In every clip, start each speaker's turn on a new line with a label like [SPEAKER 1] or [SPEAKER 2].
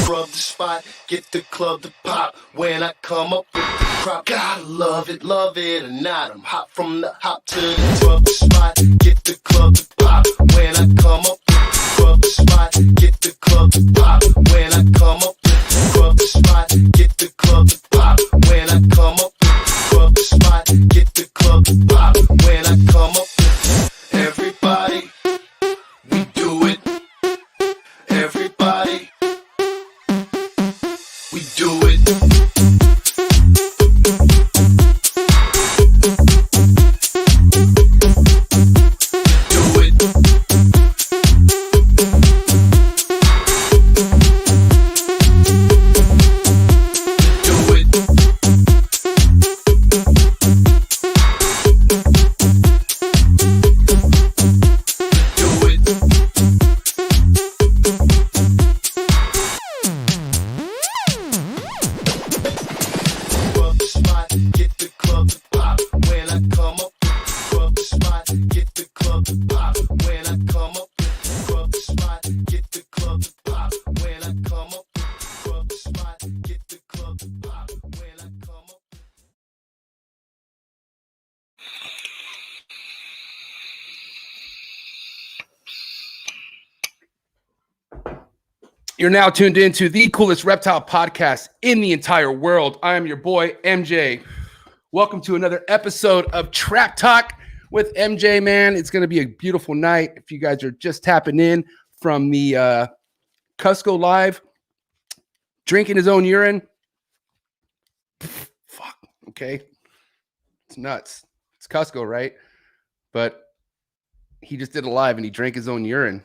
[SPEAKER 1] scrub the spot, get the club to pop. When I come up with the crop, gotta love it or not. I'm hot from the hop to the scrub the spot, get the club to pop. When I come up with the scrub the spot, get the club to pop. When I come up with the scrub the spot, get the club to pop. When I come up with the scrub the spot, get the club to pop. When I come up with everybody, we do it. Everybody, we do it.
[SPEAKER 2] You're now tuned into the coolest reptile podcast in the entire world. I am your boy, MJ. Welcome to another episode of Trap Talk with MJ, man. It's going to be a beautiful night. If you guys are just tapping in from the Cusco Live, drinking his own urine. Fuck, okay. It's nuts. It's Cusco, right? But he just did a live and he drank his own urine.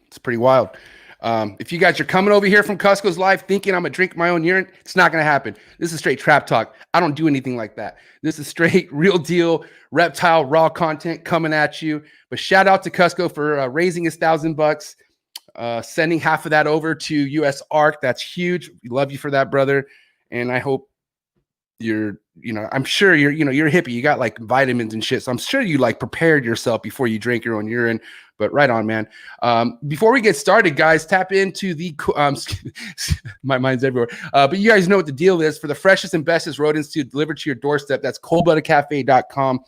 [SPEAKER 2] It's pretty wild. If you guys are coming over here from Cusco's Live thinking I'm going to drink my own urine, it's not going to happen. This is straight trap talk. I don't do anything like that. This is straight real deal reptile raw content coming at you. But shout out to Cusco for raising his $1,000, sending half of that over to US ARC. That's huge. We love you for that, brother. And I hope I'm sure you're a hippie. You got like vitamins and shit. So I'm sure you like prepared yourself before you drink your own urine. But right on, man. Before we get started, guys, tap into the my mind's everywhere. But you guys know what the deal is. For the freshest and bestest rodents to deliver to your doorstep, that's coldbloodedcafe.com.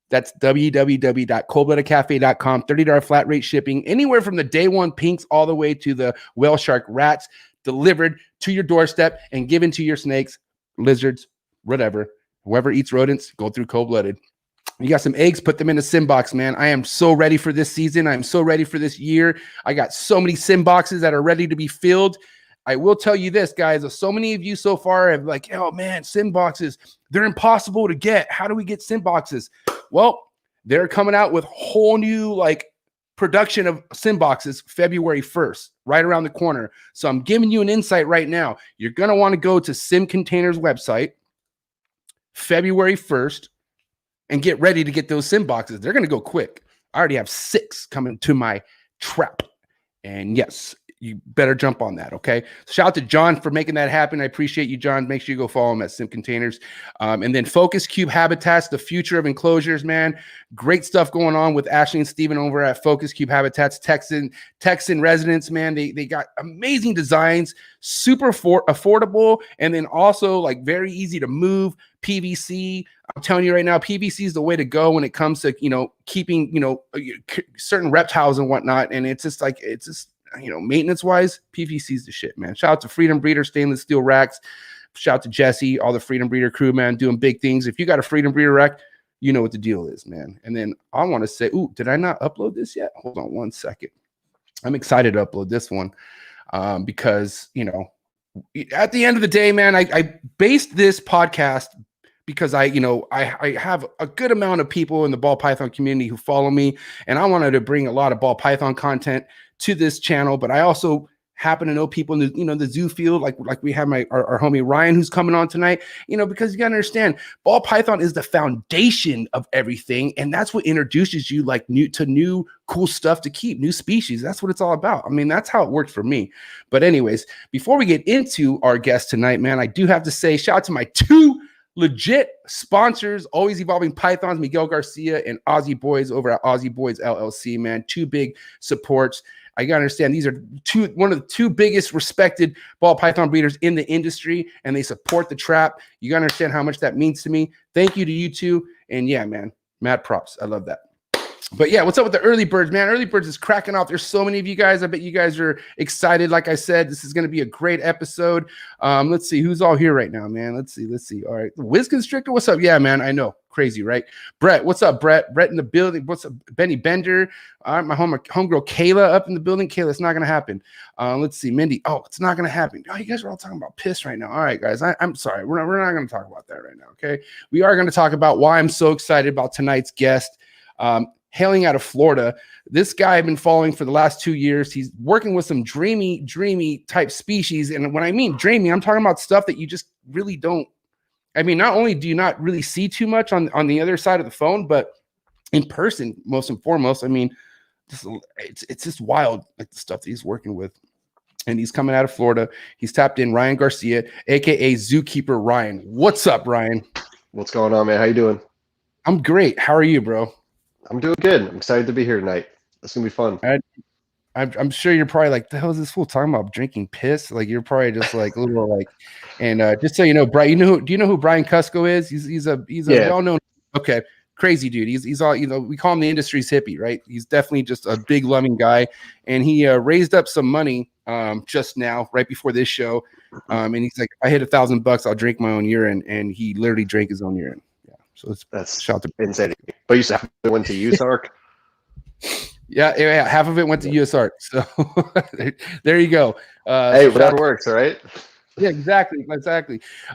[SPEAKER 2] That's www.coldbloodedcafe.com. $30 flat rate shipping, anywhere from the day one pinks all the way to the whale shark rats, delivered to your doorstep and given to your snakes, lizards, whatever. Whoever eats rodents, go through Cold Blooded. You got some eggs, put them in a sim box, man. I am so ready for this season. I'm so ready for this year. I got so many sim boxes that are ready to be filled. I will tell you this, guys. So many of you so far have like, oh man, sim boxes, they're impossible to get. How do we get sim boxes? Well, they're coming out with whole new like production of sim boxes February 1st, right around the corner. So I'm giving you an insight right now. You're going to want to go to Sim Container's website February 1st and get ready to get those sim boxes. They're going to go quick. I already have 6 coming to my trap. And yes, you better jump on that, okay? Shout out to John for making that happen. I appreciate you, John. Make sure you go follow him at Sim Containers. And then Focus Cube Habitats, the future of enclosures, man. Great stuff going on with Ashley and Steven over at Focus Cube Habitats, Texan residents, man. They got amazing designs, super affordable, and then also like very easy to move. PVC. I'm telling you right now, PVC is the way to go when it comes to, keeping, certain reptiles and whatnot. And it's just maintenance wise, PVC is the shit, man. Shout out to Freedom Breeder stainless steel racks. Shout out to Jesse, all the Freedom Breeder crew, man, doing big things. If you got a Freedom Breeder rack, you know what the deal is, man. And then I want to say, did I not upload this yet? Hold on one second. I'm excited to upload this one because, at the end of the day, man, I based this podcast because I have a good amount of people in the ball python community who follow me, and I wanted to bring a lot of ball python content to this channel. But I also happen to know people in the zoo field, like we have our homie Ryan who's coming on tonight. Because you gotta understand, ball python is the foundation of everything, and that's what introduces you like new cool stuff to keep, new species. That's what it's all about. I mean, that's how it worked for me. But anyways, before we get into our guest tonight, man, I do have to say shout out to my 2 legit sponsors, always evolving pythons, Miguel Garcia and Aussie Boys over at Aussie Boys LLC, man. Two big supports. I gotta understand these are one of the two biggest respected ball python breeders in the industry, and they support the trap. You gotta understand how much that means to me. Thank you to you two. And yeah, man, mad props. I love that. But yeah, what's up with the early birds, man? Early birds is cracking off. There's so many of you guys. I bet you guys are excited. Like I said, this is going to be a great episode. Let's see who's all here right now, man. Let's see. All right, Wiz Constrictor, what's up? Yeah, man, I know, crazy, right? Brett, what's up, Brett? Brett in the building. What's up, Benny Bender? All right, my homegirl Kayla up in the building. Kayla, it's not going to happen. Let's see, Mindy. Oh, it's not going to happen. Oh, you guys are all talking about piss right now. All right, guys, I'm sorry. We're not going to talk about that right now. Okay, we are going to talk about why I'm so excited about tonight's guest. Hailing out of Florida. This guy I've been following for the last 2 years. He's working with some dreamy type species. And when I mean dreamy, I'm talking about stuff that you just really don't. I mean, not only do you not really see too much on the other side of the phone, but in person, most and foremost, I mean, it's just wild, like the stuff that he's working with. And he's coming out of Florida. He's tapped in Ryan Garcia, aka Zookeeper Ryan. What's up, Ryan?
[SPEAKER 3] What's going on, man? How you doing?
[SPEAKER 2] I'm great. How are you, bro?
[SPEAKER 3] I'm doing good. I'm excited to be here tonight. It's gonna be fun.
[SPEAKER 2] I'm sure you're probably like, the hell is this fool talking about drinking piss? Like you're probably just like a little like, and just so you know, Brian, do you know who Brian Cusco is? He's a well-known, okay, crazy dude. He's all, we call him the industry's hippie, right? He's definitely just a big loving guy, and he raised up some money just now, right before this show, and he's like, I hit $1,000, I'll drink my own urine, and he literally drank his own urine. So
[SPEAKER 3] that's
[SPEAKER 2] shout to
[SPEAKER 3] insane. But you said it went to USARK?
[SPEAKER 2] Yeah, half of it went to USARK. So there you go.
[SPEAKER 3] Hey, whatever works, all right?
[SPEAKER 2] Yeah, exactly.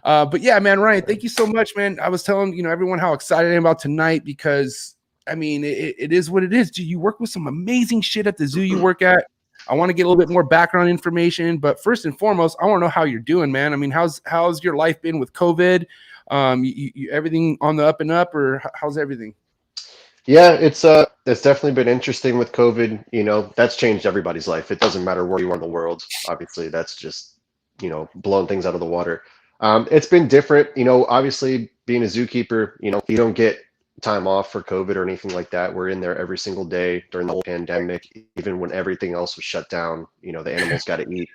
[SPEAKER 2] But yeah, man, Ryan, thank you so much, man. I was telling everyone how excited I am about tonight because I mean it is what it is. Dude, you work with some amazing shit at the zoo you work at. I want to get a little bit more background information, but first and foremost, I want to know how you're doing, man. I mean, how's your life been with COVID? You everything on the up and up, or how's everything?
[SPEAKER 3] Yeah, it's definitely been interesting with COVID. That's changed everybody's life. It doesn't matter where you are in the world. Obviously, that's just blowing things out of the water. It's been different. Obviously being a zookeeper, you don't get time off for COVID or anything like that. We're in there every single day during the whole pandemic, even when everything else was shut down. The animals got to eat.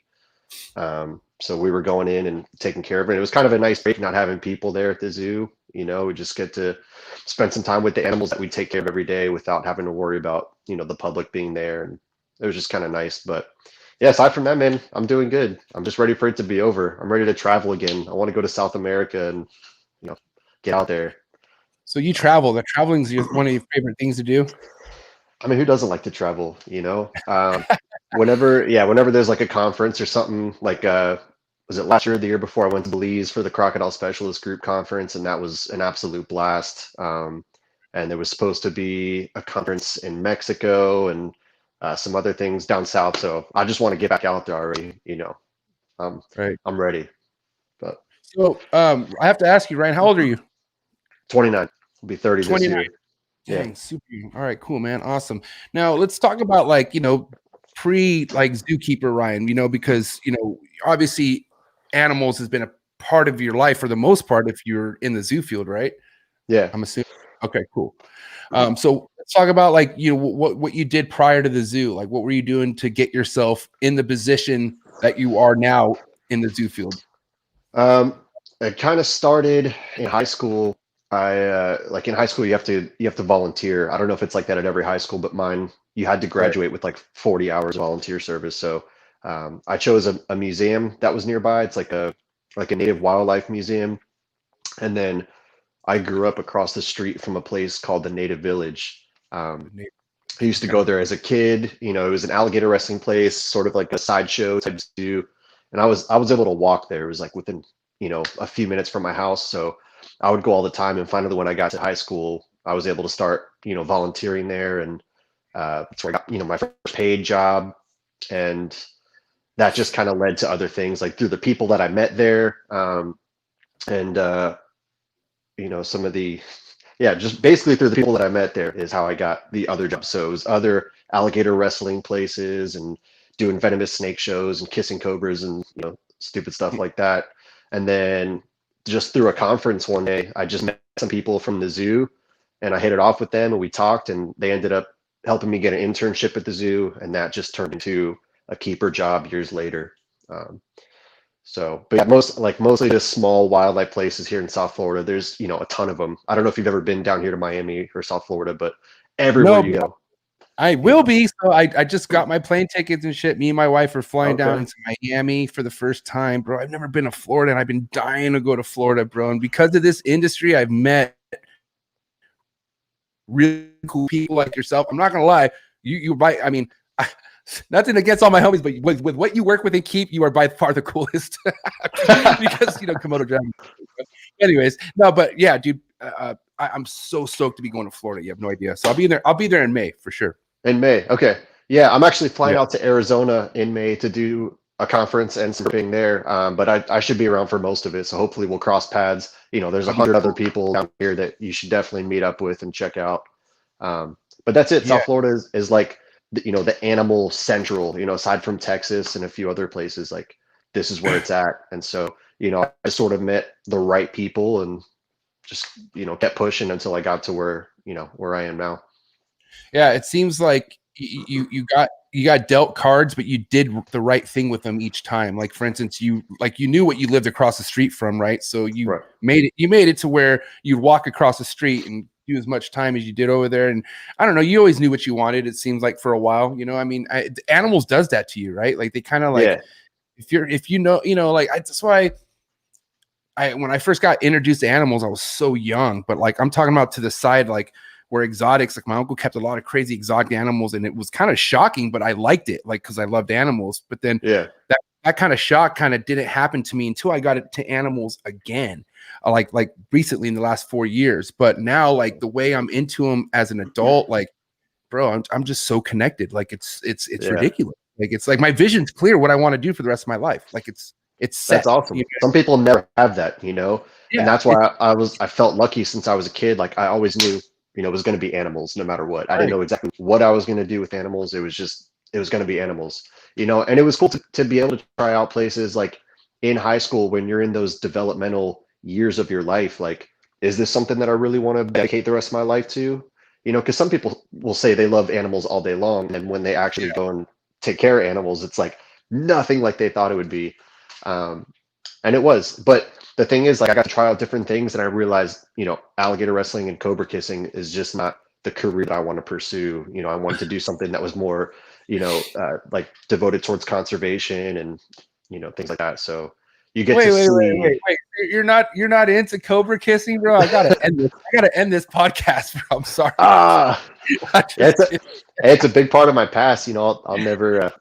[SPEAKER 3] So we were going in and taking care of it. It was kind of a nice break not having people there at the zoo. We just get to spend some time with the animals that we take care of every day without having to worry about, the public being there. And it was just kind of nice. But yeah, aside from that, man, I'm doing good. I'm just ready for it to be over. I'm ready to travel again. I want to go to South America and, get out there.
[SPEAKER 2] So you travel. The traveling is one of your favorite things to do?
[SPEAKER 3] I mean, who doesn't like to travel, whenever there's like a conference or something like, was it last year or the year before, I went to Belize for the Crocodile Specialist Group Conference, and that was an absolute blast. And there was supposed to be a conference in Mexico and some other things down south. So I just want to get back out there already,
[SPEAKER 2] Right.
[SPEAKER 3] I'm ready. But
[SPEAKER 2] so I have to ask you, Ryan, how old are you?
[SPEAKER 3] 29. I'll be 30 this year.
[SPEAKER 2] Dang, yeah. Super. All right, cool, man. Awesome. Now let's talk about pre zookeeper Ryan, because obviously animals has been a part of your life for the most part if you're in the zoo field, right?
[SPEAKER 3] Yeah.
[SPEAKER 2] I'm assuming. Okay, cool. So let's talk about what you did prior to the zoo. Like what were you doing to get yourself in the position that you are now in the zoo field?
[SPEAKER 3] It kind of started in high school. In high school you have to volunteer. I don't know if it's like that at every high school, but mine, you had to graduate with like 40 hours of volunteer service. So I chose a museum that was nearby. It's like a native wildlife museum. And then I grew up across the street from a place called the Native Village. I used to go there as a kid. It was an alligator wrestling place, sort of like a sideshow type zoo. And I was able to walk there. It was like within, a few minutes from my house. So I would go all the time. And finally, when I got to high school, I was able to start, volunteering there. And that's where I got, my first paid job. And that just kind of led to other things, like through the people that I met there. Some of the, just basically through the people that I met there is how I got the other jobs. So it was other alligator wrestling places and doing venomous snake shows and kissing cobras and, stupid stuff like that. And then just through a conference one day, I just met some people from the zoo, and I hit it off with them, and we talked, and they ended up helping me get an internship at the zoo, and that just turned into a keeper job years later. Um, but yeah, mostly just small wildlife places here in South Florida. There's, a ton of them. I don't know if you've ever been down here to Miami or South Florida, but everywhere
[SPEAKER 2] No,
[SPEAKER 3] you go,
[SPEAKER 2] I will be. So I just got my plane tickets and shit. Me and my wife are flying down
[SPEAKER 3] Okay.
[SPEAKER 2] into Miami for the first time, bro. I've never been to Florida, and I've been dying to go to Florida, bro. And because of this industry, I've met really cool people like yourself. I'm not gonna lie, you might. I mean, nothing against all my homies, but with what you work with and keep, you are by far the coolest because Komodo dragons. Anyways, no, but yeah, dude, I'm so stoked to be going to Florida. You have no idea. So I'll be there. I'll be there in May for sure.
[SPEAKER 3] In May. Okay. Yeah, I'm actually flying
[SPEAKER 2] Yeah.
[SPEAKER 3] out to Arizona in May to do a conference and something there. But I should be around for most of it. So hopefully we'll cross paths. There's 100 other people down here that you should definitely meet up with and check out. But that's it.
[SPEAKER 2] Yeah.
[SPEAKER 3] South Florida is like, the animal central, aside from Texas and a few other places, like this is where it's at. And so, I sort of met the right people and just, kept pushing until I got to where I am now.
[SPEAKER 2] Yeah, it seems like you got dealt cards, but you did the right thing with them each time. Like for instance, you knew what you lived across the street from, right? So you
[SPEAKER 3] Right.
[SPEAKER 2] made it to where you'd walk across the street and do as much time as you did over there. And I don't know, you always knew what you wanted. It seems like for a while, I mean, animals does that to you, right? Like they kind of like
[SPEAKER 3] Yeah.
[SPEAKER 2] if you know, like that's why. When I first got introduced to animals, I was so young, but like I'm talking about to the side, like where exotics, like my uncle kept a lot of crazy exotic animals, and it was kind of shocking, but I liked it, like because I loved animals. But then
[SPEAKER 3] Yeah.
[SPEAKER 2] that kind of shock kind of didn't happen to me until I got into animals again, like recently in the last 4 years. But now, like the way I'm into them as an adult, like bro, I'm just so connected. Like it's
[SPEAKER 3] Yeah.
[SPEAKER 2] ridiculous. Like it's like my vision's clear what I want to do for the rest of my life. Like it's set.
[SPEAKER 3] That's awesome. Some people never have that,
[SPEAKER 2] Yeah,
[SPEAKER 3] and that's why I felt lucky since I was a kid. Like I always knew, it was going to be animals no matter what. I didn't know exactly what I was going to do with animals. It was going to be animals, and it was cool to be able to try out places like in high school when you're in those developmental years of your life. Like, is this something that I really want to dedicate the rest of my life to? Because some people will say they love animals all day long, and when they actually go and take care of animals, it's like nothing like they thought it would be. And it was, but the thing is, like, I got to try out different things, and I realized, alligator wrestling and cobra kissing is just not the career that I want to pursue. I wanted to do something that was more, like devoted towards conservation and, things like that. So you get to see.
[SPEAKER 2] Wait. You're not into cobra kissing, bro. I gotta end this podcast, bro. I'm sorry.
[SPEAKER 3] It's a big part of my past. I'll never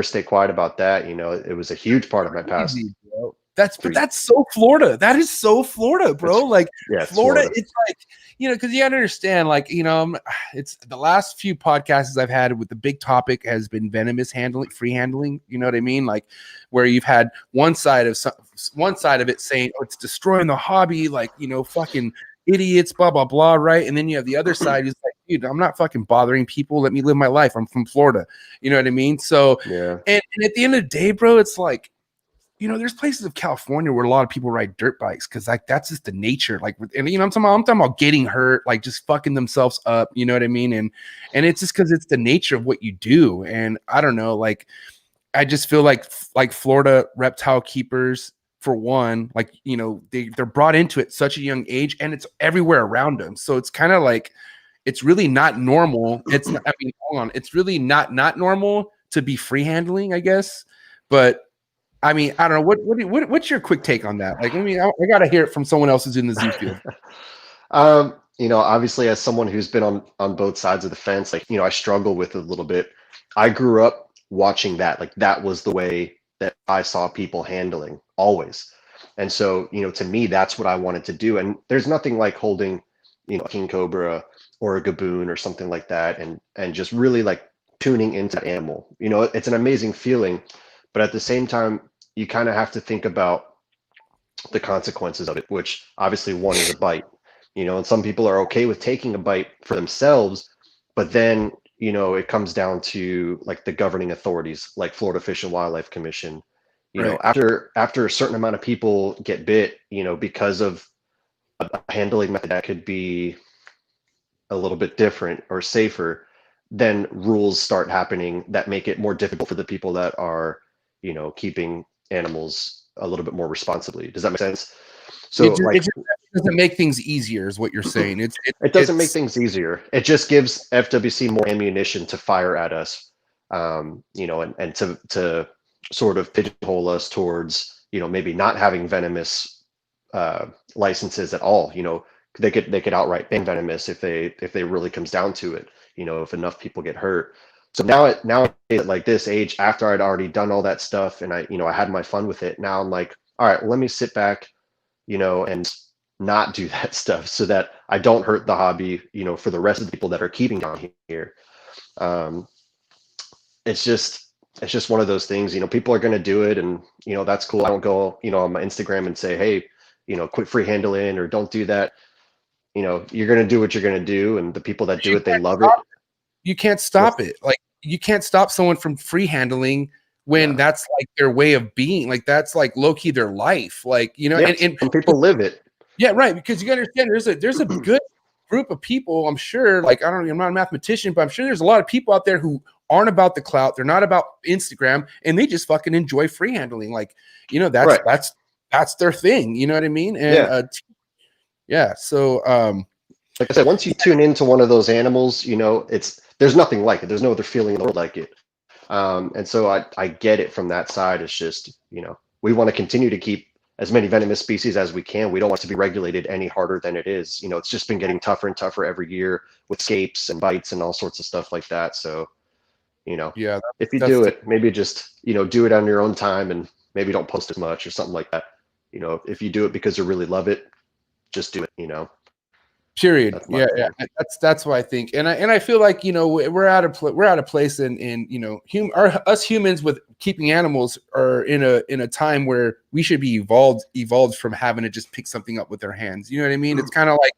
[SPEAKER 3] stay quiet about that. It was a huge part of my past.
[SPEAKER 2] Bro. That's so Florida. That is so Florida, bro. Like Florida, it's like, because you gotta understand, like, it's the last few podcasts I've had with the big topic has been venomous free handling. You know what I mean? Like where you've had one side of it saying, oh, it's destroying the hobby, like, fucking idiots, blah, blah, blah, right? And then you have the other side who's like, dude, I'm not fucking bothering people. Let me live my life. I'm from Florida. You know what I mean? So, and at the end of the day, bro, it's like, there's places of California where a lot of people ride dirt bikes because like that's just the nature. Like, and I'm talking about getting hurt, like just fucking themselves up. You know what I mean? And it's just because it's the nature of what you do. And I don't know, like, I just feel like Florida reptile keepers, for one, like, they're brought into it at such a young age, and it's everywhere around them. So it's kind of like it's really not normal. It's really not normal to be free handling, I guess. But I mean, I don't know. What's your quick take on that? Like, I mean, I got to hear it from someone else who's in the zoo field.
[SPEAKER 3] Obviously, as someone who's been on both sides of the fence, like, I struggle with it a little bit. I grew up watching that. Like, that was the way that I saw people handling always. And so, to me, that's what I wanted to do. And there's nothing like holding, a king cobra or a gaboon or something like that, and just really like tuning into that animal. It's an amazing feeling, but at the same time, you kind of have to think about the consequences of it, which obviously one is a bite, and some people are okay with taking a bite for themselves, but then, it comes down to like the governing authorities, like Florida Fish and Wildlife Commission, You know, after a certain amount of people get bit, you know, because of a handling method that could be a little bit different or safer, then rules start happening that make it more difficult for the people that are, you know, keeping animals a little bit more responsibly. Does that make sense? So
[SPEAKER 2] it just doesn't make things easier, is what you're saying.
[SPEAKER 3] It doesn't make things easier. It just gives FWC more ammunition to fire at us, you know, and to sort of pigeonhole us towards, you know, maybe not having venomous licenses at all. You know, they could outright ban venomous if they really comes down to it. You know, if enough people get hurt. So now at like this age, after I'd already done all that stuff and I had my fun with it. Now I'm like, all right, well, let me sit back, you know, and not do that stuff so that I don't hurt the hobby, you know, for the rest of the people that are keeping down here. It's just one of those things, you know, people are going to do it and, you know, that's cool. I don't go, you know, on my Instagram and say, hey, you know, quit free handling or don't do that. You know, you're going to do what you're going to do. And the people that do it, they love it.
[SPEAKER 2] You can't stop it. Like, you can't stop someone from free handling when that's like their way of being. Like, that's like low key their life. Like, you know, and
[SPEAKER 3] some people live it.
[SPEAKER 2] Yeah, right. Because you understand there's a good group of people, I'm sure, like, I don't know, I'm not a mathematician, but I'm sure there's a lot of people out there who aren't about the clout. They're not about Instagram, and they just fucking enjoy free handling. Like, you know, that's their thing. You know what I mean? And so
[SPEAKER 3] like I said, once you tune into one of those animals, you know, there's nothing like it. There's no other feeling in the world like it. And so I get it from that side. It's just, you know, we want to continue to keep as many venomous species as we can. We don't want it to be regulated any harder than it is. You know, it's just been getting tougher and tougher every year with escapes and bites and all sorts of stuff like that. So, you know, if you do it, maybe just, you know, do it on your own time and maybe don't post as much or something like that. You know, if you do it because you really love it, just do it, you know.
[SPEAKER 2] Period. Yeah. That's what I think, and I feel like, you know, we're at a place in you know, us humans with keeping animals are in a time where we should be evolved from having to just pick something up with our hands. You know what I mean? It's kind of like,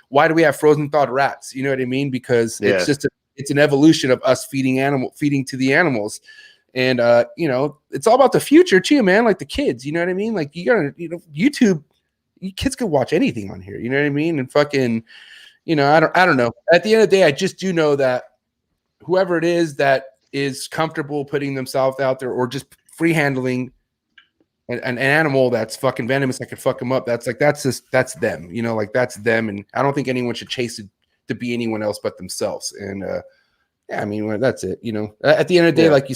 [SPEAKER 2] why do we have frozen thawed rats? You know what I mean? Because it's just it's an evolution of us feeding to the animals, and you know, it's all about the future too, man. Like the kids, you know what I mean? Like, you gotta, you know, YouTube. You kids could watch anything on here, you know what I mean? And fucking, you know, I don't know. At the end of the day, I just do know that whoever it is that is comfortable putting themselves out there or just free handling an animal that's fucking venomous that could fuck them up, that's them, you know, like that's them. And I don't think anyone should chase it to be anyone else but themselves. And yeah, I mean, that's it, you know. At the end of the day, like you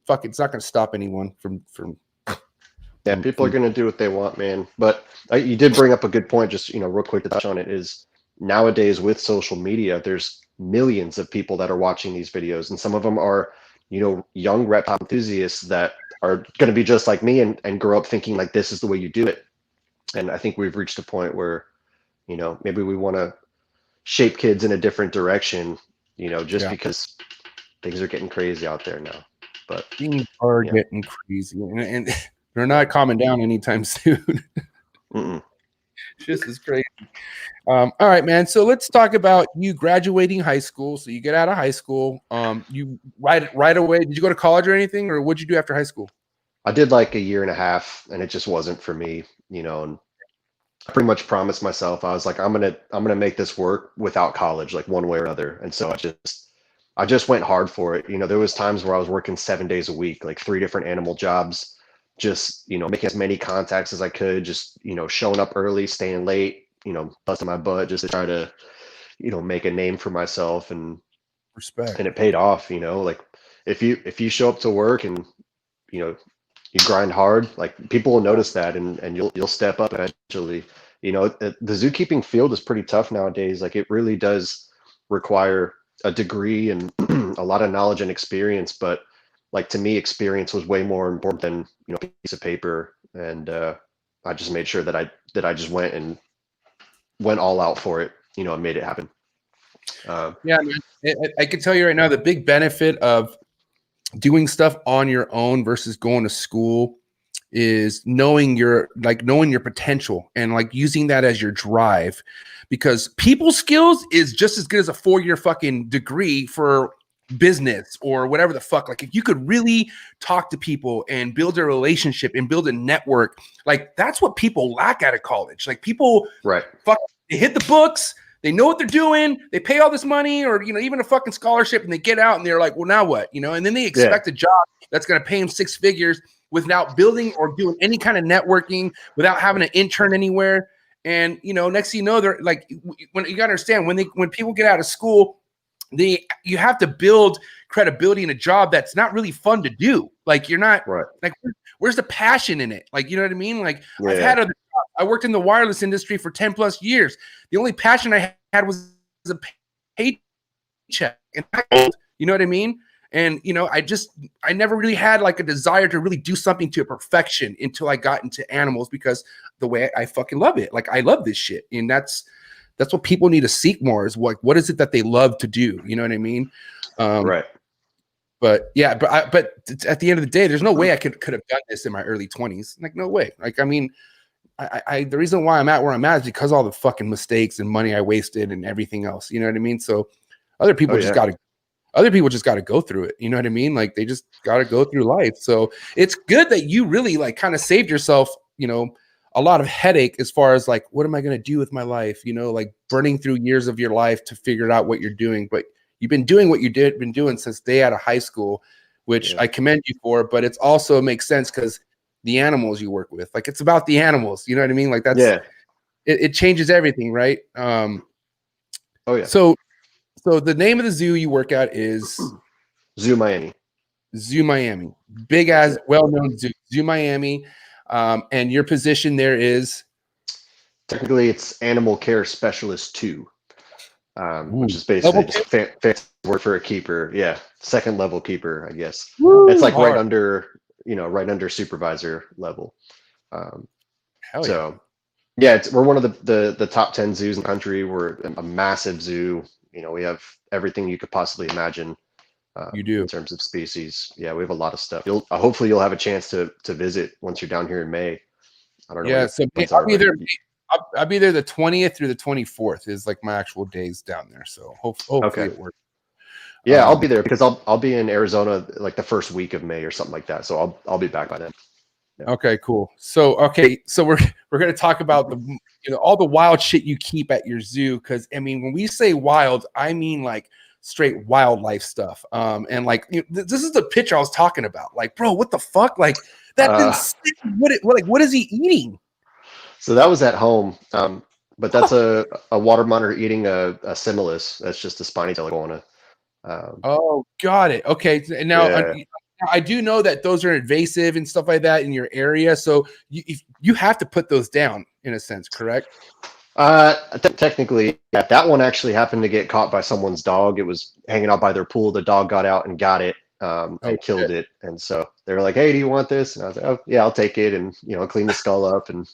[SPEAKER 2] fuck, it's not going to stop anyone from
[SPEAKER 3] yeah, people are going to do what they want, man. But you did bring up a good point, just, you know, real quick to touch on it, is nowadays with social media, there's millions of people that are watching these videos. And some of them are, you know, young reptile enthusiasts that are going to be just like me and grow up thinking like this is the way you do it. And I think we've reached a point where, you know, maybe we want to shape kids in a different direction, you know, just because things are getting crazy out there now. But
[SPEAKER 2] things are getting crazy. And they're not calming down anytime soon. Just as crazy. All right, man. So let's talk about you graduating high school. So you get out of high school. You right away. Did you go to college or anything, or what'd you do after high school?
[SPEAKER 3] I did like a year and a half, and it just wasn't for me, you know. And I pretty much promised myself, I was like, I'm gonna make this work without college, like one way or another. And so I just went hard for it. You know, there was times where I was working 7 days a week, like 3 different animal jobs. Just, you know, making as many contacts as I could, just, you know, showing up early, staying late, you know, busting my butt just to try to, you know, make a name for myself. And
[SPEAKER 2] respect.
[SPEAKER 3] And it paid off, you know. Like if you show up to work and, you know, you grind hard, like people will notice that and you'll step up eventually. You know, the zookeeping field is pretty tough nowadays. Like it really does require a degree and a lot of knowledge and experience, but like to me, experience was way more important than, you know, a piece of paper. And I just made sure that I just went all out for it, you know, and made it happen.
[SPEAKER 2] Yeah, man. I can tell you right now, the big benefit of doing stuff on your own versus going to school is knowing your potential and like using that as your drive, because people skills is just as good as a 4-year fucking degree for business or whatever the fuck, like if you could really talk to people and build a relationship and build a network, like that's what people lack out of college. Like people
[SPEAKER 3] Right.
[SPEAKER 2] they hit the books, they know what they're doing, they pay all this money or, you know, even a fucking scholarship, and they get out and they're like, well, now what? You know, and then they expect a job that's going to pay them 6 figures without building or doing any kind of networking, without having an intern anywhere. And, you know, next thing you know, they're like, when you got to understand, when people get out of school, you have to build credibility in a job that's not really fun to do. Like you're not like, where's the passion in it? Like, you know what I mean? Like I've had other jobs. I worked in the wireless industry for 10 plus years. The only passion I had was a paycheck. And you know what I mean? And, you know, I never really had like a desire to really do something to perfection until I got into animals, because the way I fucking love it. Like I love this shit. And that's what people need to seek more, is what is it that they love to do? You know what I mean?
[SPEAKER 3] Right.
[SPEAKER 2] But yeah, but at the end of the day, there's no way I could have done this in my early 20s. Like, no way. Like, I mean, the reason why I'm at where I'm at is because all the fucking mistakes and money I wasted and everything else. You know what I mean? So other people just got to go through it. You know what I mean? Like they just got to go through life. So it's good that you really like kind of saved yourself, you know, a lot of headache as far as like, what am I going to do with my life? You know, like burning through years of your life to figure out what you're doing. But you've been doing what been doing since day out of high school, which I commend you for. But it's also makes sense because the animals you work with, like it's about the animals. You know what I mean? Like that's it changes everything, right? So the name of the zoo you work at is
[SPEAKER 3] Zoo Miami.
[SPEAKER 2] Zoo Miami, big as well-known Zoo Miami. And your position there is?
[SPEAKER 3] Technically, it's Animal Care Specialist 2, which is basically just fancy word for a keeper. Yeah, second level keeper, I guess. It's like right under supervisor level. So, yeah, we're one of the top 10 zoos in the country. We're a massive zoo. You know, we have everything you could possibly imagine.
[SPEAKER 2] You do
[SPEAKER 3] in terms of species. Yeah, we have a lot of stuff. Hopefully you'll have a chance to visit once you're down here in May. I don't know.
[SPEAKER 2] Yeah, so I'll be there. I'll be there the 20th through the 24th is like my actual days down there. So hopefully it works.
[SPEAKER 3] Yeah, I'll be there because I'll be in Arizona like the first week of May or something like that. So I'll be back by then. Yeah.
[SPEAKER 2] Okay, cool. So we're going to talk about all the wild shit you keep at your zoo, because I mean when we say wild, I mean like straight wildlife stuff. And like this is the picture I was talking about. Like, bro, what the fuck? Like that's insane. What is he eating?
[SPEAKER 3] So that was at home. But that's a water monitor eating a Similis. That's just a spiny-tailed iguana.
[SPEAKER 2] Got it. Okay. Now I do know that those are invasive and stuff like that in your area. So you have to put those down in a sense, correct?
[SPEAKER 3] Technically, yeah, that one actually happened to get caught by someone's dog. It was hanging out by their pool. The dog got out and got it and killed it. And so they were like, "Hey, do you want this?" And I was like, "Oh, yeah, I'll take it." And clean the skull up and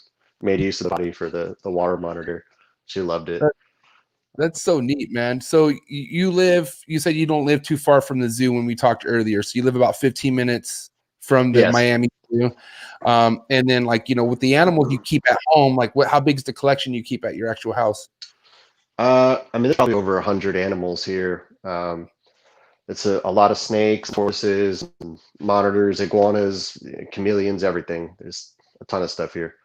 [SPEAKER 3] made use of the body for the water monitor. She loved it.
[SPEAKER 2] That's so neat, man. So you said you don't live too far from the zoo when we talked earlier. So you live about 15 minutes from the Miami Zoo. And then with the animals you keep at home, like how big is the collection you keep at your actual house?
[SPEAKER 3] I mean, there's probably over 100 animals here. It's a lot of snakes, horses, monitors, iguanas, chameleons, everything. There's a ton of stuff here.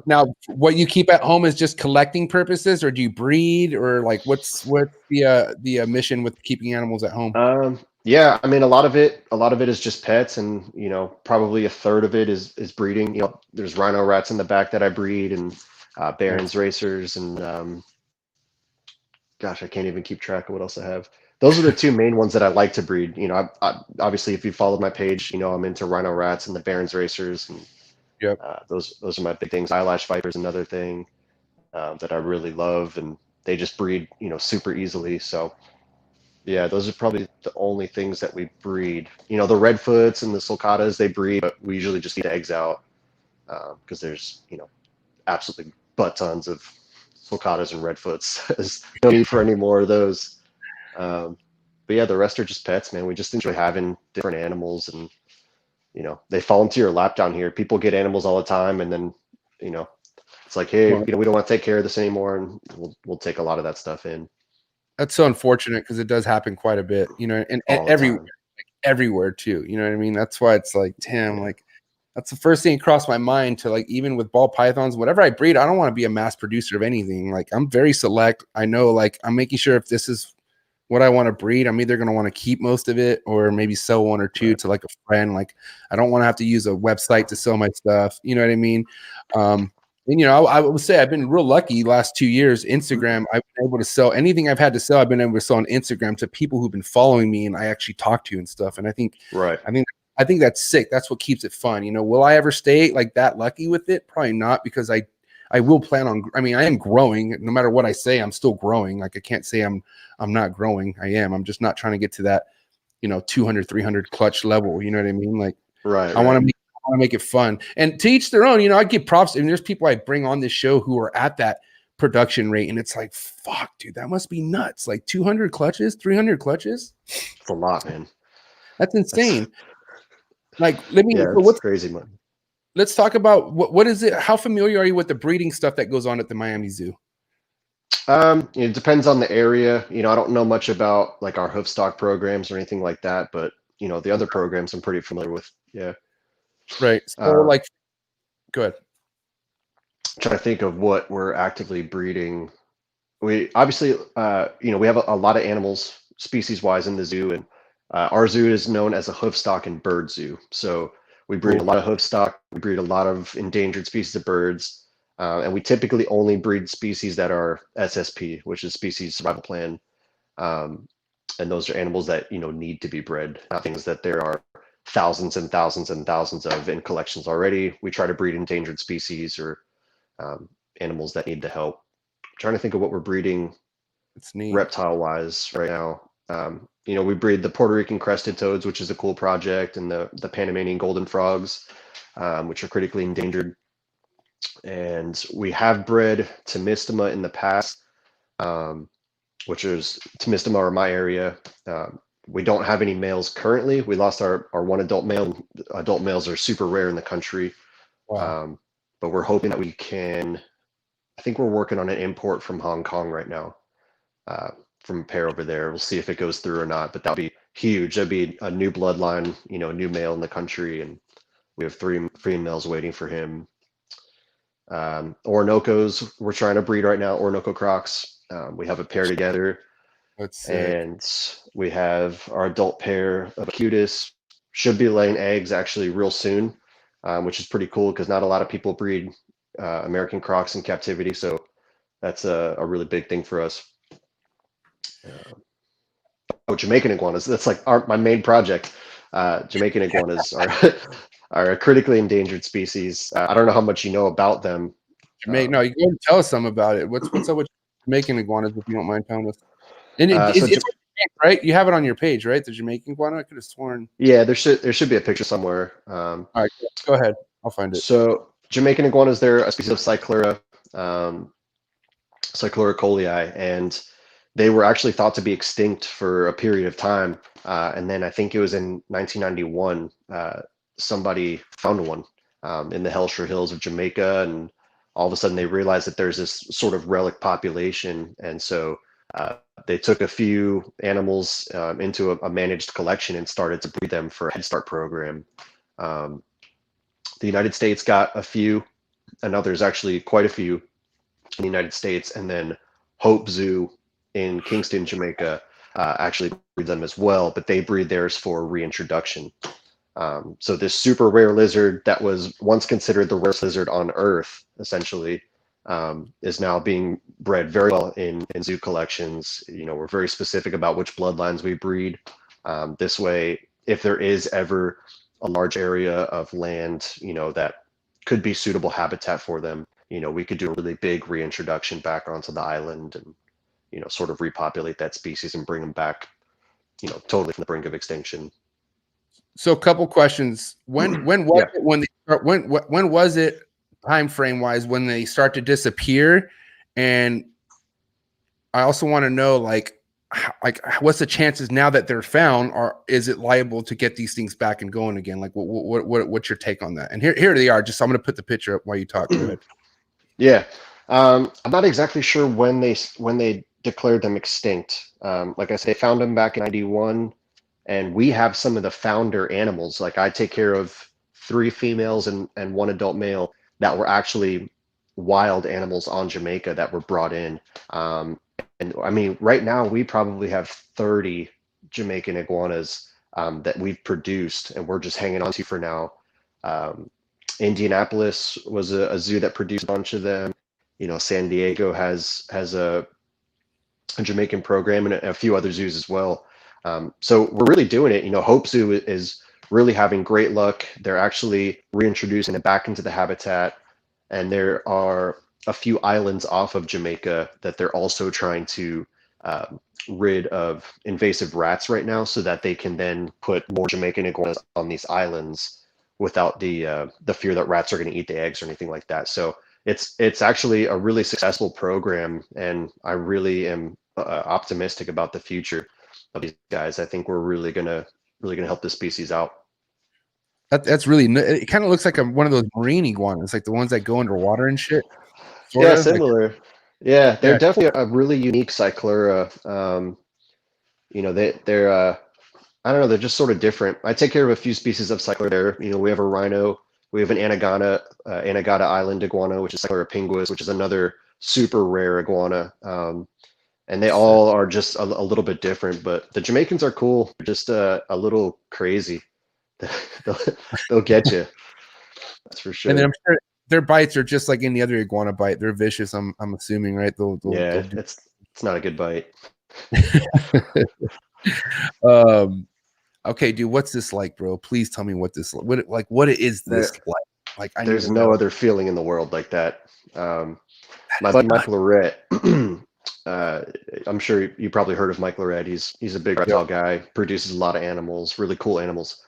[SPEAKER 2] Now, what you keep at home is just collecting purposes, or do you breed, or like what's the mission with keeping animals at home?
[SPEAKER 3] Yeah, I mean, a lot of it is just pets, and probably a third of it is breeding. There's rhino rats in the back that I breed, and Barons racers, and gosh, I can't even keep track of what else I have. Those are the two main ones that I like to breed. I obviously, if you followed my page, I'm into rhino rats and the Barons racers, and those are my big things. Eyelash viper is another thing that I really love, and they just breed, super easily. So yeah, those are probably the only things that we breed. The redfoots and the sulcatas, they breed, but we usually just get eggs out because there's, absolutely butt tons of sulcatas and redfoots. There's no need for any more of those. But yeah, the rest are just pets, man. We just enjoy having different animals, and they fall into your lap down here. People get animals all the time, and then it's like, hey, we don't want to take care of this anymore, and we'll take a lot of that stuff in.
[SPEAKER 2] That's so unfortunate because it does happen quite a bit, and
[SPEAKER 3] all the
[SPEAKER 2] everywhere,
[SPEAKER 3] time.
[SPEAKER 2] everywhere too. You know what I mean? That's why it's like, damn,
[SPEAKER 3] Yeah.
[SPEAKER 2] like that's the first thing that crossed my mind to, like, even with ball pythons, whatever I breed, I don't want to be a mass producer of anything. Like, I'm very select. I know, like, I'm making sure if this is what I want to breed, I'm either going to want to keep most of it or maybe sell one or two
[SPEAKER 3] Right.
[SPEAKER 2] to like a friend. Like, I don't want to have to use a website to sell my stuff. You know what I mean? And I would say I've been real lucky last 2 years. Instagram, I've been able to sell anything I've had to sell. I've been able to sell on Instagram to people who've been following me and I actually talk to and stuff. And I think
[SPEAKER 3] Right.
[SPEAKER 2] that's sick. That's what keeps it fun. Will I ever stay like that lucky with it? Probably not, because I will plan on. I mean, I am growing. No matter what I say, I'm still growing. Like, I can't say I'm not growing. I am. I'm just not trying to get to that 200, 300 clutch level. You know what I mean? Like,
[SPEAKER 3] Right.
[SPEAKER 2] I want to make it fun, and to each their own. I give props. I mean, there's people I bring on this show who are at that production rate, and it's like, fuck, dude, that must be nuts. Like 200 clutches, 300 clutches.
[SPEAKER 3] It's a lot, man.
[SPEAKER 2] That's insane. Like,
[SPEAKER 3] Yeah, it's crazy, man.
[SPEAKER 2] let's talk about what is it? How familiar are you with the breeding stuff that goes on at the Miami Zoo?
[SPEAKER 3] It depends on the area. I don't know much about like our hoof stock programs or anything like that, but the other programs I'm pretty familiar with. Yeah.
[SPEAKER 2] Right. So, like, go ahead.
[SPEAKER 3] Trying to think of what we're actively breeding. We obviously, we have a lot of animals species wise in the zoo, and our zoo is known as a hoof stock and bird zoo. So we breed a lot of hoof stock. We breed a lot of endangered species of birds. And we typically only breed species that are SSP, which is species survival plan. And those are animals that, need to be bred, not things that there are thousands and thousands and thousands of in collections already. We try to breed endangered species or animals that need the help. I'm trying to think of what we're breeding
[SPEAKER 2] It's neat.
[SPEAKER 3] reptile wise right now. We breed the Puerto Rican crested toads, which is a cool project, and the Panamanian golden frogs, which are critically endangered. And we have bred Temistoma in the past, which is Temistoma or my area. We don't have any males currently. We lost our one adult male. Adult males are super rare in the country.
[SPEAKER 2] Wow.
[SPEAKER 3] But we're hoping that we can. I think we're working on an import from Hong Kong right now, from a pair over there. We'll see if it goes through or not, but that'll be huge. That'd be a new bloodline, a new male in the country, and we have three males waiting for him. Orinoco's we're trying to breed right now. Orinoco crocs. We have a pair together.
[SPEAKER 2] That's sick.
[SPEAKER 3] And we have our adult pair of Acutus. Should be laying eggs actually real soon, which is pretty cool because not a lot of people breed American crocs in captivity. So that's a really big thing for us. Jamaican iguanas. That's like my main project. Jamaican iguanas are a critically endangered species. I don't know how much you know about them.
[SPEAKER 2] No, you go and tell us some about it. What's up with Jamaican iguanas, if you don't mind telling us? And it's right. You have it on your page, right? The Jamaican iguana. I could have sworn.
[SPEAKER 3] Yeah, there should be a picture somewhere.
[SPEAKER 2] All right, go ahead. I'll find it.
[SPEAKER 3] So Jamaican iguanas, they're a species of Cyclura, Cyclura colii, and they were actually thought to be extinct for a period of time. And then I think it was in 1991, somebody found one in the Hellshire Hills of Jamaica, and all of a sudden they realized that there's this sort of relic population, and so they took a few animals into a managed collection and started to breed them for a Head Start program. The United States got a few, and now there's actually quite a few in the United States, and then Hope Zoo in Kingston, Jamaica, actually breed them as well, but they breed theirs for reintroduction. So this super rare lizard that was once considered the rarest lizard on Earth, essentially, is now being bred very well in zoo collections. We're very specific about which bloodlines we breed. This way, if there is ever a large area of land, that could be suitable habitat for them, we could do a really big reintroduction back onto the island and, sort of repopulate that species and bring them back, totally from the brink of extinction.
[SPEAKER 2] So a couple questions. When was it when they start, when was it time frame wise when they start to disappear? And I also want to know like what's the chances now that they're found, or is it liable to get these things back and going again? Like what's your take on that? And here they are. Just I'm going to put the picture up while you talk. Go ahead.
[SPEAKER 3] Yeah. I'm not exactly sure when they declared them extinct. Like I say, found them back in 91, and we have some of the founder animals. Like I take care of 3 females and 1 adult male that were actually wild animals on Jamaica that were brought in. And I mean, right now we probably have 30 Jamaican iguanas that we've produced, and we're just hanging on to for now. Indianapolis was a zoo that produced a bunch of them. You know, San Diego has a Jamaican program, and a few other zoos as well. So we're really doing it. You know, Hope Zoo is really having great luck. They're actually reintroducing it back into the habitat, and there are a few islands off of Jamaica that they're also trying to rid of invasive rats right now, so that they can then put more Jamaican iguanas on these islands without the fear that rats are going to eat the eggs or anything like that. So it's actually a really successful program, and I really am optimistic about the future of these guys. I think we're really gonna help the species out.
[SPEAKER 2] That's really. It kind of looks like one of those marine iguanas, like the ones that go underwater and shit.
[SPEAKER 3] Yeah,
[SPEAKER 2] Like,
[SPEAKER 3] similar. Yeah, they're definitely a really unique cyclura. You know, they're I don't know, they're just sort of different. I take care of a few species of cyclura there. You know, we have a rhino, we have an Anegada island iguana, which is Cyclura pinguis, which is another super rare iguana. And they all are just a little bit different, but the Jamaicans are cool. They're just a little crazy. They'll get you. That's for sure.
[SPEAKER 2] And then I'm sure their bites are just like any other iguana bite. They're vicious. I'm assuming, right? They'll
[SPEAKER 3] it's not a good bite.
[SPEAKER 2] Okay, dude, what's this like, bro? Please tell me what is this like? Like,
[SPEAKER 3] there's no other feeling in the world like that. My buddy Mike Lorette, I'm sure you probably heard of Mike Lorette. He's a big reptile guy, produces a lot of animals, really cool animals.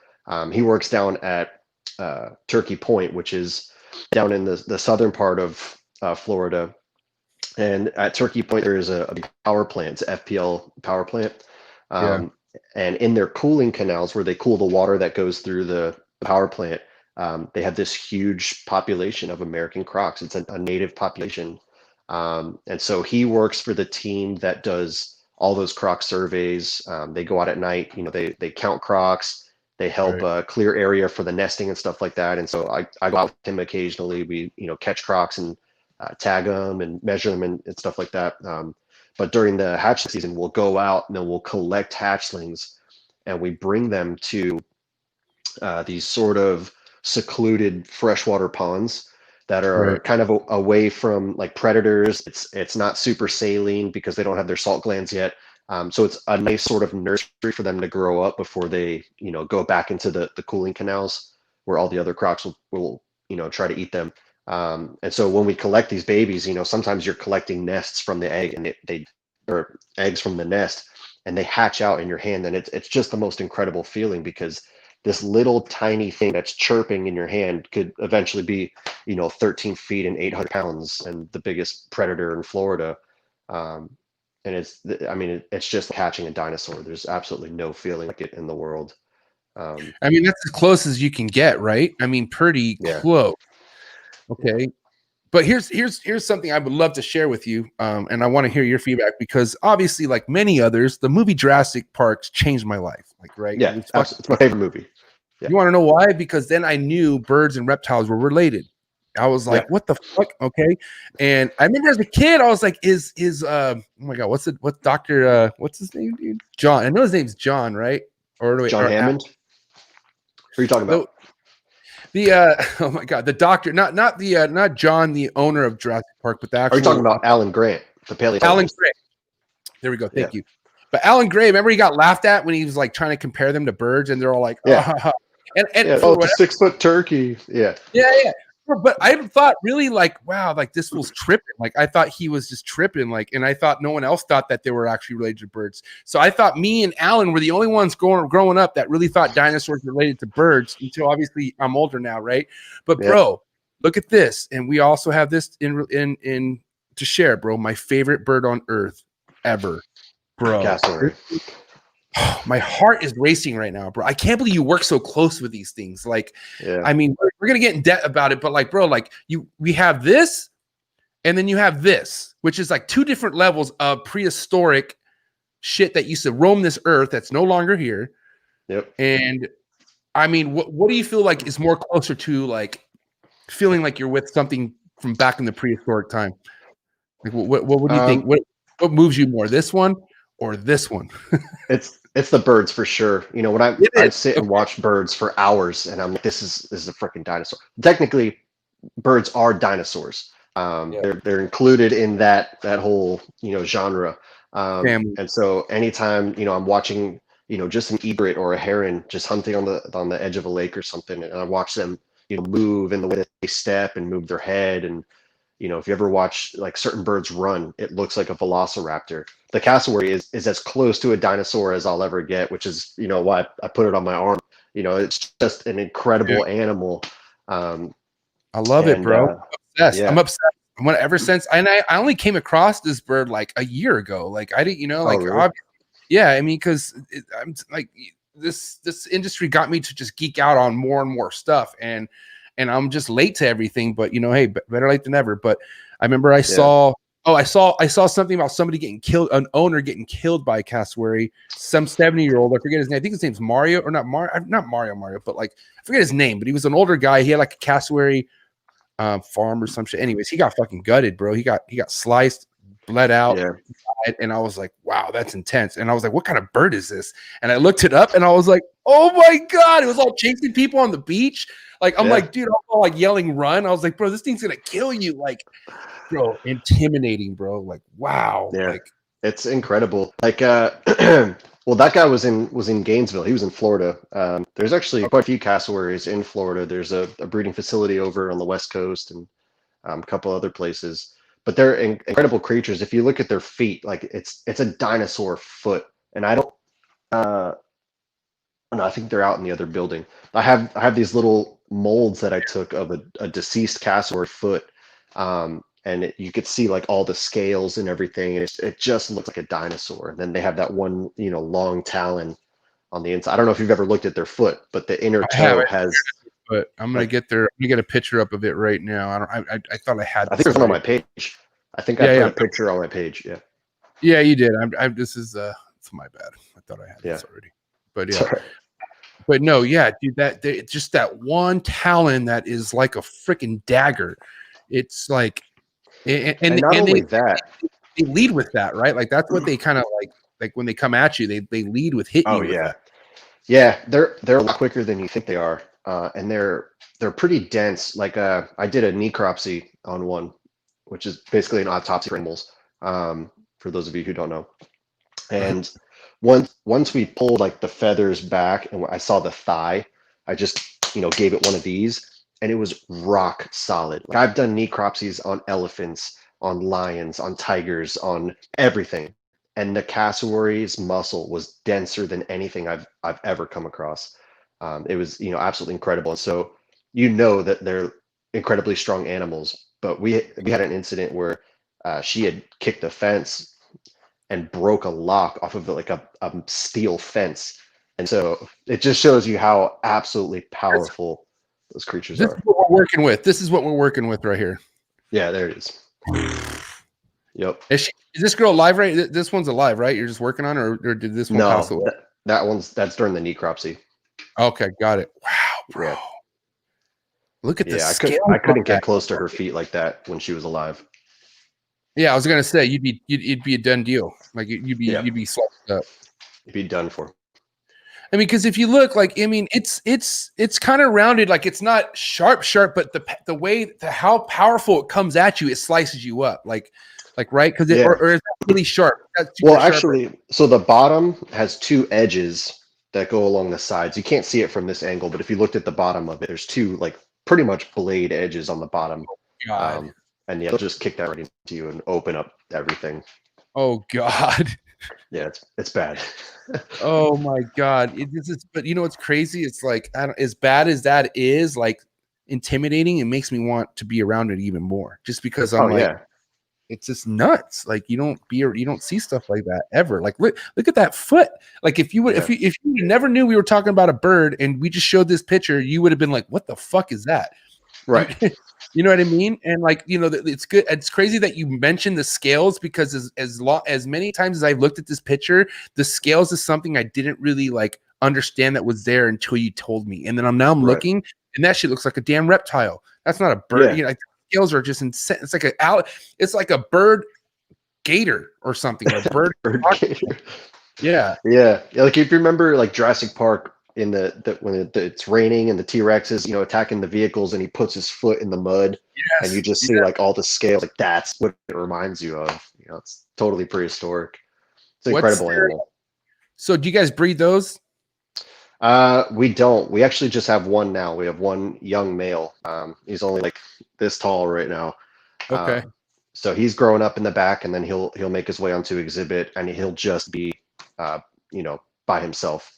[SPEAKER 3] He works down at Turkey Point, which is down in the southern part of Florida. And at Turkey Point, there is a big power plant, it's an FPL power plant. And in their cooling canals, where they cool the water that goes through the power plant, they have this huge population of American crocs. It's a native population. And so he works for the team that does all those croc surveys. They go out at night, you know, they count crocs, they help clear area for the nesting and stuff like that. And so I go out with him occasionally. We, you know, catch crocs and tag them and measure them and stuff like that. But during the hatchling season, we'll go out and then we'll collect hatchlings, and we bring them to these sort of secluded freshwater ponds that are kind of away from like predators. It's not super saline because they don't have their salt glands yet. So it's a nice sort of nursery for them to grow up before they, you know, go back into the cooling canals where all the other crocs will you know, try to eat them. And so when we collect these babies, you know, sometimes you're collecting nests from the egg, and or eggs from the nest, and they hatch out in your hand, and it's just the most incredible feeling, because this little tiny thing that's chirping in your hand could eventually be, you know, 13 feet and 800 pounds and the biggest predator in Florida. And it's just catching a dinosaur. There's absolutely no feeling like it in the world.
[SPEAKER 2] I mean, that's as close as you can get, right? I mean, pretty close. Okay. But here's something I would love to share with you, and I want to hear your feedback, because obviously, like many others, the movie Jurassic Park changed my life. Like, right?
[SPEAKER 3] Yeah, it's my favorite movie. Yeah.
[SPEAKER 2] You want to know why? Because then I knew birds and reptiles were related. I was like, what the fuck? Okay. And I remember as a kid, I was like, oh my God, what's Dr. What's his name, dude? John. I know his name's John, right?
[SPEAKER 3] John Hammond? Who are you talking about?
[SPEAKER 2] Oh my God, the doctor, not John, the owner of Jurassic Park, but the actual.
[SPEAKER 3] Are you talking about Alan Grant, the paleontologist?
[SPEAKER 2] Alan Grant. There we go. Thank you. But Alan Gray, remember he got laughed at when he was like trying to compare them to birds, and they're all like, and
[SPEAKER 3] the 6 foot turkey. Yeah.
[SPEAKER 2] But I thought really like, wow, like this was tripping. Like I thought he was just tripping. Like, and I thought no one else thought that they were actually related to birds. So I thought me and Alan were the only ones growing up that really thought dinosaurs were related to birds, until obviously I'm older now, right? But bro, look at this, and we also have this in to share, bro. My favorite bird on earth ever, bro.
[SPEAKER 3] Cassowary.
[SPEAKER 2] My heart is racing right now, bro. I can't believe you work so close with these things. Like, I mean, we're gonna get in debt about it, but like, bro, like we have this, And then you have this, which is like two different levels of prehistoric shit that used to roam this earth that's no longer here.
[SPEAKER 3] Yep.
[SPEAKER 2] And I mean, what do you feel like is more closer to like feeling like you're with something from back in the prehistoric time? Like, what do you think? What moves you more, this one or this one?
[SPEAKER 3] It's the birds for sure. You know, when I sit and
[SPEAKER 2] Okay.
[SPEAKER 3] watch birds for hours, and I'm like, this is a freaking dinosaur. Technically, birds are dinosaurs.
[SPEAKER 2] Yeah.
[SPEAKER 3] They're included in that whole genre.
[SPEAKER 2] Family.
[SPEAKER 3] And so anytime I'm watching just an egret or a heron just hunting on the edge of a lake or something, and I watch them move in the way that they step and move their head, and if you ever watch like certain birds run, it looks like a velociraptor. The cassowary is as close to a dinosaur as I'll ever get, which is why I put it on my arm. It's just an incredible animal.
[SPEAKER 2] I love it, bro. I'm obsessed.
[SPEAKER 3] Yeah.
[SPEAKER 2] I'm obsessed. Ever since, and I only came across this bird like a year ago. Like I didn't, like,
[SPEAKER 3] really?
[SPEAKER 2] yeah. I mean, because I'm like this industry got me to just geek out on more and more stuff, and I'm just late to everything. But hey, better late than never. But I remember I saw something about somebody getting killed, an owner getting killed by a cassowary, some 70-year-old. I forget his name. I think his name's Mario, or not Mario, but like I forget his name. But he was an older guy. He had like a cassowary farm or some shit. Anyways, he got fucking gutted, bro. He got sliced, bled out.
[SPEAKER 3] Yeah.
[SPEAKER 2] And I was like, wow, that's intense. And I was like, what kind of bird is this? And I looked it up and I was like, oh my God, it was all chasing people on the beach. Like, I'm like, dude, I'm all like yelling, run. I was like, bro, this thing's gonna kill you. Like, bro, intimidating, bro. Like, wow.
[SPEAKER 3] Yeah.
[SPEAKER 2] Like,
[SPEAKER 3] It's incredible. Like well, that guy was in Gainesville. He was in Florida. There's actually quite a few cassowaries in Florida. There's a breeding facility over on the West Coast, and a couple other places. But they're incredible creatures. If you look at their feet, like it's a dinosaur foot. And I don't no, I think they're out in the other building. I have these little molds that I took of a deceased cassowary foot. And you could see like all the scales and everything, and it just looks like a dinosaur. And then they have that one long talon on the inside. I don't know if you've ever looked at their foot, but the inner toe has.
[SPEAKER 2] But I'm gonna get there. I'm gonna get a picture up of it right now. I thought I had.
[SPEAKER 3] I think there's one on my page. I think I put a picture on my page. Yeah.
[SPEAKER 2] Yeah, you did. This is it's my bad. I thought I had this already. But yeah.
[SPEAKER 3] Right.
[SPEAKER 2] But no, yeah, dude. Just that one talon that is like a freaking dagger. It's like. And
[SPEAKER 3] not only that,
[SPEAKER 2] they lead with that, right? Like that's what they kind of like when they come at you, they lead with hitting.
[SPEAKER 3] Oh yeah, yeah. They're a lot quicker than you think they are, and they're pretty dense. Like I did a necropsy on one, which is basically an autopsy for animals. For those of you who don't know, and once we pulled like the feathers back and I saw the thigh, I just gave it one of these. And it was rock solid. Like I've done necropsies on elephants, on lions, on tigers, on everything. And the cassowary's muscle was denser than anything I've ever come across. It was absolutely incredible. And so that they're incredibly strong animals. But we had an incident where she had kicked a fence and broke a lock off of like a steel fence. And so it just shows you how absolutely powerful those creatures are.
[SPEAKER 2] This is what we're working with. This is what we're working with right here.
[SPEAKER 3] Yeah, there it is. Yep.
[SPEAKER 2] Is this girl alive, right? This one's alive, right? You're just working on her, or did this one pass away?
[SPEAKER 3] That's during the necropsy.
[SPEAKER 2] Okay, got it. Wow, bro.
[SPEAKER 3] Yeah.
[SPEAKER 2] Look at this.
[SPEAKER 3] I couldn't get close to her feet like that when she was alive. Yeah,
[SPEAKER 2] I was gonna say you'd be a done deal. Like you'd be sliced up.
[SPEAKER 3] You'd be done for.
[SPEAKER 2] I mean, because if you look, like, I mean, it's kind of rounded, like it's not sharp, but the way how powerful it comes at you, it slices you up, like right, because or is that really sharp?
[SPEAKER 3] Well, actually, so the bottom has two edges that go along the sides. You can't see it from this angle, but if you looked at the bottom of it, there's two like pretty much blade edges on the bottom.
[SPEAKER 2] God.
[SPEAKER 3] And they'll just kick that right into you and open up everything.
[SPEAKER 2] Oh God.
[SPEAKER 3] Yeah, it's bad.
[SPEAKER 2] Oh my God. But what's crazy? It's like, as bad as that is, like intimidating, it makes me want to be around it even more, just because I'm it's just nuts. Like you don't see stuff like that ever. Like look at that foot. Like if you never knew we were talking about a bird and we just showed this picture, you would have been like, what the fuck is that?
[SPEAKER 3] Right.
[SPEAKER 2] You know what I mean? And like, it's good. It's crazy that you mentioned the scales, because as many times as I've looked at this picture, the scales is something I didn't really like understand that was there until you told me. And then I'm
[SPEAKER 3] Right.
[SPEAKER 2] looking, and that shit looks like a damn reptile. That's not a bird.
[SPEAKER 3] Yeah.
[SPEAKER 2] Like, the scales are just insane. It's like a bird gator or something, or bird.
[SPEAKER 3] Bird gator.
[SPEAKER 2] Yeah.
[SPEAKER 3] Yeah. Like if you remember like Jurassic Park in when it's raining and the T-Rex is, attacking the vehicles and he puts his foot in the mud and you
[SPEAKER 2] Yes.
[SPEAKER 3] just see like all the scales, like that's what it reminds you of. It's totally prehistoric. It's an incredible animal.
[SPEAKER 2] So do you guys breed those?
[SPEAKER 3] We don't. We actually just have one now. We have one young male. He's only like this tall right now.
[SPEAKER 2] Okay.
[SPEAKER 3] So he's growing up in the back, and then he'll make his way onto exhibit, and he'll just be, by himself.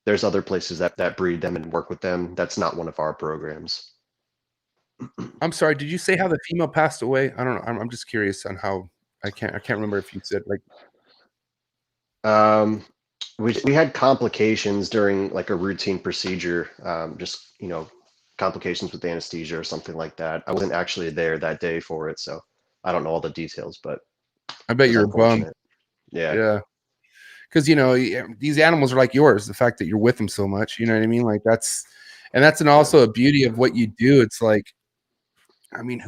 [SPEAKER 3] There's other places that breed them and work with them. That's not one of our programs.
[SPEAKER 2] I'm sorry. Did you say how the female passed away? I don't know. I'm just curious on how. I can't remember if you said like.
[SPEAKER 3] We had complications during like a routine procedure. Just complications with anesthesia or something like that. I wasn't actually there that day for it, so I don't know all the details, but
[SPEAKER 2] I bet
[SPEAKER 3] it's
[SPEAKER 2] you're bummed.
[SPEAKER 3] unfortunate. Yeah.
[SPEAKER 2] Yeah. Because these animals are like yours. The fact that you're with them so much, you know what I mean? Like that's also a beauty of what you do. It's like, I mean,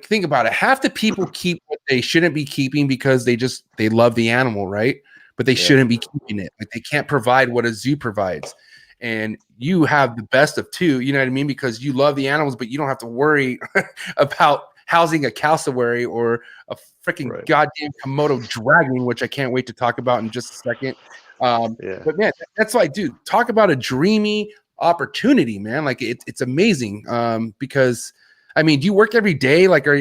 [SPEAKER 2] think about it. Half the people keep what they shouldn't be keeping because they love the animal, right? But they shouldn't be keeping it. Like they can't provide what a zoo provides. And you have the best of two, you know what I mean? Because you love the animals, but you don't have to worry about housing a cassowary or a freaking goddamn Komodo dragon, which I can't wait to talk about in just a second. But man, that's like, dude, talk about a dreamy opportunity, man. Like it's amazing. Because I mean, do you work every day? Like, or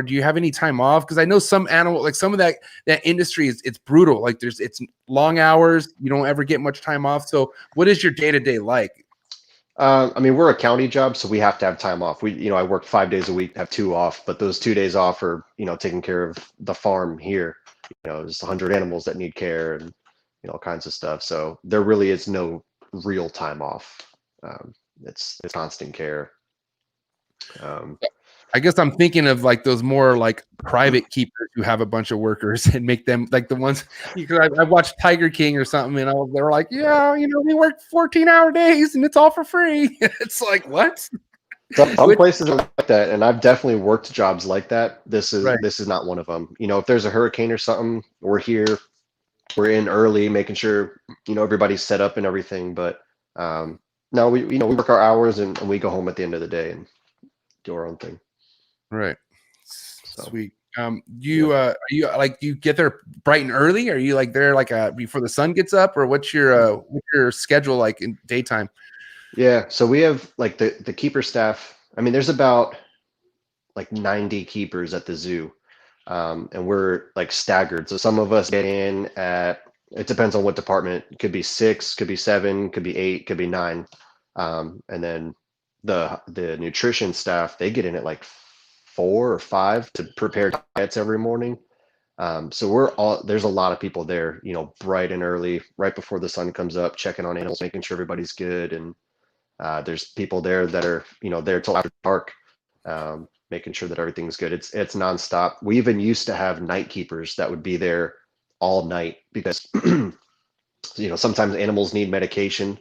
[SPEAKER 2] do you have any time off? Because I know some animal, like some of that industry it's brutal. Like it's long hours. You don't ever get much time off. So what is your day-to-day like?
[SPEAKER 3] I mean, we're a county job, so we have to have time off. I work 5 days a week, have 2 off, but those 2 days off are, taking care of the farm here. There's 100 animals that need care and, all kinds of stuff. So there really is no real time off. It's constant care.
[SPEAKER 2] I guess I'm thinking of like those more like private keepers who have a bunch of workers and make them like the ones, because I watched Tiger King or something, and they were like, yeah, we work 14-hour days and it's all for free. It's like, what?
[SPEAKER 3] Some places are like that, and I've definitely worked jobs like that. This is not one of them. If there's a hurricane or something, we're here, we're in early, making sure everybody's set up and everything. But no, we work our hours and we go home at the end of the day and do our own thing.
[SPEAKER 2] Right. Sweet. Do you get there bright and early? Are you like there like before the sun gets up, or what's your schedule like in daytime?
[SPEAKER 3] Yeah, so we have like the keeper staff. I mean, there's about like 90 keepers at the zoo, and we're like staggered. So some of us get in it depends on what department. It could be 6, could be 7, could be 8, could be 9, and then the nutrition staff, they get in at like 4 or 5 to prepare diets every morning. So there's a lot of people there, bright and early, right before the sun comes up, checking on animals, making sure everybody's good. And there's people there that are, there till after dark, making sure that everything's good. It's nonstop. We even used to have night keepers that would be there all night because, sometimes animals need medication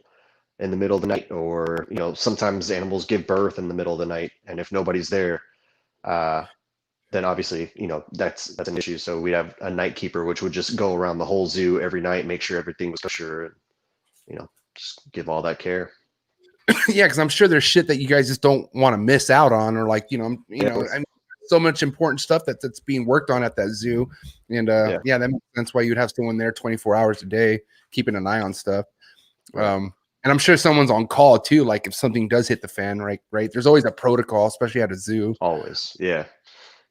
[SPEAKER 3] in the middle of the night, or, sometimes animals give birth in the middle of the night. And if nobody's there, then obviously, that's an issue. So we have a night keeper, which would just go around the whole zoo every night, make sure everything was kosher, and, just give all that care.
[SPEAKER 2] Yeah, because I'm sure there's shit that you guys just don't want to miss out on, or like, I mean, so much important stuff that's being worked on at that zoo. And that makes sense why you'd have someone there 24 hours a day, keeping an eye on stuff. Right. And I'm sure someone's on call too. Like if something does hit the fan, right? There's always a protocol, especially at a zoo.
[SPEAKER 3] Always. Yeah.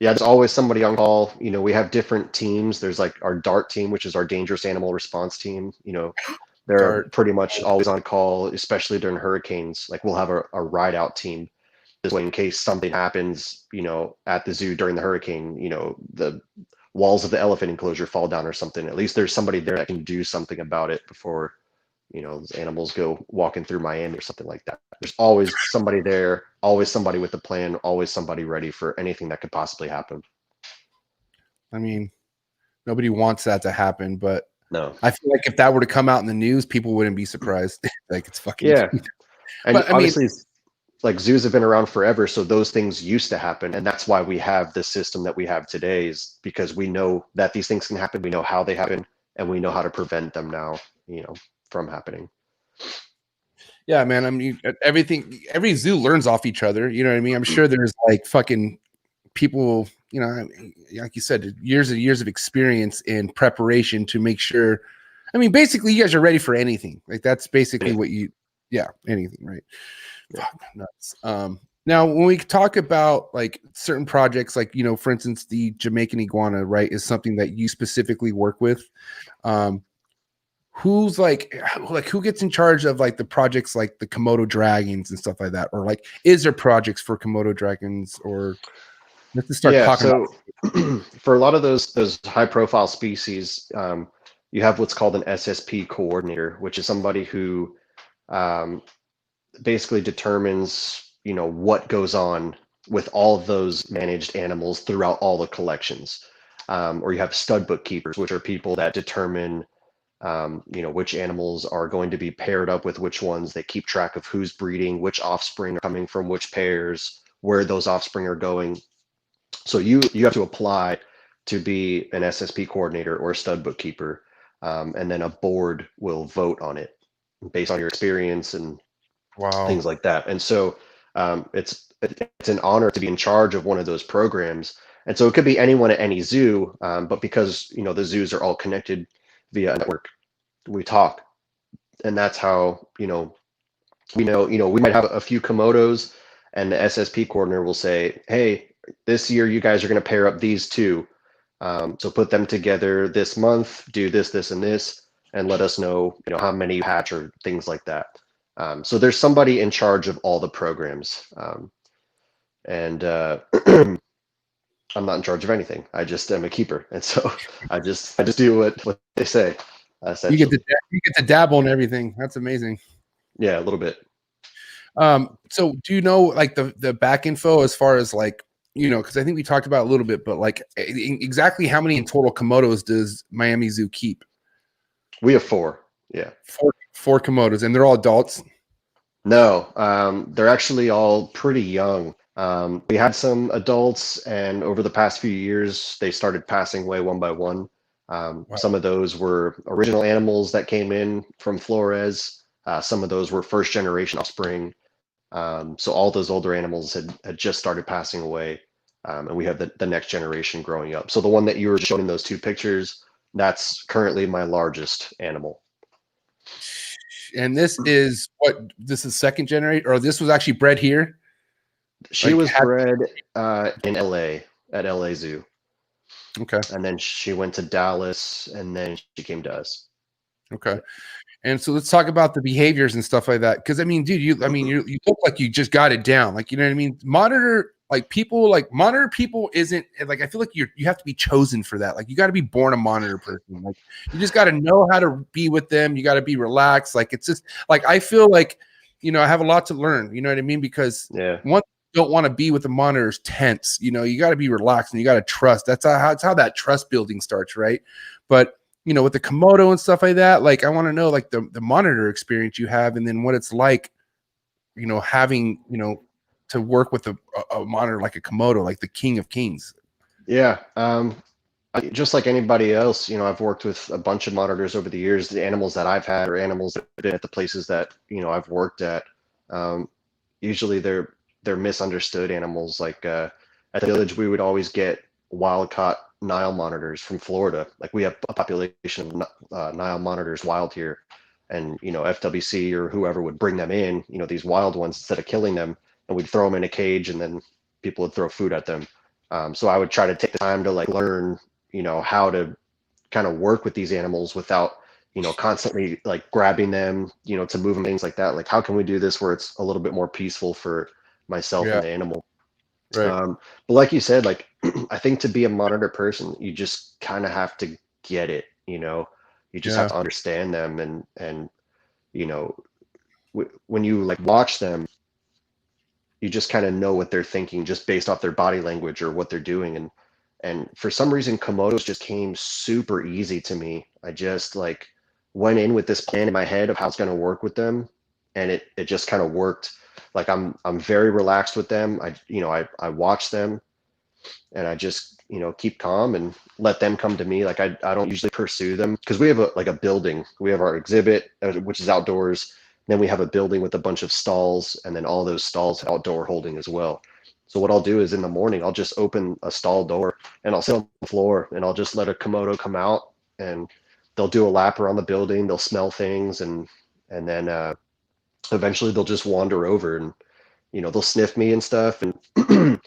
[SPEAKER 3] Yeah. There's always somebody on call. We have different teams. There's like our DART team, which is our dangerous animal response team. They're pretty much always on call, especially during hurricanes. Like we'll have a ride out team this way in case something happens, at the zoo during the hurricane, the walls of the elephant enclosure fall down or something. At least there's somebody there that can do something about it before, those animals go walking through Miami or something like that. There's always somebody there, always somebody with a plan, always somebody ready for anything that could possibly happen.
[SPEAKER 2] I mean, nobody wants that to happen, but
[SPEAKER 3] No.
[SPEAKER 2] I feel like if that were to come out in the news, people wouldn't be surprised. Like it's fucking.
[SPEAKER 3] Yeah. And
[SPEAKER 2] But I mean,
[SPEAKER 3] obviously, like zoos have been around forever, so those things used to happen, and that's why we have the system that we have today, is because we know that these things can happen, we know how they happen, and we know how to prevent them now, from happening.
[SPEAKER 2] yeah, man. I mean, every zoo learns off each other. You know what I mean? I'm sure there's like fucking people, like you said, years and years of experience in preparation to make sure. I mean, basically, you guys are ready for anything. Like that's basically what anything, right?
[SPEAKER 3] Yeah.
[SPEAKER 2] Fuck, nuts. Now, when we talk about like certain projects, like for instance, the Jamaican iguana, right, is something that you specifically work with. Who's like who gets in charge of like the projects like the Komodo dragons and stuff like that, or like is there projects for Komodo dragons, or let's just start talking
[SPEAKER 3] about for a lot of those high profile species, you have what's called an SSP coordinator, which is somebody who basically determines what goes on with all of those managed animals throughout all the collections, or you have stud bookkeepers, which are people that determine which animals are going to be paired up with which ones. They keep track of who's breeding, which offspring are coming from which pairs, where those offspring are going. So you have to apply to be an SSP coordinator or a stud bookkeeper, and then a board will vote on it based on your experience and things like that. And so it's an honor to be in charge of one of those programs. And so it could be anyone at any zoo, but because the zoos are all connected via a network, we talk, and that's how we know we might have a few Komodos, and the SSP coordinator will say, hey, this year you guys are going to pair up these two, so put them together this month, do this and this, and let us know how many you hatch or things like that. So there's somebody in charge of all the programs, and I'm not in charge of anything. I just am a keeper, and so I just do what they say.
[SPEAKER 2] You get to dabble in everything. That's amazing.
[SPEAKER 3] Yeah, a little bit.
[SPEAKER 2] So do you know like the back info as far as like because I think we talked about it a little bit, but like exactly how many in total Komodos does Miami Zoo keep?
[SPEAKER 3] We have 4. Yeah,
[SPEAKER 2] four Komodos, and they're all adults.
[SPEAKER 3] No, they're actually all pretty young. We had some adults, and over the past few years, they started passing away one by one.
[SPEAKER 2] Wow.
[SPEAKER 3] Some of those were original animals that came in from Flores. Some of those were first generation offspring. So all those older animals had just started passing away, and we have the next generation growing up. So the one that you were showing in those 2 pictures, that's currently my largest animal.
[SPEAKER 2] And this is second generation, or this was actually bred here?
[SPEAKER 3] She was bred in LA at LA Zoo.
[SPEAKER 2] Okay.
[SPEAKER 3] And then she went to Dallas, and then she came to us.
[SPEAKER 2] Okay. And so let's talk about the behaviors and stuff like that. Because I mean, dude, you look like you just got it down. Like, you know what I mean? Monitor people isn't like, I feel like you have to be chosen for that. Like, you got to be born a monitor person. Like, you just got to know how to be with them. You got to be relaxed. Like, it's just like, I feel like, I have a lot to learn. You know what I mean? Because one, don't want to be with the monitors tense. You got to be relaxed, and you got to trust. That's how that trust building starts, right? But with the Komodo and stuff like that, like I want to know like the monitor experience you have, and then what it's like, having to work with a monitor like a Komodo, like the king of kings.
[SPEAKER 3] Yeah, just like anybody else, I've worked with a bunch of monitors over the years. The animals that I've had, or animals that have been at the places that I've worked at, usually they're misunderstood animals. Like at the village, we would always get wild caught Nile monitors from Florida. Like, we have a population of Nile monitors wild here, and FWC or whoever would bring them in, these wild ones, instead of killing them, and we'd throw them in a cage, and then people would throw food at them. So I would try to take the time to like learn how to kind of work with these animals without constantly like grabbing them to move them, things like that. Like, how can we do this where it's a little bit more peaceful for myself and the animal?
[SPEAKER 2] Right.
[SPEAKER 3] But like you said, like I think to be a monitor person, you just kind of have to get it. You just have to understand them, and you know, when you like watch them, you just kind of know what they're thinking just based off their body language or what they're doing. And for some reason, Komodos just came super easy to me. I just like went in with this plan in my head of how it's going to work with them, and it just kind of worked. Like I'm very relaxed with them. I watch them, and I just keep calm and let them come to me. Like I don't usually pursue them because we have a building. We have our exhibit, which is outdoors. Then we have a building with a bunch of stalls, and then all those stalls outdoor holding as well. So what I'll do is in the morning I'll just open a stall door and I'll sit on the floor and I'll just let a Komodo come out, and they'll do a lap around the building. They'll smell things, and then eventually they'll just wander over, and they'll sniff me and stuff, and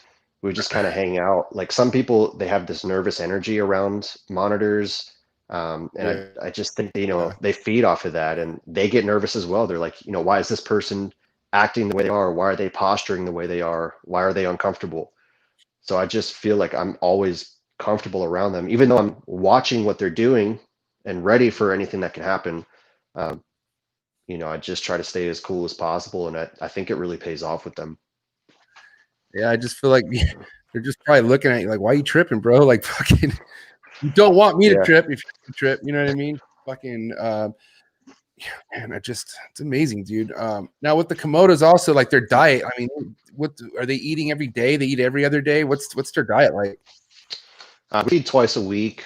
[SPEAKER 3] we just kind of hang out. Like some people, they have this nervous energy around monitors. And
[SPEAKER 2] Yeah.
[SPEAKER 3] I just think, they feed off of that, and they get nervous as well. They're like, why is this person acting the way they are? Why are they posturing the way they are? Why are they uncomfortable? So I just feel like I'm always comfortable around them, even though I'm watching what they're doing and ready for anything that can happen. Um, I just try to stay as cool as possible, and I think it really pays off with them.
[SPEAKER 2] Yeah, I just feel like they're just probably looking at you like, why are you tripping, bro? Like fucking you don't want me to
[SPEAKER 3] Yeah.
[SPEAKER 2] trip if you trip, you know what I mean? Fucking man, it's amazing, dude. Now with the Komodos also, like their diet, I mean, what are they eating every day? They eat every other day. What's their diet like?
[SPEAKER 3] We feed twice a week,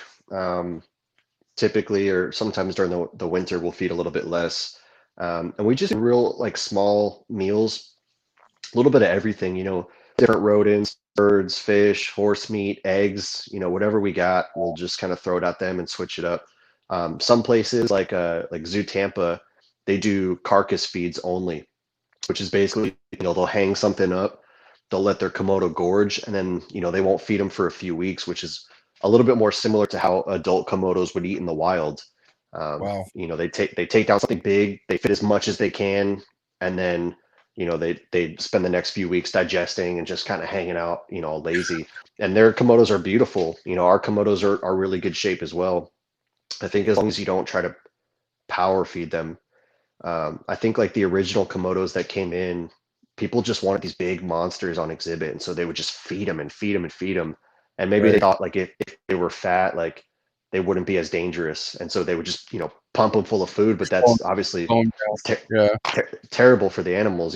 [SPEAKER 3] typically, or sometimes during the winter we'll feed a little bit less. And we just real like small meals, a little bit of everything, different rodents, birds, fish, horse meat, eggs, whatever we got, we'll just kind of throw it at them and switch it up. Some places like Zoo Tampa, they do carcass feeds only, which is basically, they'll hang something up, they'll let their Komodo gorge, and then, they won't feed them for a few weeks, which is a little bit more similar to how adult Komodos would eat in the wild.
[SPEAKER 2] Wow.
[SPEAKER 3] They take down something big, they fit as much as they can, and then, they spend the next few weeks digesting and just kind of hanging out, all lazy. And their Komodos are beautiful. Our Komodos are really good shape as well. I think as long as you don't try to power feed them. I think like the original Komodos that came in, people just wanted these big monsters on exhibit, and so they would just feed them and feed them and feed them. And maybe they
[SPEAKER 2] Right.
[SPEAKER 3] thought like if they were fat, like they wouldn't be as dangerous, and so they would just pump them full of food. But that's obviously
[SPEAKER 2] Bone
[SPEAKER 3] ter-
[SPEAKER 2] Yeah.
[SPEAKER 3] terrible for the animals.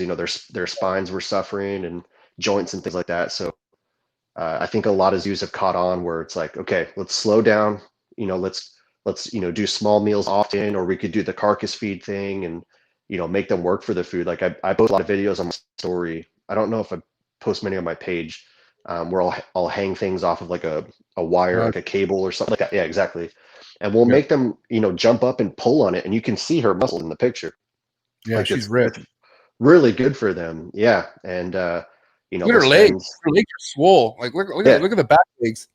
[SPEAKER 3] Their spines were suffering and joints and things like that. So I think a lot of zoos have caught on where it's like, okay, let's slow down. Let's do small meals often, or we could do the carcass feed thing, and make them work for the food. Like I post a lot of videos on my story. I don't know if I post many on my page, where I'll hang things off of like a wire, like a cable or something like that. Yeah, exactly. And we'll
[SPEAKER 2] Yeah.
[SPEAKER 3] make them jump up and pull on it, and you can see her muscles in the picture.
[SPEAKER 2] Yeah,
[SPEAKER 3] Like
[SPEAKER 2] she's
[SPEAKER 3] it's
[SPEAKER 2] ripped.
[SPEAKER 3] really good for them. Yeah, and
[SPEAKER 2] Look at
[SPEAKER 3] they'll
[SPEAKER 2] her legs.
[SPEAKER 3] spend.
[SPEAKER 2] Her legs are swole. Like
[SPEAKER 3] Yeah,
[SPEAKER 2] look at the back legs.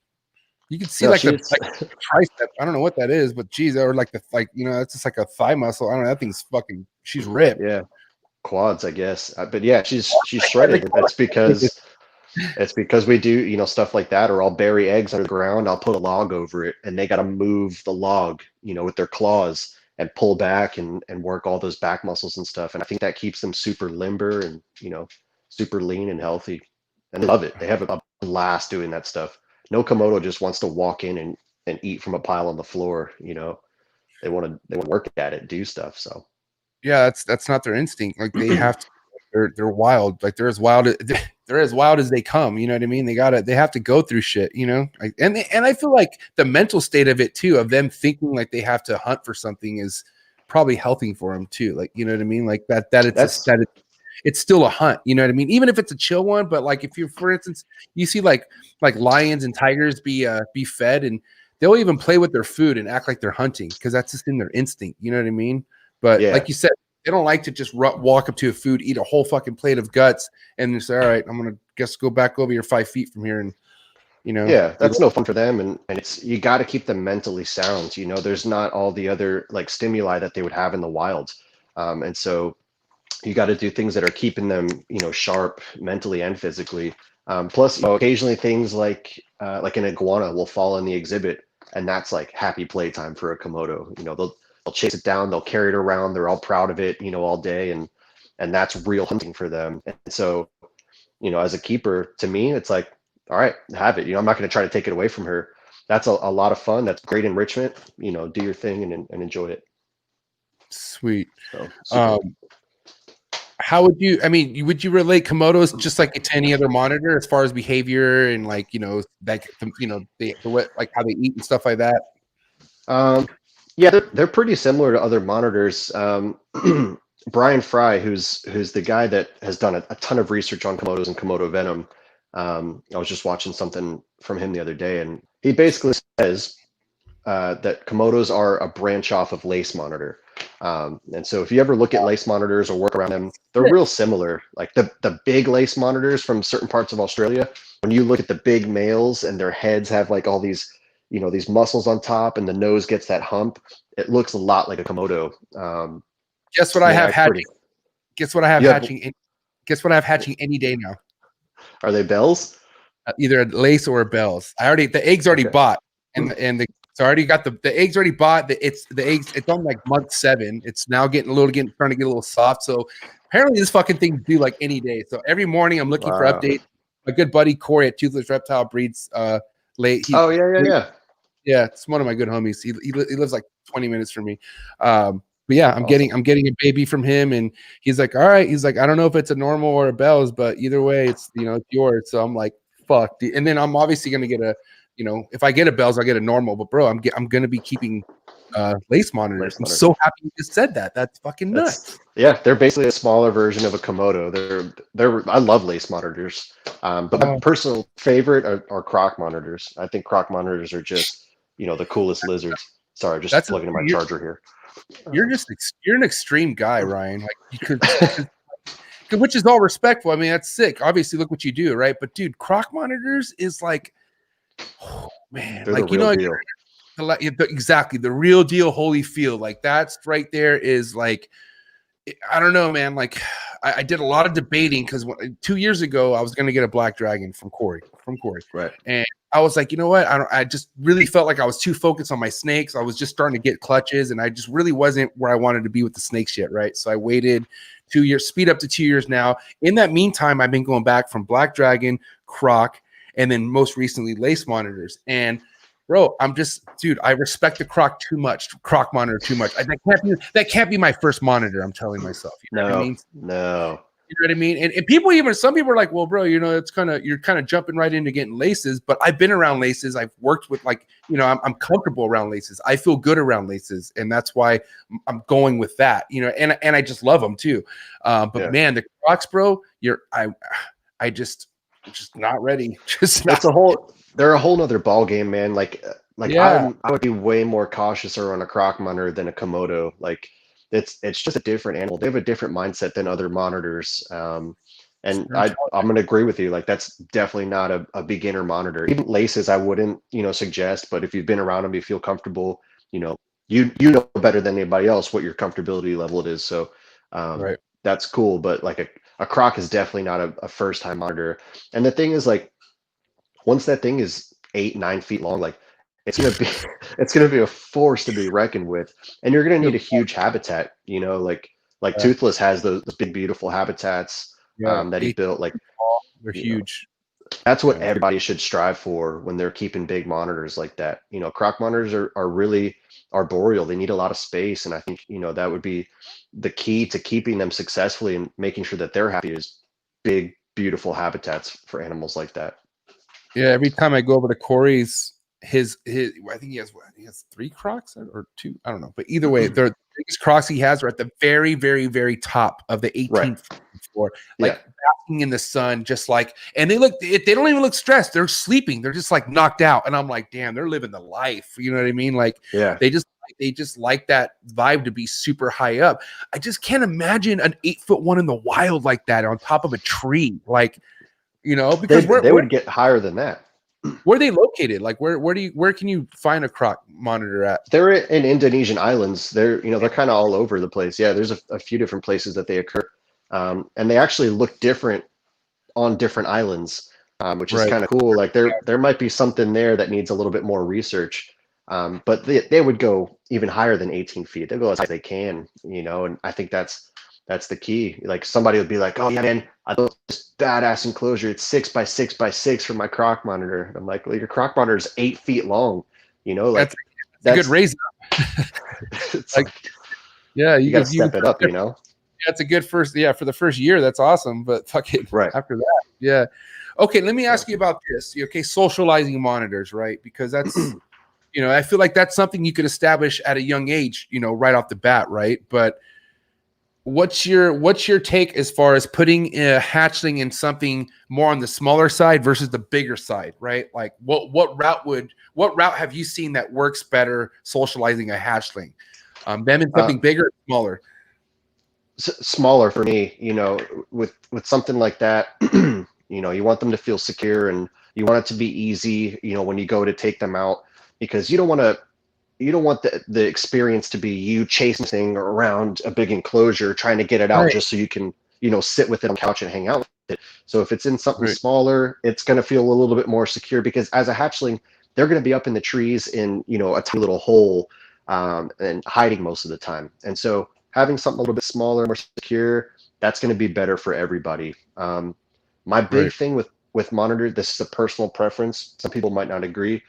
[SPEAKER 2] You can see
[SPEAKER 3] no,
[SPEAKER 2] like the
[SPEAKER 3] she's
[SPEAKER 2] tricep. I don't know what that is, but geez, or like that's just like a thigh muscle. I don't know. That thing's fucking. She's ripped.
[SPEAKER 3] yeah, quads, I guess. But yeah, she's shredded. It's because we do stuff like that, or I'll bury eggs under the ground. I'll put a log over it, and they got to move the log, with their claws and pull back and work all those back muscles and stuff. And I think that keeps them super limber and super lean and healthy. And they love it. They have a blast doing that stuff. No Komodo just wants to walk in and eat from a pile on the floor. They want to work at it, do stuff. So
[SPEAKER 2] Yeah, that's not their instinct. Like they have to. They're wild. Like they're as wild. They're as wild as they come. You know what I mean? They have to go through shit. Like, and I feel like the mental state of it too, of them thinking like they have to hunt for something, is probably helping for them too. Like, you know what I mean? Like that
[SPEAKER 3] that's
[SPEAKER 2] it's still a hunt. You know what I mean? Even if it's a chill one, but like if you're, for instance, you see like lions and tigers be fed, and they'll even play with their food and act like they're hunting because that's just in their instinct. You know what I mean? But
[SPEAKER 3] yeah.
[SPEAKER 2] like you said, they don't like to just walk up to a food, eat a whole fucking plate of guts, and just say, "All right, I'm gonna go back over your 5 feet from here," and
[SPEAKER 3] Yeah, that's no fun for them, and it's you got to keep them mentally sound. There's not all the other like stimuli that they would have in the wild, and so you got to do things that are keeping them, sharp mentally and physically. Plus, occasionally things like an iguana will fall in the exhibit, and that's like happy playtime for a Komodo. They'll they'll chase it down, they'll carry it around, they're all proud of it, all day, and that's real hunting for them. And so, as a keeper, to me, it's like, all right, have it. I'm not going to try to take it away from her. That's a lot of fun. That's great enrichment. Do your thing and enjoy it.
[SPEAKER 2] Sweet.
[SPEAKER 3] So,
[SPEAKER 2] how would you? I mean, would you relate Komodos just like to any other monitor as far as behavior and like like how they eat and stuff like that?
[SPEAKER 3] Yeah, they're pretty similar to other monitors. Brian Fry, who's the guy that has done a ton of research on Komodos and Komodo venom. I was just watching something from him the other day, and he basically says that Komodos are a branch off of lace monitor. And so if you ever look at lace monitors or work around them, they're real similar. Like the big lace monitors from certain parts of Australia, when you look at the big males and their heads have like all these, these muscles on top and the nose gets that hump, it looks a lot like a Komodo.
[SPEAKER 2] Guess what I have hatching? Guess what I have hatching? Guess what I have hatching any day now?
[SPEAKER 3] Are they bells?
[SPEAKER 2] Either a lace or a bells. The eggs already bought, so I already got the eggs already bought. The eggs. It's on like month 7. It's now starting to get a little soft. So apparently this fucking thing due like any day. So every morning I'm looking for updates. My good buddy Corey at Toothless Reptile breeds late.
[SPEAKER 3] Yeah.
[SPEAKER 2] It's one of my good homies. He lives like 20 minutes from me. But yeah, I'm getting a baby from him, and he's like, all right. He's like, I don't know if it's a normal or a bells, but either way, it's it's yours. So I'm like, fuck. And then I'm obviously gonna get a, if I get a bells, I'll get a normal. But bro, I'm gonna be keeping lace monitors. I'm so happy you just said that. That's fucking nuts.
[SPEAKER 3] They're basically a smaller version of a Komodo. I love lace monitors. But my personal favorite are croc monitors. I think croc monitors are just the coolest lizards. Sorry, just plugging in my charger here.
[SPEAKER 2] You're an extreme guy, Ryan. Like which is all respectful. I mean, that's sick. Obviously, look what you do, right? But dude, croc monitors is like, oh man,
[SPEAKER 3] they're
[SPEAKER 2] like
[SPEAKER 3] the real deal.
[SPEAKER 2] Exactly the real deal. Holyfield, like that's right there is like, I don't know, man. Like I did a lot of debating because 2 years ago I was going to get a black dragon from Corey,
[SPEAKER 3] right?
[SPEAKER 2] And I was like, you know what? I just really felt like I was too focused on my snakes. I was just starting to get clutches, and I just really wasn't where I wanted to be with the snakes yet, right? So I waited 2 years, speed up to 2 years now. In that meantime, I've been going back from black dragon, croc, and then most recently lace monitors. And bro, dude, I respect the croc monitor too much. That can't be my first monitor. I'm telling myself. You know what I mean?
[SPEAKER 3] No.
[SPEAKER 2] You know what I mean? And some people are like, well, bro, it's you're kind of jumping right into getting laces. But I've been around laces. I've worked with I'm comfortable around laces. I feel good around laces, and that's why I'm going with that. And I just love them too. Man, the crocs, bro, I'm just not ready.
[SPEAKER 3] They're a whole nother ball game, man. I would be way more cautious around a croc monitor than a Komodo. Like it's just a different animal. They have a different mindset than other monitors. And I'm going to agree with you. Like that's definitely not a beginner monitor. Even laces, I wouldn't, suggest, but if you've been around them, you feel comfortable, you know better than anybody else what your comfortability level it is. So that's cool. But like a croc is definitely not a first time monitor. And the thing is, like, once that thing is 8-9 feet long, like it's gonna be a force to be reckoned with, and you're gonna need a huge habitat. Like Toothless has those big beautiful habitats that he built. Like
[SPEAKER 2] they're huge.
[SPEAKER 3] That's what everybody should strive for when they're keeping big monitors like that. Croc monitors are really arboreal. They need a lot of space, and I think that would be the key to keeping them successfully and making sure that they're happy is big, beautiful habitats for animals like that.
[SPEAKER 2] Yeah, every time I go over to Corey's, his I think he has 3 crocs or 2, I don't know, but either way, the biggest crocs he has are at the very, very, very top of the 18th floor, basking in the sun, just like, and they don't even look stressed. They're sleeping. They're just like knocked out, and I'm like, damn, they're living the life. You know what I mean? Like, they just like that vibe to be super high up. I just can't imagine an 8-foot one in the wild like that on top of a tree, like. Because
[SPEAKER 3] they would get higher than that.
[SPEAKER 2] Where are they located? Like where can you find a croc monitor at?
[SPEAKER 3] They're in Indonesian islands. They're kind of all over the place. Yeah, there's a few different places that they occur, and they actually look different on different islands, which is kind of cool. Like there might be something there that needs a little bit more research. But they would go even higher than 18 feet. They'll go as high as they can, you know, and I think that's the key. Like somebody would be like, "Oh yeah, man, I built this badass enclosure. It's 6 by 6 by 6 for my croc monitor." And I'm like, "Well, your croc monitor is 8 feet long. You know, like
[SPEAKER 2] that's a good raise.
[SPEAKER 3] it's
[SPEAKER 2] Like, yeah,
[SPEAKER 3] you got to step it up. You know,
[SPEAKER 2] that's a good first. Yeah, for the first year, that's awesome. But fuck it,
[SPEAKER 3] right
[SPEAKER 2] after that, yeah. Okay, let me ask you about this. Okay, socializing monitors, right? Because that's you know, I feel like that's something you could establish at a young age, you know, right off the bat, right? But what's your take as far as putting a hatchling in something more on the smaller side versus the bigger side, right? Like what route have you seen that works better socializing a hatchling? Them in something bigger or smaller?
[SPEAKER 3] Smaller for me, you know, with something like that. You know, you want them to feel secure and you want it to be easy, you know, when you go to take them out, because you don't want the experience to be you chasing this thing around a big enclosure trying to get it out just so you can, you know, sit with it on the couch and hang out with it. So if it's in something smaller, it's going to feel a little bit more secure, because as a hatchling, they're going to be up in the trees in, you know, a tiny little hole, and hiding most of the time. And so having something a little bit smaller, more secure, that's going to be better for everybody. My big thing with monitor, this is a personal preference, some people might not agree,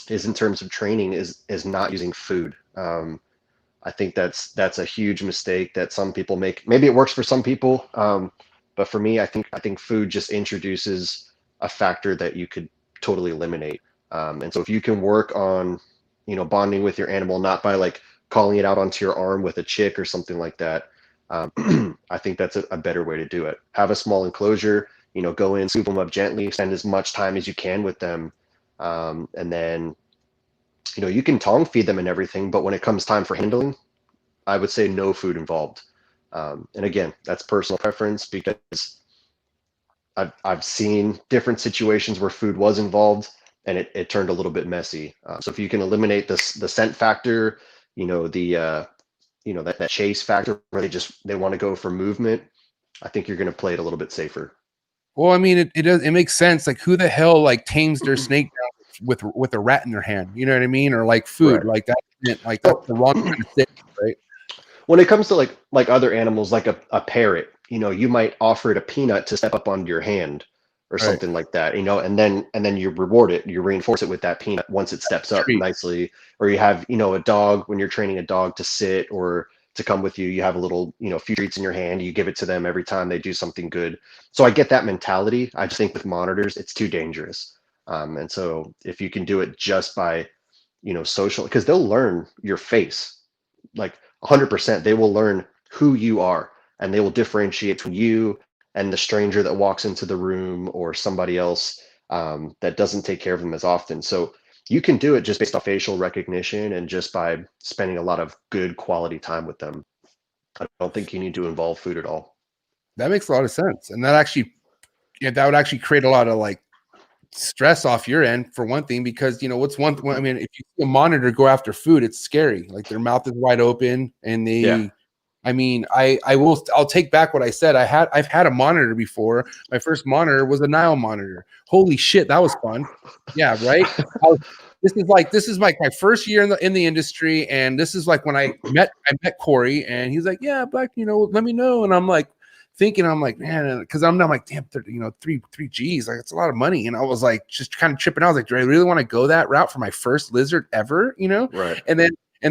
[SPEAKER 3] is in terms of training is not using food. I think that's a huge mistake that some people make. Maybe it works for some people, but for me, I think food just introduces a factor that you could totally eliminate. And so if you can work on, you know, bonding with your animal, not by like calling it out onto your arm with a chick or something like that, I think that's a better way to do it. Have a small enclosure, you know, go in, scoop them up gently, spend as much time as you can with them. And then, you know, you can tongue feed them and everything, but when it comes time for handling, I would say no food involved. And again, that's personal preference, because I've seen different situations where food was involved and it turned a little bit messy. So if you can eliminate the scent factor, you know, you know, that chase factor where they want to go for movement, I think you're going to play it a little bit safer.
[SPEAKER 2] Well, I mean, it makes sense. Like, who the hell like tames their snake down with a rat in their hand? You know what I mean? Or like food, like that. Like that's the wrong kind of thing, right?
[SPEAKER 3] When it comes to like other animals, like a parrot, you know, you might offer it a peanut to step up onto your hand or something like that, you know, and then you reward it, you reinforce it with that peanut once it steps up nicely. Or you have, you know, a dog, when you're training a dog to sit or to come with you, you have a little, you know, few treats in your hand, you give it to them every time they do something good. So I get that mentality. I just think with monitors, it's too dangerous. And so if you can do it just by, you know, social, because they'll learn your face, like 100%, they will learn who you are, and they will differentiate between you and the stranger that walks into the room, or somebody else that doesn't take care of them as often. So you can do it just based off facial recognition and just by spending a lot of good quality time with them. I don't think you need to involve food at all.
[SPEAKER 2] That makes a lot of sense, and that actually, yeah, that would actually create a lot of like stress off your end for one thing, because you know what's one. I mean, if you see a monitor go after food, it's scary. Like their mouth is wide open, and they. Yeah. I mean, I'll take back what I said. I've had a monitor before. My first monitor was a Nile monitor. Holy shit, that was fun. Yeah, right. This is like my first year in the industry, and this is like when I met Corey, and he's like, yeah, Black, you know, let me know, and I'm like. I'm like, man, because I'm like, damn, you know, three G's, like it's a lot of money. And I was like, just kind of tripping. I was like, do I really want to go that route for my first lizard ever? You know?
[SPEAKER 3] Right.
[SPEAKER 2] And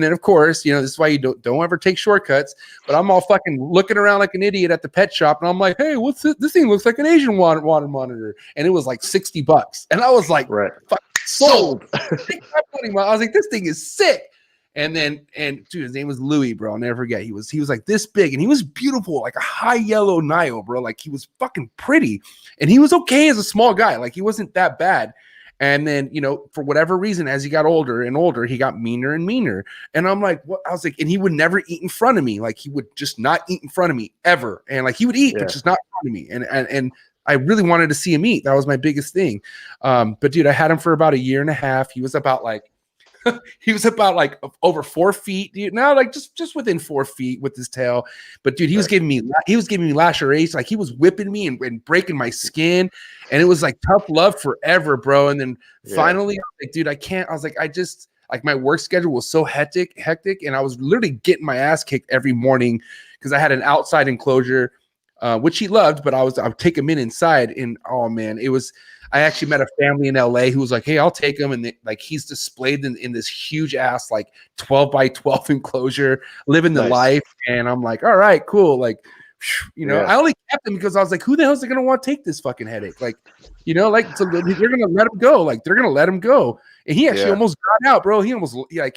[SPEAKER 2] then of course, you know, this is why you don't ever take shortcuts. But I'm all fucking looking around like an idiot at the pet shop, and I'm like, hey, what's this? This thing looks like an Asian water monitor, and it was like $60, and I was like, fuck, sold. I was like, this thing is sick. And dude, his name was Louis, bro. I'll never forget. He was like this big, and he was beautiful, like a high yellow Nile, bro. Like he was fucking pretty, and he was okay as a small guy. Like he wasn't that bad. And then, you know, for whatever reason, as he got older and older, he got meaner and meaner. And I'm like, what? I was like, and he would never eat in front of me. Like he would just not eat in front of me ever. And like he would eat, but just not in front of me. And I really wanted to see him eat. That was my biggest thing. But dude, I had him for about a year and a half. He was about like he was about like over 4 feet, now like just within 4 feet with his tail. But dude, he was giving me lacerations, like he was whipping me and breaking my skin, and it was like tough love forever, bro. And then finally, I was like, dude, I can't. I was like, I just like my work schedule was so hectic, and I was literally getting my ass kicked every morning because I had an outside enclosure, which he loved, but I would take him inside, and oh man, it was. I actually met a family in LA who was like, hey, I'll take him. And like, he's displayed in this huge ass, like 12 by 12 enclosure, living the life. And I'm like, all right, cool. Like, I only kept him because I was like, who the hell is going to want to take this fucking headache? Like, so they're going to let him go. Like, they're going to let him go. And he actually almost got out, bro. He almost, I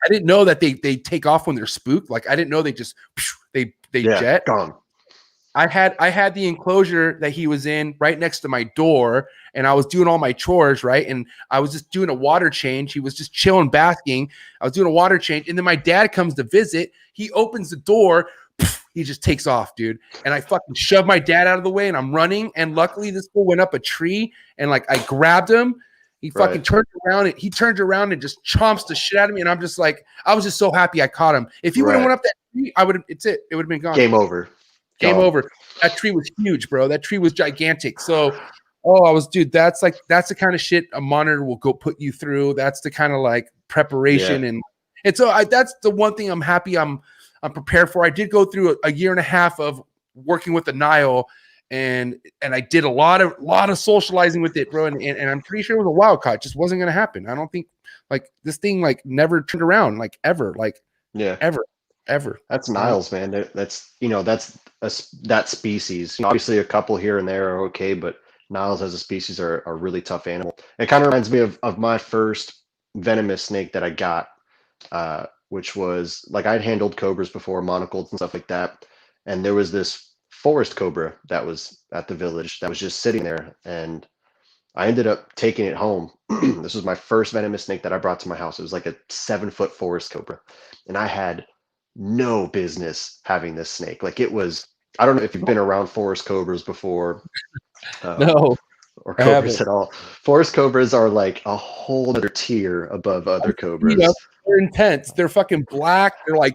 [SPEAKER 2] didn't know that they take off when they're spooked. Like, I didn't know they just, they jet.
[SPEAKER 3] Gone.
[SPEAKER 2] I had the enclosure that he was in right next to my door, and I was doing all my chores, right? And I was just doing a water change. He was just chilling, basking. I was doing a water change, and then my dad comes to visit. He opens the door. He just takes off, dude. And I fucking shove my dad out of the way, and I'm running. And luckily, this fool went up a tree, and like I grabbed him. He fucking turned around, and he turns around and just chomps the shit out of me. And I'm just like, I was just so happy I caught him. If he would have went up that tree, I would have. It's it. It would have been gone.
[SPEAKER 3] Game over.
[SPEAKER 2] Game over. That tree was huge, bro. That tree was gigantic. So, dude, that's the kind of shit a monitor will go put you through. That's the kind of like preparation. And so that's the one thing I'm happy I'm prepared for. I did go through a year and a half of working with the Nile, and I did a lot of socializing with it, bro. And I'm pretty sure it was a wild caught. It just wasn't going to happen. I don't think like this thing like never turned around like ever, like ever.
[SPEAKER 3] That's Niles, man. That's that species. Obviously, a couple here and there are okay, but Niles as a species are a really tough animal. It kind of reminds me of my first venomous snake that I got, which was like I'd handled cobras before, monocles and stuff like that, and there was this forest cobra that was at the village that was just sitting there, and I ended up taking it home. This was my first venomous snake that I brought to my house. It was like a 7-foot forest cobra, and I had no business having this snake. Like it was, I don't know if you've been around forest cobras before.
[SPEAKER 2] No,
[SPEAKER 3] or cobras at all. Forest cobras are like a whole other tier above other cobras.
[SPEAKER 2] They're intense. They're fucking black. They're like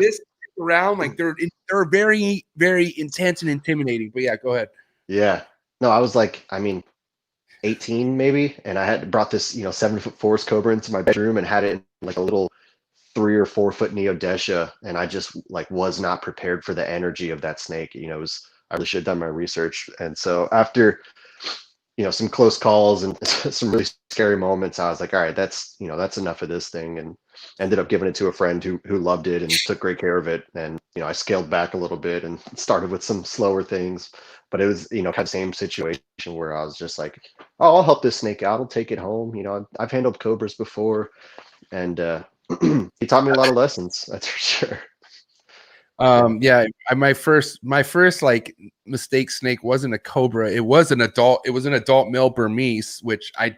[SPEAKER 2] this around. Like they're very, very intense and intimidating. But yeah, go ahead.
[SPEAKER 3] Yeah. No, I was like, 18 maybe, and I had brought this 7-foot forest cobra into my bedroom and had it in like a little 3 or 4 foot Neodesha, and I just like was not prepared for the energy of that snake. I really should have done my research. And so after some close calls and some really scary moments, I was like, all right, that's enough of this thing, and ended up giving it to a friend who loved it and took great care of it. And I scaled back a little bit and started with some slower things, but it was kind of the same situation where I was just like, oh, I'll help this snake out, I'll take it home. I've handled cobras before, and he taught me a lot of lessons, that's for sure.
[SPEAKER 2] My first like mistake snake wasn't a cobra. It was an adult male Burmese, which I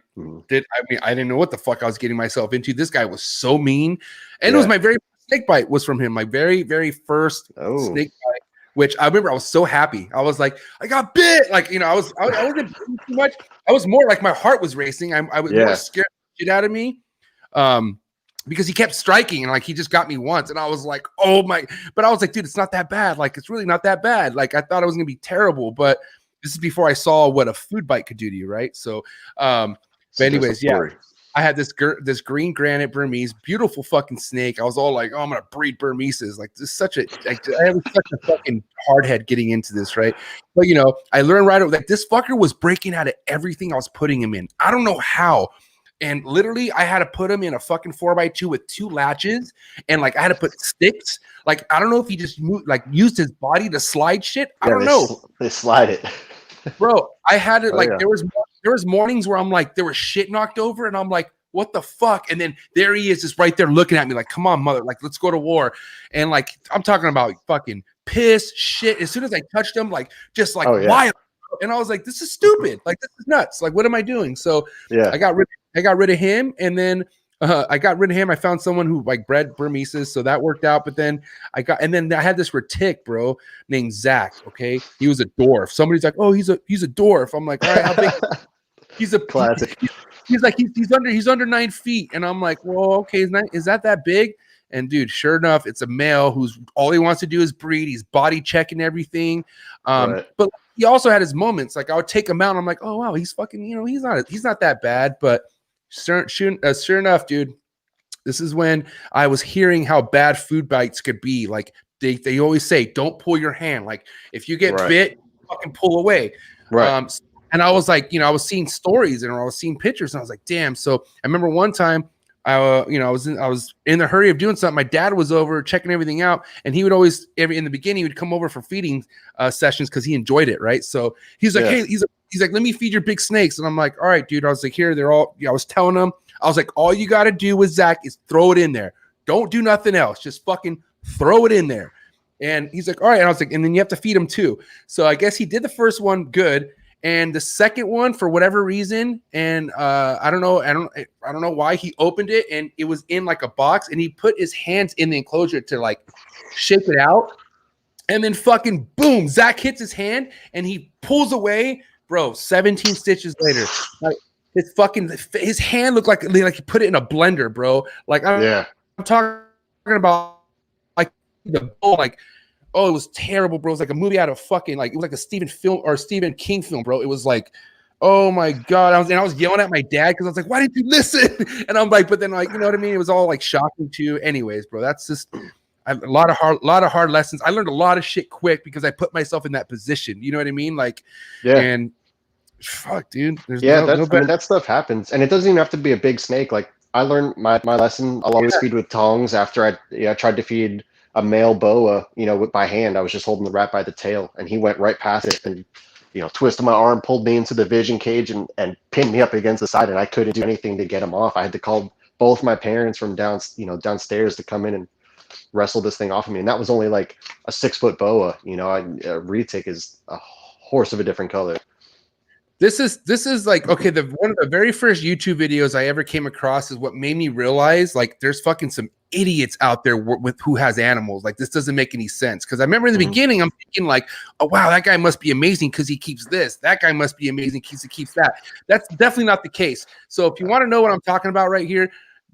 [SPEAKER 2] didn't know what the fuck I was getting myself into. This guy was so mean, and it was my very first snake bite was from him. My very, very first snake bite, which I remember I was so happy. I was like, I got bit. Like, I wasn't too much. I was more like my heart was racing. I was more scared the shit out of me. Because he kept striking and like he just got me once, and I was like, oh my! But I was like, dude, it's not that bad. Like it's really not that bad. Like I thought it was gonna be terrible, but this is before I saw what a food bite could do to you, right? So, but anyways, I had this green granite Burmese, beautiful fucking snake. I was all like, oh, I'm gonna breed Burmeses. Like this is I was such a fucking hardhead getting into this, right? But I learned right away that this fucker was breaking out of everything I was putting him in. I don't know how. And literally, I had to put him in a fucking 4x2 with 2 latches, and like I had to put sticks. Like I don't know if he just used his body to slide shit. I don't know.
[SPEAKER 3] They slide it,
[SPEAKER 2] bro. I had it there was mornings where I'm like there was shit knocked over, and I'm like, what the fuck? And then there he is, just right there looking at me like, come on, mother, like let's go to war. And like I'm talking about fucking piss shit. As soon as I touched him, like just like wild. And I was like, this is stupid. Like this is nuts. Like what am I doing? So I got rid of him, and then I got rid of him. I found someone who like bred Burmeses, so that worked out. But then I had this retic, bro, named Zach. Okay, he was a dwarf. Somebody's like, oh, he's a dwarf. I'm like, all right, how big? He's a
[SPEAKER 3] classic.
[SPEAKER 2] he's like, he's under 9 feet. And I'm like, well, okay, is that big? And dude, sure enough, it's a male who's all he wants to do is breed. He's body checking everything.
[SPEAKER 3] Right.
[SPEAKER 2] But he also had his moments. Like I would take him out and I'm like, oh wow, he's fucking, he's not that bad. But sure enough, dude, this is when I was hearing how bad food bites could be. Like they always say, don't pull your hand. Like if you get bit, fucking pull away.
[SPEAKER 3] Right.
[SPEAKER 2] And I was like, I was seeing stories and I was seeing pictures and I was like, damn. So I remember one time I was in the hurry of doing something. My dad was over checking everything out, and he would always in the beginning he would come over for feeding sessions because he enjoyed it, right? So he's like, hey, he's like, let me feed your big snakes, and I'm like, all right, dude. I was like, here, they're all. I was telling him, I was like, all you got to do with Zach is throw it in there. Don't do nothing else. Just fucking throw it in there. And he's like, all right. And I was like, and then you have to feed him too. So I guess he did the first one good. And the second one, for whatever reason, and I don't know why, he opened it and it was in like a box, and he put his hands in the enclosure to like shake it out, and then fucking boom, Zach hits his hand and he pulls away, bro. 17 stitches later, like his hand looked like he put it in a blender, bro. Like I'm talking about like the bone, like. Oh, it was terrible, bro. It was like a movie out of fucking it was like a Stephen King film, bro. It was like, oh my god. I was yelling at my dad because I was like, why didn't you listen? And I'm like, but then like, you know what I mean? It was all like shocking too. Anyways, bro, that's just a lot of hard lessons. I learned a lot of shit quick because I put myself in that position. You know what I mean? Like, and fuck, dude.
[SPEAKER 3] That stuff happens, and it doesn't even have to be a big snake. Like I learned my lesson. I'll always feed with tongs after I tried to feed a male boa, with my hand. I was just holding the rat by the tail, and he went right past it and, twisted my arm, pulled me into the vision cage and pinned me up against the side, and I couldn't do anything to get him off. I had to call both my parents from downstairs to come in and wrestle this thing off of me. And that was only like a 6-foot boa. A retic is a horse of a different color.
[SPEAKER 2] This is like, okay, one of the very first YouTube videos I ever came across is what made me realize like there's fucking some idiots out there with who has animals. Like this doesn't make any sense. Because I remember in the beginning I'm thinking like, oh wow, that guy must be amazing because he keeps this. That guy must be amazing because he keeps that. That's definitely not the case. So if you want to know what I'm talking about right here,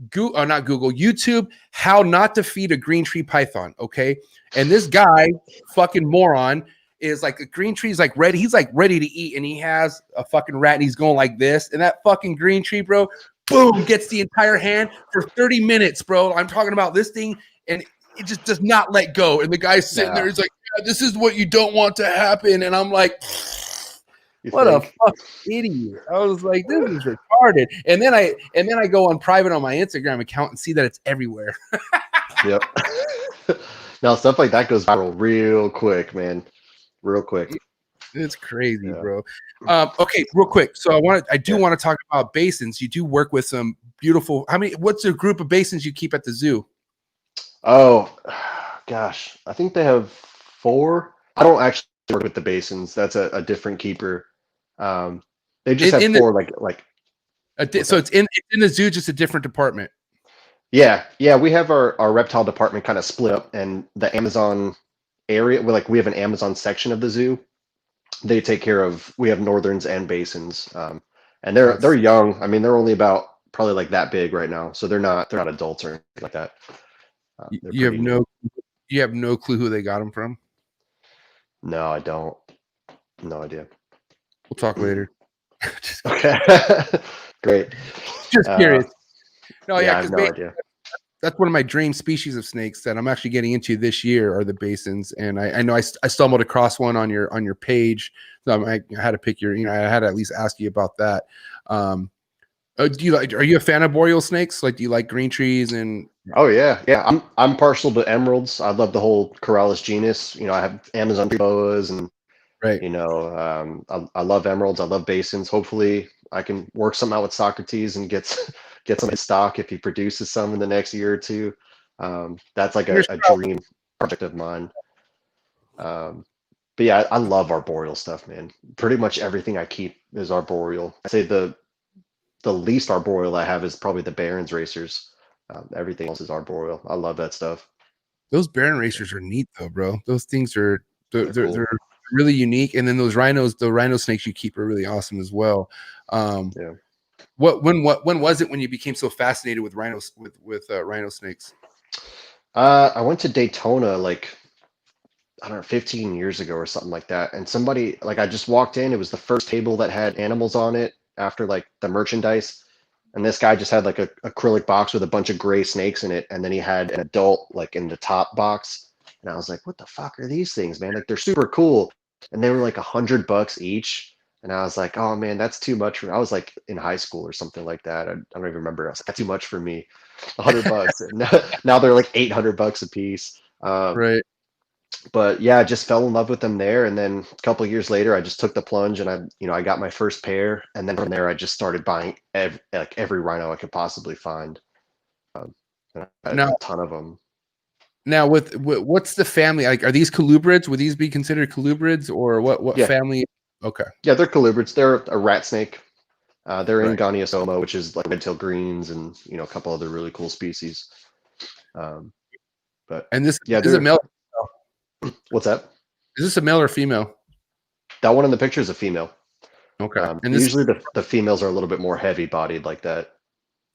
[SPEAKER 2] YouTube, how not to feed a green tree python. Okay, and this guy, fucking moron, is like a green tree is like ready. He's like ready to eat, and he has a fucking rat, and he's going like this, and that fucking green tree, bro, boom, gets the entire hand for 30 minutes, bro. I'm talking about this thing, and it just does not let go. And the guy's sitting there, he's like, yeah, this is what you don't want to happen. And I'm like, what a fucking idiot. I was like, this is retarded. And then I go on private on my Instagram account and see that it's everywhere.
[SPEAKER 3] Yep. Now stuff like that goes viral real quick, man. Real quick.
[SPEAKER 2] It's crazy, bro. Okay, real quick. So I do want to talk about basins. You do work with some beautiful. What's the group of basins you keep at the zoo?
[SPEAKER 3] Oh, gosh. I think they have 4. I don't actually work with the basins. That's a different keeper. They just have 4
[SPEAKER 2] so it's in the zoo, just a different department.
[SPEAKER 3] Yeah. We have our reptile department kind of split up, and the Amazon area, we have an Amazon section of the zoo. They take care of. We have northerns and basins, and they're young. I mean, they're only about probably like that big right now, so they're not adults or anything like that.
[SPEAKER 2] You have no clue who they got them from?
[SPEAKER 3] No, I don't. No idea.
[SPEAKER 2] We'll talk later.
[SPEAKER 3] Okay. Great.
[SPEAKER 2] Just curious. No,
[SPEAKER 3] I have no idea.
[SPEAKER 2] That's one of my dream species of snakes that I'm actually getting into this year are the basins. And I know I stumbled across one on your page. So I had to pick I had to at least ask you about that. Are you a fan of boreal snakes? Like, do you like green trees and?
[SPEAKER 3] Oh yeah. I'm partial to emeralds. I love the whole Corallus genus. I have Amazon boas and
[SPEAKER 2] right.
[SPEAKER 3] I love emeralds. I love basins. Hopefully I can work something out with Socrates and get some in stock if he produces some in the next year or two. That's like a dream project of mine. But yeah, I love arboreal stuff, man. Pretty much everything I keep is arboreal. I say the least arboreal I have is probably the Barons racers. Everything else is arboreal. I love that stuff.
[SPEAKER 2] Those Baron racers are neat though, bro. Those things are they're really unique. And then the rhino snakes you keep are really awesome as well. When was it when you became so fascinated with rhinos with rhino snakes?
[SPEAKER 3] I went to Daytona like I don't know 15 years ago or something like that, and somebody like I just walked in. It was the first table that had animals on it after like the merchandise, and this guy just had like a acrylic box with a bunch of gray snakes in it, and then he had an adult like in the top box, and I was like, what the fuck are these things, man? Like they're super cool, and they were like $100 each. And I was like, oh man, that's too much for me. I was like in high school or something like that. I don't even remember. I was like, that's too much for me. $100. And now they're like $800 a piece.
[SPEAKER 2] Right.
[SPEAKER 3] But yeah, I just fell in love with them there. And then a couple of years later, I just took the plunge and I got my first pair. And then from there, I just started buying every rhino I could possibly find. And I had
[SPEAKER 2] Now,
[SPEAKER 3] a ton of them.
[SPEAKER 2] now with what's the family like? Are these colubrids? Would these be considered colubrids or what
[SPEAKER 3] Yeah,
[SPEAKER 2] family? Okay.
[SPEAKER 3] yeah, they're colubrids. They're a rat snake. They're in
[SPEAKER 2] Right.
[SPEAKER 3] Goniosoma, which is like red-tailed greens, and a couple other really cool species. Um, but
[SPEAKER 2] And this
[SPEAKER 3] yeah,
[SPEAKER 2] is a
[SPEAKER 3] they're
[SPEAKER 2] male.
[SPEAKER 3] what's that?
[SPEAKER 2] Is this a male or female?
[SPEAKER 3] That one in the picture is a female.
[SPEAKER 2] Okay. And this
[SPEAKER 3] Usually the females are a little bit more heavy-bodied like that.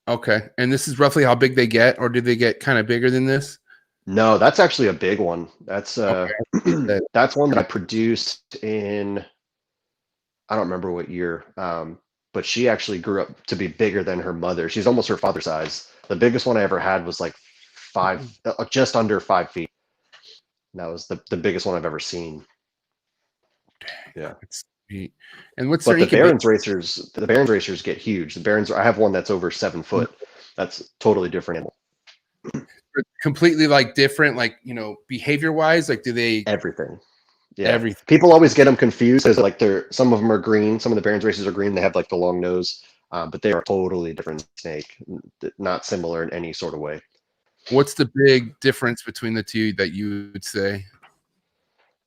[SPEAKER 2] okay. And this is roughly how big they get, or do they get kind of bigger than this?
[SPEAKER 3] No, that's actually a big one. That's
[SPEAKER 2] Okay.
[SPEAKER 3] that's one that I produced in I don't remember what year. But she actually grew up to be bigger than her mother. She's almost her father's size. The biggest one I ever had was like just under 5 feet. And that was the biggest one I've ever seen. Yeah.
[SPEAKER 2] It's neat. And what's
[SPEAKER 3] But
[SPEAKER 2] their incubation?
[SPEAKER 3] The Barons racers get huge. I have one that's over 7 foot. That's totally different animal.
[SPEAKER 2] Completely like different, like behavior wise. Like, do they
[SPEAKER 3] Everything. Yeah.
[SPEAKER 2] everything?
[SPEAKER 3] People always get them confused because like some of them are green. Some of the Barons racers are green. They have like the long nose, but they are totally different snake, not similar in any sort of way.
[SPEAKER 2] What's the big difference between the two that you would say?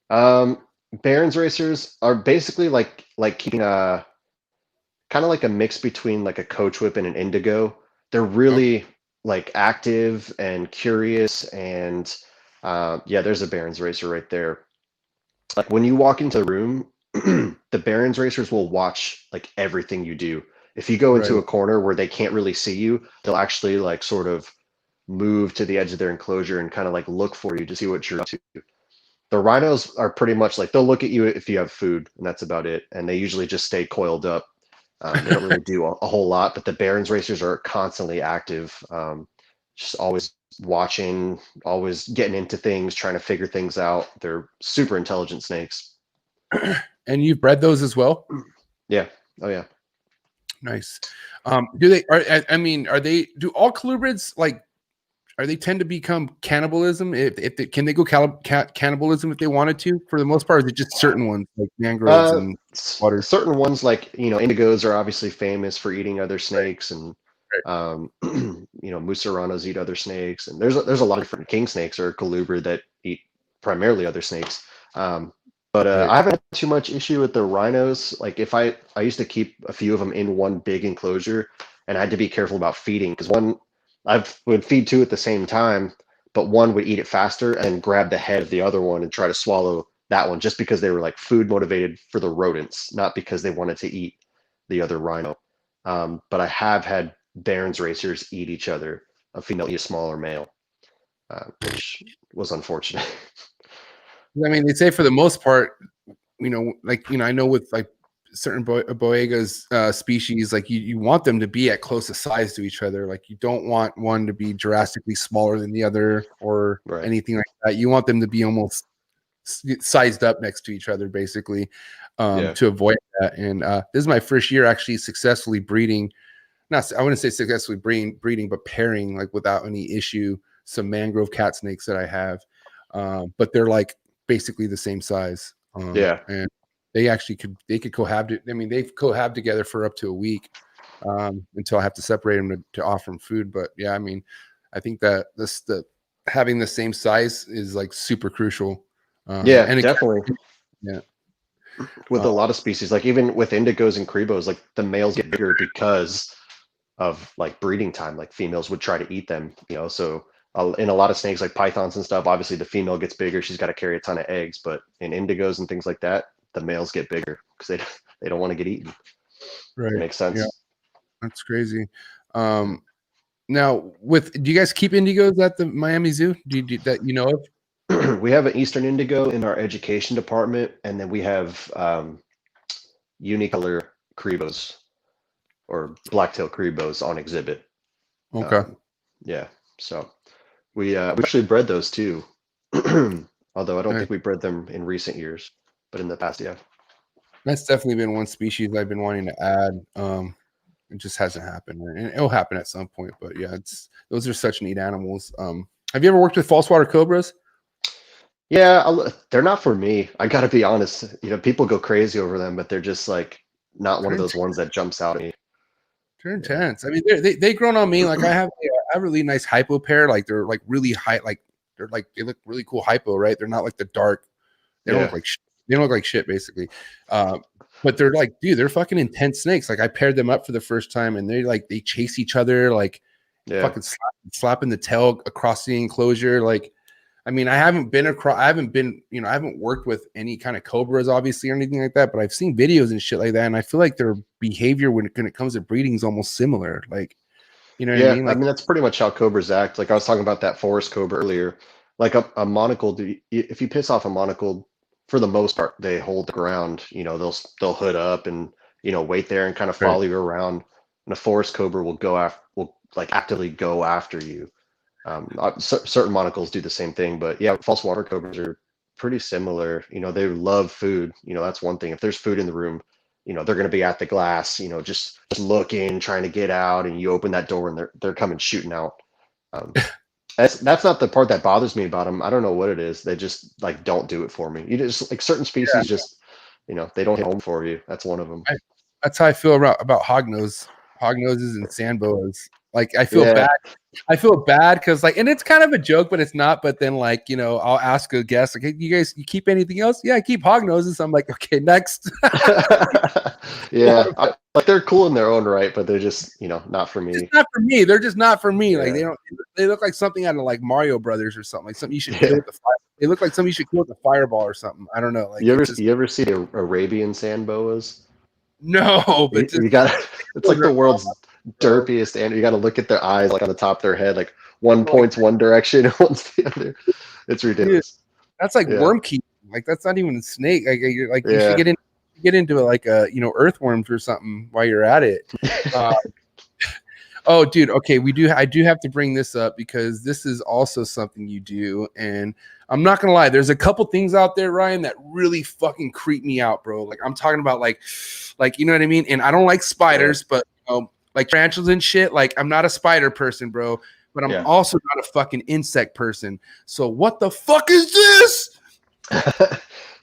[SPEAKER 3] Barons racers are basically like keeping a kind of like a mix between like a coach whip and an indigo. They're
[SPEAKER 2] Okay.
[SPEAKER 3] really like active and curious, and yeah, there's a Barons racer right there. Like when you walk into the room, the Barons racers will watch like everything you do. If you go into
[SPEAKER 2] Right.
[SPEAKER 3] a corner where they can't really see you, they'll actually like sort of move to the edge of their enclosure and kind of like look for you to see what you're up to. The rhinos are pretty much like they'll look at you if you have food, and that's about it. And they usually just stay coiled up. They don't really do a whole lot, but the Barons racers are constantly active, just always watching, always getting into things, trying to figure things out. They're super intelligent snakes.
[SPEAKER 2] And you've bred those as well?
[SPEAKER 3] Yeah. Oh yeah.
[SPEAKER 2] Nice. Do they I mean, do all colubrids like are they tend to become cannibalism if they, can they go cannibalism if they wanted to? For the most part, is it just certain ones like mangroves and waters?
[SPEAKER 3] Certain ones like indigos are obviously famous for eating other
[SPEAKER 2] Right,
[SPEAKER 3] snakes, and
[SPEAKER 2] right.
[SPEAKER 3] musaranos eat other snakes, and there's a lot of different king snakes or colubrid that eat primarily other snakes. But
[SPEAKER 2] Right.
[SPEAKER 3] I haven't had too much issue with the rhinos. Like if I used to keep a few of them in one big enclosure, and I had to be careful about feeding because one I would feed two at the same time, but one would eat it faster and grab the head of the other one and try to swallow that one just because they were like food motivated for the rodents, not because they wanted to eat the other rhino. But I have had Barons racers eat each other, a female eat a smaller male, which was unfortunate.
[SPEAKER 2] I mean, they say for the most part, I know with like certain Boega's species, like you want them to be at closest size to each other. Like you don't want one to be drastically smaller than the other or
[SPEAKER 3] Right.
[SPEAKER 2] anything like that. You want them to be almost sized up next to each other, basically,
[SPEAKER 3] Yeah.
[SPEAKER 2] to avoid that. And this is my first year actually successfully breeding. I wouldn't say successfully breeding, but pairing like without any issue some mangrove cat snakes that I have. But they're like basically the same size.
[SPEAKER 3] Yeah.
[SPEAKER 2] And they actually could cohabit. I mean, they've cohabited together for up to a week until I have to separate them to offer them food. But yeah, I mean, I think that having the same size is like super crucial.
[SPEAKER 3] Yeah,
[SPEAKER 2] and
[SPEAKER 3] definitely.
[SPEAKER 2] yeah,
[SPEAKER 3] With a lot of species, like even with indigos and cribos, like the males get bigger because of like breeding time. Like females would try to eat them, So in a lot of snakes, like pythons and stuff, obviously the female gets bigger. She's got to carry a ton of eggs. But in indigos and things like that, the males get bigger because they don't want to get eaten.
[SPEAKER 2] right.
[SPEAKER 3] It makes sense.
[SPEAKER 2] Yeah. That's crazy. Now, do you guys keep indigos at the Miami Zoo? Do you that you know of?
[SPEAKER 3] We have an Eastern indigo in our education department, and then we have unicolor cribos or blacktail cribos on exhibit.
[SPEAKER 2] Okay.
[SPEAKER 3] Yeah, so we actually bred those too, although I don't think we bred them in recent years, but in the past, yeah.
[SPEAKER 2] That's definitely been one species I've been wanting to add. It just hasn't happened, and it'll happen at some point. But yeah, those are such neat animals. Have you ever worked with false water cobras?
[SPEAKER 3] Yeah, they're not for me. I gotta be honest. People go crazy over them, but they're just like not one of those ones that jumps out at me.
[SPEAKER 2] They're intense. I mean, they grown on me. Like I have a really nice hypo pair. Like they're like really high. Like they look really cool hypo, right? They're not like the dark. They don't look like they don't look like shit, basically. But they're like, dude, they're fucking intense snakes. Like I paired them up for the first time, and they chase each other, like fucking slapping the tail across the enclosure. Like, I mean, I haven't worked with any kind of cobras, obviously, or anything like that. But I've seen videos and shit like that, and I feel like their behavior when it comes to breeding is almost similar. Like, you know what I mean? Like,
[SPEAKER 3] that's pretty much how cobras act. Like I was talking about that forest cobra earlier. Like a monocle, if you piss off a monocle, for the most part, they hold the ground. They'll hood up and wait there and kind of follow you around. And a forest cobra will like actively go after you. Certain monocles do the same thing, but yeah, false water cobras are pretty similar. They love food. That's one thing. If there's food in the room, they're going to be at the glass. Just looking, trying to get out, and you open that door and they're coming shooting out. That's not the part that bothers me about them. I don't know what it is. They just like don't do it for me. You just like certain species just they don't hit home for you. That's one of them.
[SPEAKER 2] That's how I feel about hognoses and sand boas. Like I feel bad. I feel bad because like, and it's kind of a joke, but it's not. But then like, I'll ask a guest, like, hey, you keep anything else? Yeah, I keep hognoses. I'm like, okay, next.
[SPEAKER 3] Yeah. Like they're cool in their own right, but they're just, not for me.
[SPEAKER 2] It's not for me. They're just not for me. Yeah. Like they look like something out of like Mario Brothers or something. Like something you should kill with the fire. They look like something you should kill with a fireball or something. I don't know. Like
[SPEAKER 3] you ever see the Arabian sand boas?
[SPEAKER 2] No, but
[SPEAKER 3] you got it's like the world's derpiest, and you got to look at their eyes like on the top of their head, like one points one direction and one's the other. It's ridiculous.
[SPEAKER 2] Dude, that's like worm keeping. Like that's not even a snake. Like you should get into it like earthworms or something while you're at it. Oh, dude. Okay, I do have to bring this up because this is also something you do, and I'm not gonna lie. There's a couple things out there, Ryan, that really fucking creep me out, bro. Like I'm talking about, like you know what I mean. And I don't like spiders, but like tarantulas and shit. Like I'm not a spider person, bro. But I'm also not a fucking insect person. So what the fuck is this?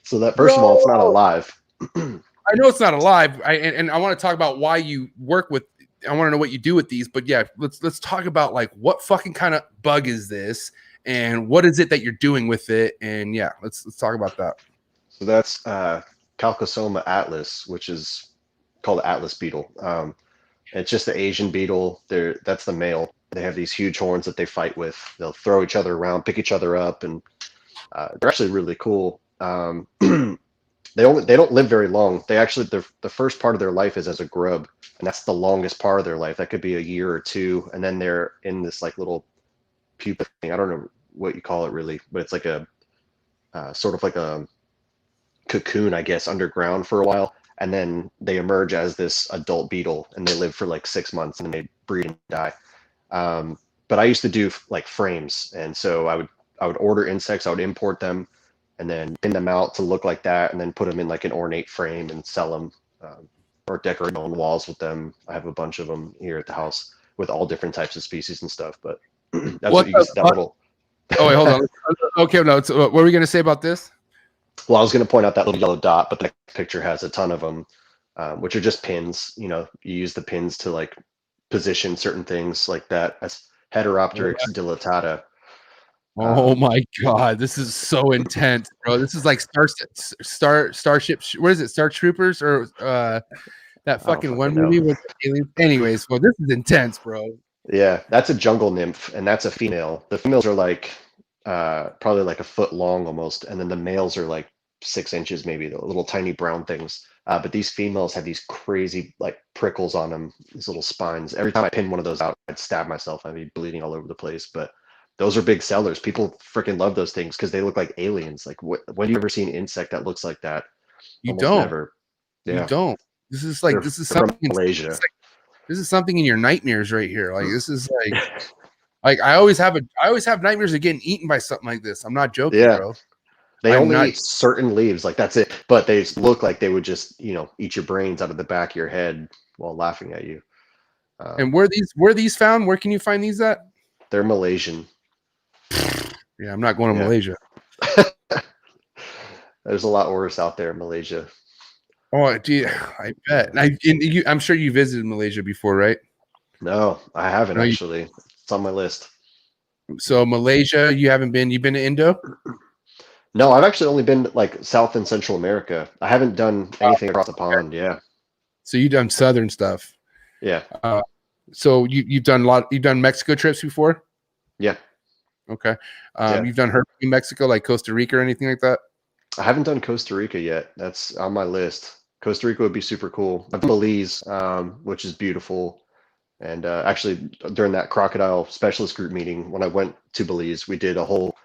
[SPEAKER 3] So that first of all, it's not alive.
[SPEAKER 2] I know it's not alive. I want to talk about why you work with. I want to know what you do with these, but yeah, let's talk about like what fucking kind of bug is this, and what is it that you're doing with it, and yeah, let's talk about that.
[SPEAKER 3] So that's Calcosoma atlas, which is called the atlas beetle. It's just the Asian beetle. That's the male. They have these huge horns that they fight with. They'll throw each other around, pick each other up, and they're actually really cool. They don't live very long. They actually the first part of their life is as a grub, and that's the longest part of their life. That could be a year or two, and then they're in this like little pupa thing. I don't know what you call it really, but it's like a sort of like a cocoon, I guess, underground for a while, and then they emerge as this adult beetle, and they live for like 6 months, and then they breed and die. But I used to do like frames, and so I would order insects, I would import them, and then pin them out to look like that, and then put them in like an ornate frame and sell them, or decorate my own walls with them. I have a bunch of them here at the house with all different types of species and stuff. But that's what you get that little.
[SPEAKER 2] Oh wait, hold on. Okay, no. What were we gonna say about this?
[SPEAKER 3] Well, I was going to point out that little yellow dot, but the picture has a ton of them, which are just pins. You use the pins to like position certain things like that. As Heteropteryx dilatata.
[SPEAKER 2] Oh my god, this is so intense, bro. This is like Starship. What is it? Star Troopers or that fucking one movie with the aliens? Anyways, well, this is intense, bro.
[SPEAKER 3] Yeah, that's a jungle nymph, and that's a female. The females are like probably like a foot long almost, and then the males are like 6 inches, maybe the little tiny brown things. But these females have these crazy like prickles on them, these little spines. Every time I pin one of those out, I'd stab myself. I'd be bleeding all over the place. But those are big sellers. People freaking love those things because they look like aliens. Like, when do you ever see an insect that looks like that?
[SPEAKER 2] You
[SPEAKER 3] Almost
[SPEAKER 2] don't.
[SPEAKER 3] never.
[SPEAKER 2] You
[SPEAKER 3] Yeah,
[SPEAKER 2] don't. This is
[SPEAKER 3] they're, they're from Malaysia.
[SPEAKER 2] this is something in your nightmares right here. Like this is like I always have nightmares of getting eaten by something like this. I'm not joking,
[SPEAKER 3] Yeah.
[SPEAKER 2] bro.
[SPEAKER 3] They
[SPEAKER 2] I'm
[SPEAKER 3] only
[SPEAKER 2] not-
[SPEAKER 3] eat certain leaves, like that's it. But they look like they would just, eat your brains out of the back of your head while laughing at you.
[SPEAKER 2] And where these found? Where can you find these at?
[SPEAKER 3] They're Malaysian.
[SPEAKER 2] Yeah, I'm not going to Malaysia.
[SPEAKER 3] There's a lot worse out there in Malaysia.
[SPEAKER 2] Oh, gee, I bet. And I'm sure you visited Malaysia before, right?
[SPEAKER 3] No, I haven't
[SPEAKER 2] No,
[SPEAKER 3] actually. It's on my list.
[SPEAKER 2] So Malaysia, you haven't been. You've been to Indo?
[SPEAKER 3] No, I've actually only been like South and Central America. I haven't done anything across the pond. Yeah.
[SPEAKER 2] So you've done southern stuff.
[SPEAKER 3] Yeah.
[SPEAKER 2] So you've done You've done Mexico trips before?
[SPEAKER 3] Yeah.
[SPEAKER 2] Okay.
[SPEAKER 3] Yeah.
[SPEAKER 2] You've done herping in Mexico, like Costa Rica or anything like that?
[SPEAKER 3] I haven't done Costa Rica yet. That's on my list. Costa Rica would be super cool. I've done Belize, which is beautiful. And actually, during that crocodile specialist group meeting, when I went to Belize, we did a whole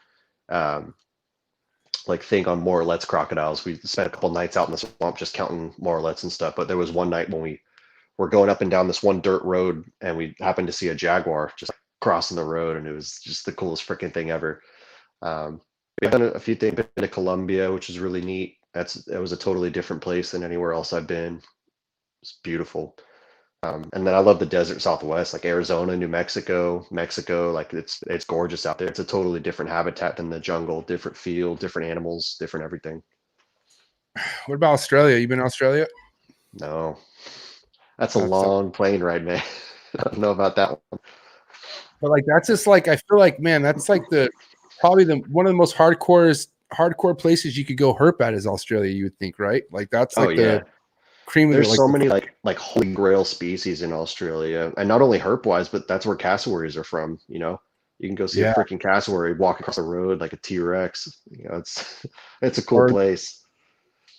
[SPEAKER 3] thing on morelets crocodiles. We spent a couple nights out in the swamp just counting morelets and stuff. But there was one night when we were going up and down this one dirt road, and we happened to see a jaguar just crossing the road, and it was just the coolest freaking thing ever. We've done a few things. Been to Colombia, which is really neat. It was a totally different place than anywhere else I've been. It's beautiful. And then I love the desert Southwest, like Arizona, New Mexico, like it's gorgeous out there. It's a totally different habitat than the jungle, different feel, different animals, different everything.
[SPEAKER 2] What about Australia? You been to Australia?
[SPEAKER 3] No, that's a long plane ride, man. I don't know about that one.
[SPEAKER 2] But like that's just like I feel like, man, that's like probably one of the most hardcore places you could go herp at is Australia. You would think, right? Like that's like the cream of
[SPEAKER 3] There's so many like holy grail species in Australia, and not only herp wise, but that's where cassowaries are from. You can go see a freaking cassowary walk across the road like a T-Rex. It's a cool place.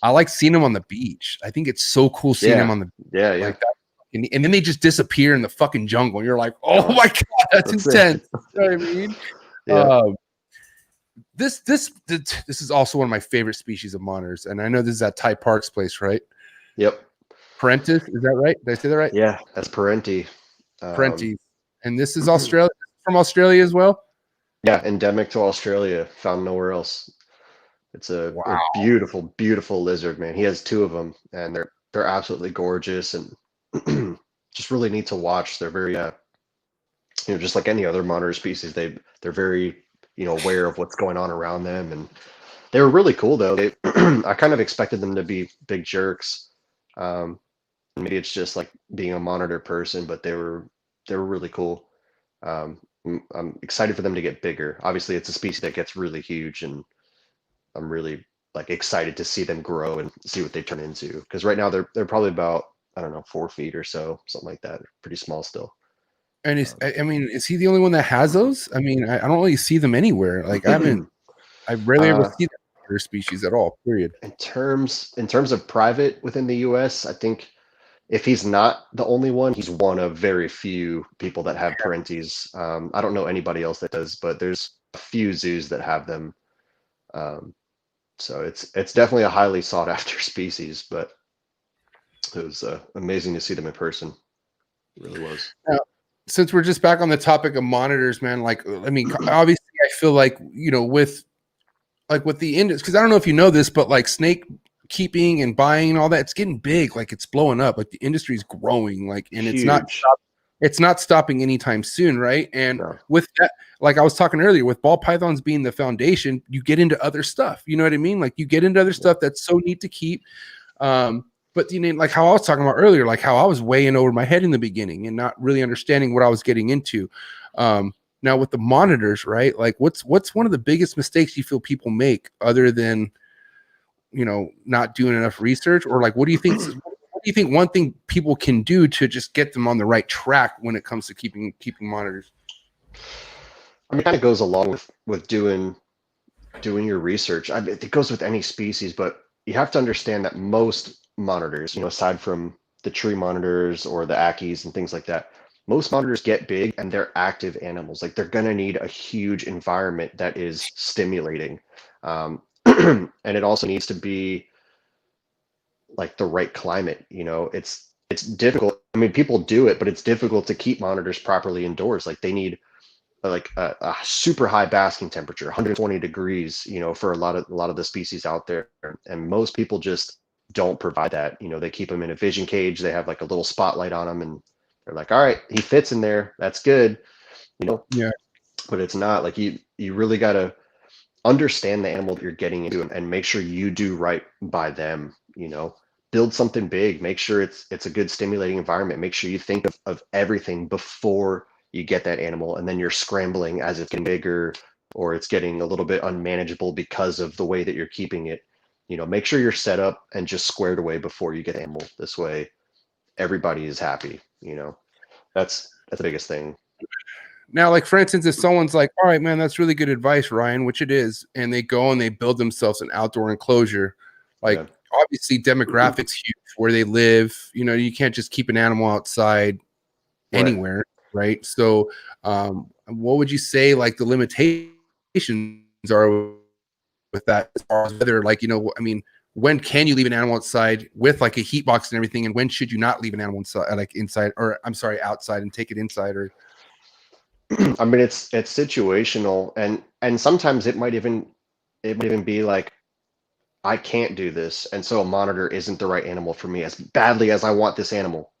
[SPEAKER 3] I
[SPEAKER 2] like seeing them on the beach. I think it's so cool seeing them on the
[SPEAKER 3] like
[SPEAKER 2] that. And then they just disappear in the fucking jungle. You're like, oh my god, that's intense. You know what I mean?
[SPEAKER 3] Yeah.
[SPEAKER 2] This is also one of my favorite species of monitors, and I know this is at Ty Park's place, right?
[SPEAKER 3] Yep.
[SPEAKER 2] Parentis, is that right? Did I say that right?
[SPEAKER 3] Yeah, that's Parenti.
[SPEAKER 2] Parentis. And this is Australia, from Australia as well?
[SPEAKER 3] Yeah, endemic to Australia, found nowhere else. It's a beautiful, beautiful lizard, man. He has two of them, and they're absolutely gorgeous and just really neat to watch. They're very, just like any other monitor species, they're very, aware of what's going on around them, and they were really cool though. I kind of expected them to be big jerks. Maybe it's just like being a monitor person, but they were really cool. I'm excited for them to get bigger. Obviously, it's a species that gets really huge, and I'm really like excited to see them grow and see what they turn into. Because right now they're probably about 4 feet or so, something like that. Pretty small still.
[SPEAKER 2] And is he the only one that has those? I mean, I don't really see them anywhere. Like I rarely ever see other species at all. Period.
[SPEAKER 3] In terms of private within the U.S., I think if he's not the only one, he's one of very few people that have Parentis. I don't know anybody else that does, but there's a few zoos that have them. So it's definitely a highly sought after species, but it was amazing to see them in person. It really was.
[SPEAKER 2] Now, since we're just back on the topic of monitors, man, like, I mean, obviously I feel like, with the industry, because I don't know if you know this, but like snake keeping and buying and all that, it's getting big. Like it's blowing up. Like the industry's growing. Like, and
[SPEAKER 3] Huge.
[SPEAKER 2] it's not stopping anytime soon, right? And with that, like I was talking earlier, with ball pythons being the foundation, you get into other stuff. You know what I mean? Like you get into other stuff that's so neat to keep. But like how I was talking about earlier, like how I was way in over my head in the beginning and not really understanding what I was getting into. Now with the monitors, right? Like what's one of the biggest mistakes you feel people make other than, not doing enough research? Or like, what do you think one thing people can do to just get them on the right track when it comes to keeping monitors?
[SPEAKER 3] I mean, it kind of goes along with doing doing your research, I mean, it goes with any species, but you have to understand that most monitors, aside from the tree monitors or the Ackies and things like that, most monitors get big and they're active animals. Like they're gonna need a huge environment that is stimulating. And it also needs to be like the right climate. It's difficult. I mean, people do it, but it's difficult to keep monitors properly indoors. Like they need like a super high basking temperature, 120 degrees, for a lot of the species out there. And most people just don't provide that. They keep them in a vision cage. They have like a little spotlight on them, and they're like, all right, he fits in there. That's good.
[SPEAKER 2] Yeah.
[SPEAKER 3] But it's not like you really got to understand the animal that you're getting into, and make sure you do right by them. Build something big, make sure it's a good stimulating environment, make sure you think of everything before you get that animal, and then you're scrambling as it's getting bigger or it's getting a little bit unmanageable because of the way that you're keeping it. Make sure you're set up and just squared away before you get the animal. This way everybody is happy. That's the biggest thing.
[SPEAKER 2] Now, like for instance, if someone's like, all right, man, that's really good advice, Ryan, which it is, and they go and they build themselves an outdoor enclosure, like obviously demographics huge where they live, you can't just keep an animal outside anywhere, right? So what would you say like the limitations are with that, as far as whether like, I mean, when can you leave an animal outside with like a heat box and everything, and when should you not leave an animal inside, like inside, or I'm sorry, outside and take it inside? Or
[SPEAKER 3] I mean, it's situational, and sometimes it might even be like, I can't do this, and so a monitor isn't the right animal for me as badly as I want this animal.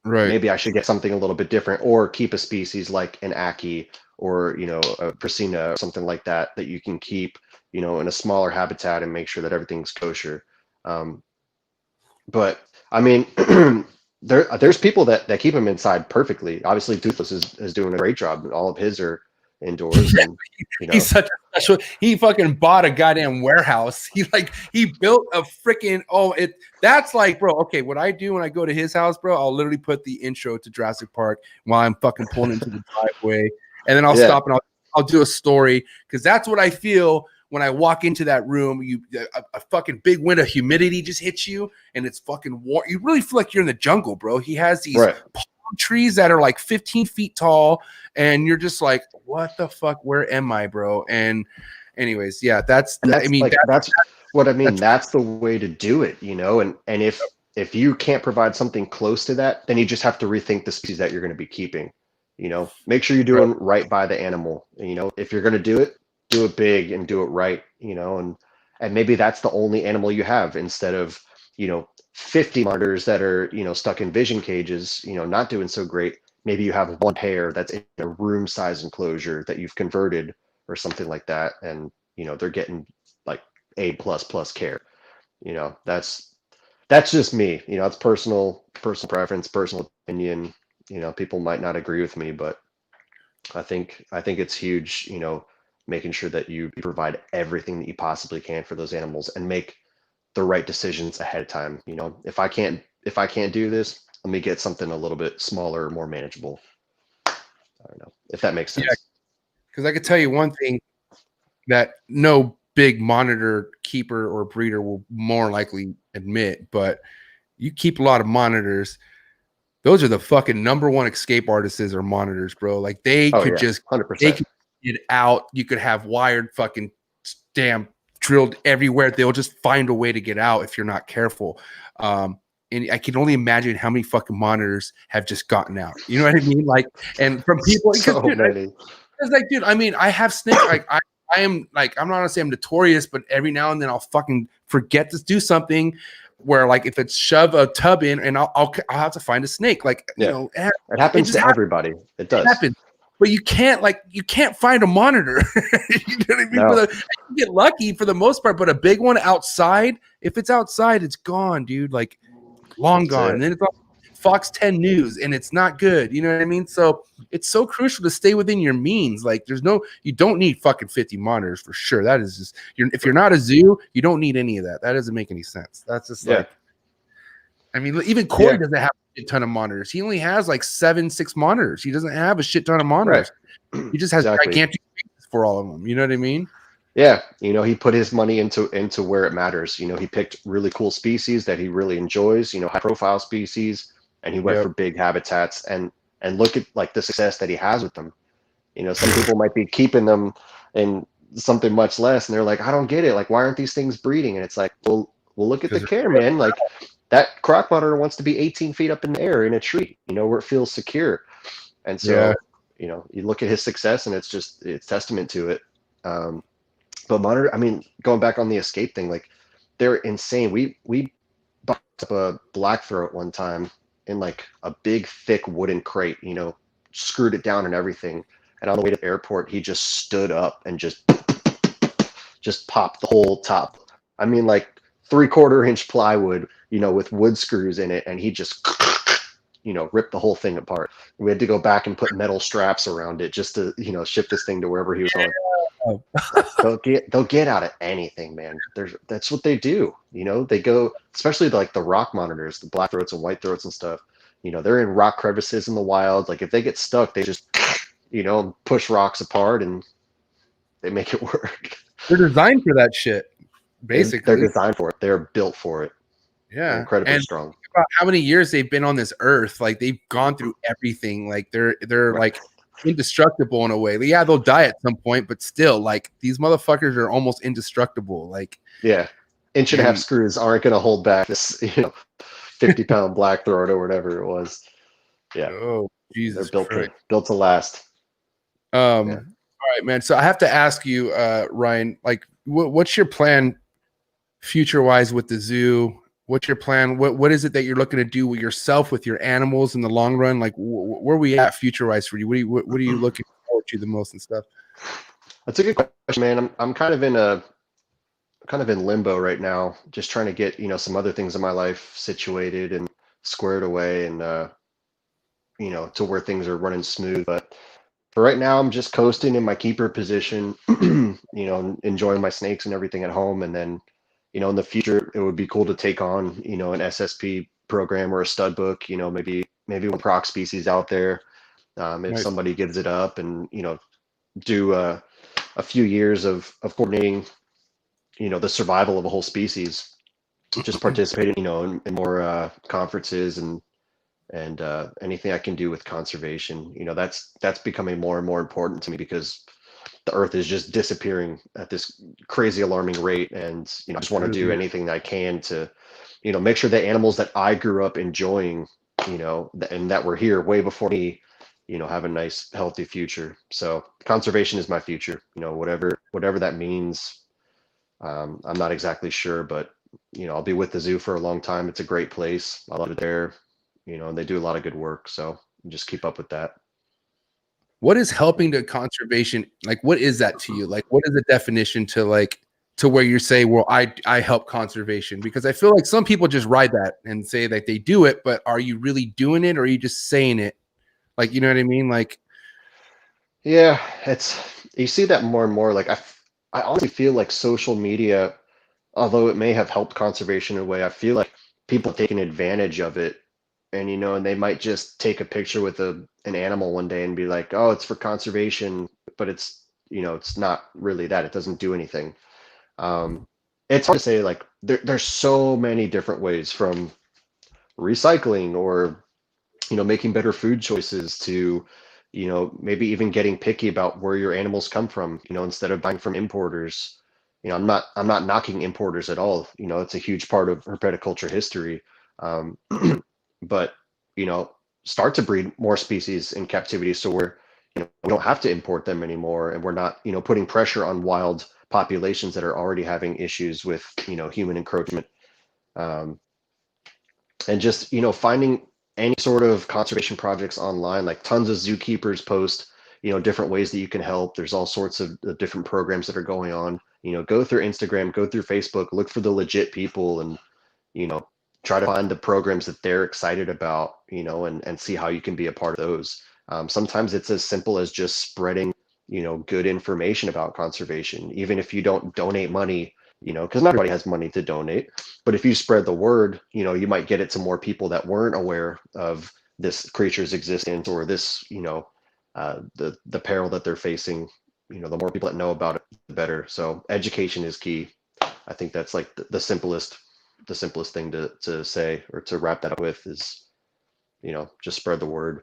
[SPEAKER 2] right.
[SPEAKER 3] Maybe I should get something a little bit different, or keep a species like an Ackie or a Priscina or something like that you can keep in a smaller habitat and make sure that everything's kosher. But I mean, there's people that keep them inside perfectly. Obviously, Toothless is doing a great job. All of his are indoors.
[SPEAKER 2] Yeah,
[SPEAKER 3] And,
[SPEAKER 2] he's such a special. He fucking bought a goddamn warehouse. He built a freaking that's like, bro. Okay, what I do when I go to his house, bro, I'll literally put the intro to Jurassic Park while I'm fucking pulling into the driveway, and then I'll stop and I'll do a story, because that's what I feel when I walk into that room. A fucking big wind of humidity just hits you, and it's fucking warm. You really feel like you're in the jungle, bro. He has these palm trees that are like 15 feet tall, and you're just like, what the fuck? Where am I, bro? And anyways, yeah, that's I mean,
[SPEAKER 3] like, that's what I mean. That's the way to do it, and if you can't provide something close to that, then you just have to rethink the species that you're going to be keeping. Make sure you're doing right by the animal. If you're going to do it big and do it right, and maybe that's the only animal you have, instead of 50 monitors that are stuck in vision cages, not doing so great. Maybe you have one pair that's in a room size enclosure that you've converted or something like that, and they're getting like A++ care. That's just me. It's personal preference, personal opinion. People might not agree with me, but I think it's huge, making sure that you provide everything that you possibly can for those animals, and make the right decisions ahead of time. If I can't do this, let me get something a little bit smaller, more manageable. I don't know if that makes sense.
[SPEAKER 2] Yeah, because I could tell you one thing that no big monitor keeper or breeder will more likely admit, but you keep a lot of monitors. Those are the fucking number one escape artists or monitors, bro. Like they could just
[SPEAKER 3] 100%.
[SPEAKER 2] They could get out. You could have wired fucking damn drilled everywhere. They'll just find a way to get out if you're not careful. And I can only imagine how many fucking monitors have just gotten out. You know what I mean? Like, and from people,
[SPEAKER 3] so many.
[SPEAKER 2] It's like, dude, I mean, I have snakes. Like, I am like, I'm not gonna say I'm notorious, but every now and then I'll fucking forget to do something where, like, if it's shove a tub in, and I'll have to find a snake. Like, it
[SPEAKER 3] happens to everybody. It does.
[SPEAKER 2] It happens. But you can't find a monitor. You know what I mean?
[SPEAKER 3] No.
[SPEAKER 2] You get lucky for the most part, but a big one outside, if it's outside, it's gone, dude. Like, long gone. And then it's on Fox 10 News, and it's not good. You know what I mean? So it's so crucial to stay within your means. Like, you don't need fucking 50 monitors for sure. That is just, if you're not a zoo, you don't need any of that. That doesn't make any sense. That's just like, I mean, even Corey doesn't have a ton of monitors. He only has like 6 monitors. He doesn't have a shit ton of monitors. He just has gigantic spaces for all of them. You know what I mean?
[SPEAKER 3] Yeah, he put his money into where it matters. He picked really cool species that he really enjoys, high profile species, and he went
[SPEAKER 2] Yep.
[SPEAKER 3] for big habitats and look at like the success that he has with them. Some people might be keeping them in something much less, and they're like, I don't get it. Like, why aren't these things breeding? And it's like, well, look at the
[SPEAKER 2] Because
[SPEAKER 3] care, man. Like that croc monitor wants to be 18 feet up in the air in a tree, where it feels secure. And
[SPEAKER 2] yeah,
[SPEAKER 3] so, you look at his success, and it's testament to it. But monitor, I mean, going back on the escape thing, like they're insane. We boxed up a black throat one time in like a big thick wooden crate, screwed it down and everything. And on the way to the airport, he just stood up and just popped the whole top. I mean, like 3/4 inch plywood, with wood screws in it, and he just ripped the whole thing apart. We had to go back and put metal straps around it just to ship this thing to wherever he was going. Like they'll get out of anything, man. That's what they do. They go, especially like the rock monitors, the black throats and white throats and stuff. They're in rock crevices in the wild. Like if they get stuck, they just push rocks apart and they make it work.
[SPEAKER 2] they're designed for that shit,
[SPEAKER 3] They're
[SPEAKER 2] basically.
[SPEAKER 3] designed for it. They're built for it. They're
[SPEAKER 2] Yeah,
[SPEAKER 3] incredibly
[SPEAKER 2] and
[SPEAKER 3] strong.
[SPEAKER 2] about how many years they've been on this earth. Like they've gone through everything. Like they're
[SPEAKER 3] Right.
[SPEAKER 2] like indestructible in a way. Yeah, they'll die at some point, but still, like these motherfuckers are almost indestructible. Like,
[SPEAKER 3] Yeah. Inch and a half
[SPEAKER 2] and
[SPEAKER 3] screws aren't going to hold back this 50-pound black throat or whatever it was. Yeah.
[SPEAKER 2] oh
[SPEAKER 3] They're
[SPEAKER 2] Jesus
[SPEAKER 3] built to
[SPEAKER 2] Christ.
[SPEAKER 3] built to last. Yeah.
[SPEAKER 2] All right, man. So I have to ask you, Ryan, like, what's your plan future wise with the zoo? What's your plan? What is it that you're looking to do with yourself, with your animals in the long run? Like, where are we at future wise for you? What are you looking forward to the most and stuff?
[SPEAKER 3] That's a good question, man. I'm kind of in limbo right now, just trying to get, some other things in my life situated and squared away and to where things are running smooth. But for right now, I'm just coasting in my keeper position, enjoying my snakes and everything at home. And then, in the future, it would be cool to take on, an SSP program or a stud book, maybe one proc species out there. If
[SPEAKER 2] Nice.
[SPEAKER 3] somebody gives it up and, do a few years of coordinating, the survival of a whole species, just participating, in more conferences and anything I can do with conservation. That's becoming more and more important to me because the earth is just disappearing at this crazy alarming rate, and I just want to do anything that I can to make sure that animals that I grew up enjoying, and that were here way before me, have a nice healthy future. So conservation is my future, whatever that means. I'm not exactly sure, but I'll be with the zoo for a long time. It's a great place. I love it there, and they do a lot of good work. So just keep up with that.
[SPEAKER 2] What is helping to conservation? Like, what is that to you? Like, what is the definition to like to where you say, well, I help conservation? Because I feel like some people just ride that and say that they do it, but are you really doing it or are you just saying it? Like, you know what I mean? Like,
[SPEAKER 3] Yeah, you see that more and more. Like I honestly feel like social media, although it may have helped conservation in a way, I feel like people have taken advantage of it, and and they might just take a picture with an animal one day and be like, oh, it's for conservation, but it's not really that. It doesn't do anything. Um, it's hard to say. Like there's so many different ways, from recycling or making better food choices to maybe even getting picky about where your animals come from, instead of buying from importers. I'm not knocking importers at all. It's a huge part of herpetoculture history. um, but start to breed more species in captivity, so we don't have to import them anymore, and we're not putting pressure on wild populations that are already having issues with human encroachment. um, and just finding any sort of conservation projects online. Like tons of zookeepers post different ways that you can help. There's all sorts of different programs that are going on. Go through Instagram, go through Facebook, look for the legit people, and you know try to find the programs that they're excited about, and see how you can be a part of those. Sometimes it's as simple as just spreading good information about conservation, even if you don't donate money, because not everybody has money to donate. But if you spread the word, you might get it to more people that weren't aware of this creature's existence, or this the peril that they're facing. the more people that know about it, the better. So education is key. I think that's like the simplest thing to say or to wrap that up with is, just spread the word.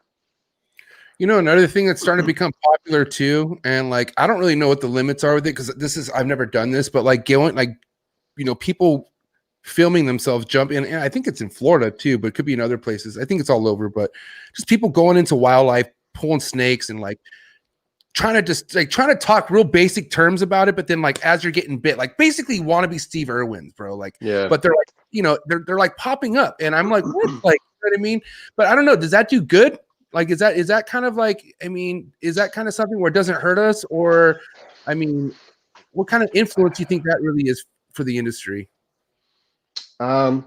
[SPEAKER 2] Another thing that's starting to become popular too, and like I don't really know what the limits are with it because I've never done this, but like going like people filming themselves jump in, and I think it's in Florida too, but it could be in other places. I think it's all over, but just people going into wildlife, pulling snakes, and like trying to talk real basic terms about it, but then like as you're getting bit, like basically want to be Steve Irwin's, bro. Like,
[SPEAKER 3] Yeah.
[SPEAKER 2] but they're like, they're like popping up, and I'm like, what? Like, you know what I mean? But I don't know. Does that do good? Like, is that kind of like, I mean, is that kind of something where it doesn't hurt us, or, I mean, what kind of influence do you think that really is for the industry?
[SPEAKER 3] I want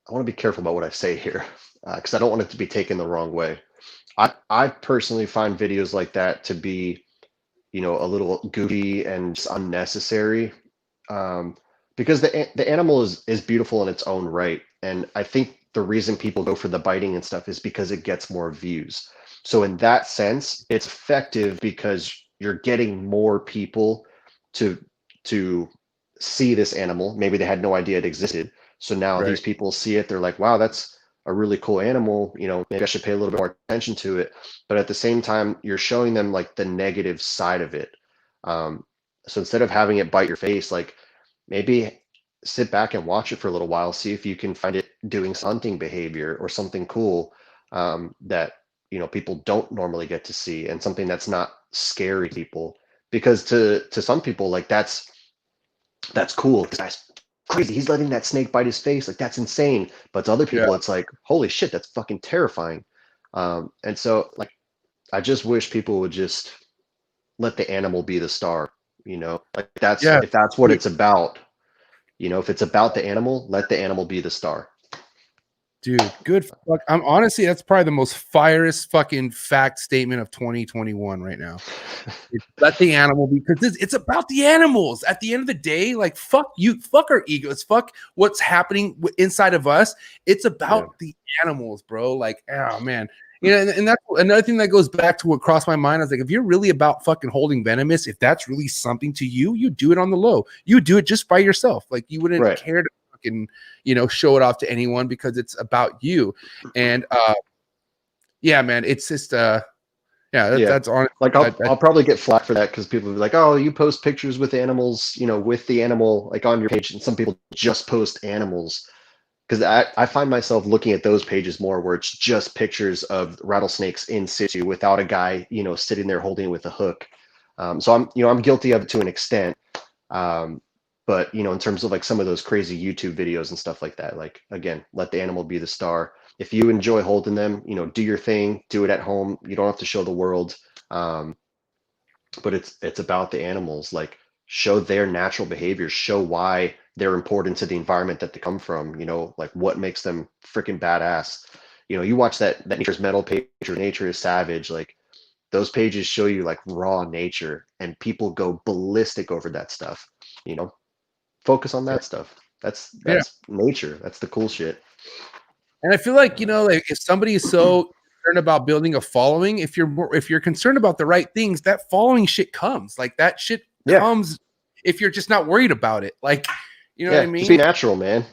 [SPEAKER 3] to be careful about what I say here because I don't want it to be taken the wrong way. I personally find videos like that to be, a little goofy and just unnecessary, because the animal is beautiful in its own right, and I think the reason people go for the biting and stuff is because it gets more views. So in that sense, it's effective because you're getting more people to see this animal. Maybe they had no idea it existed. So now
[SPEAKER 2] Right.
[SPEAKER 3] these people see it, they're like, wow, that's a really cool animal. Maybe I should pay a little bit more attention to it. But at the same time, you're showing them like the negative side of it. So instead of having it bite your face, like maybe sit back and watch it for a little while, see if you can find it doing hunting behavior or something cool, that people don't normally get to see, and something that's not scary to people. Because to some people, like that's cool. This guy's crazy. He's letting that snake bite his face. Like that's insane. But to other people, it's like, holy shit, that's fucking terrifying. And so like, I just wish people would just let the animal be the star. Like that's if that's what it's about. If it's about the animal, let the animal be the star.
[SPEAKER 2] Dude, good fuck. I'm honestly, that's probably the most firest fucking fact statement of 2021 right now. Let the animal be, because it's about the animals. At the end of the day, like fuck you, fuck our egos, fuck what's happening inside of us. It's about the animals, bro. Like, oh man. And that's another thing that goes back to what crossed my mind. I was like, if you're really about fucking holding venomous, if that's really something to you, you do it on the low. You do it just by yourself. Like you wouldn't care to fucking, show it off to anyone because it's about you. And yeah, man, it's just that's on.
[SPEAKER 3] Like I'll probably get flack for that because people will be like, oh, you post pictures with animals, with the animal like on your page, and some people just post animals. Because I find myself looking at those pages more where it's just pictures of rattlesnakes in situ without a guy, sitting there holding it with a hook. So I'm guilty of it to an extent. But in terms of like some of those crazy YouTube videos and stuff like that, like again, let the animal be the star. If you enjoy holding them, do your thing, do it at home. You don't have to show the world. But it's about the animals. Like show their natural behaviors, show why they're important to the environment that they come from, like what makes them freaking badass. You watch that Nature's Metal page or Nature is Savage, like those pages show you like raw nature, and people go ballistic over that stuff. Focus on that stuff. That's nature. That's the cool shit.
[SPEAKER 2] And I feel like, like if somebody is so concerned about building a following, if you're concerned about the right things, that following shit comes. Like that shit comes if you're just not worried about it. Like, you know what I mean?
[SPEAKER 3] Just be natural, man.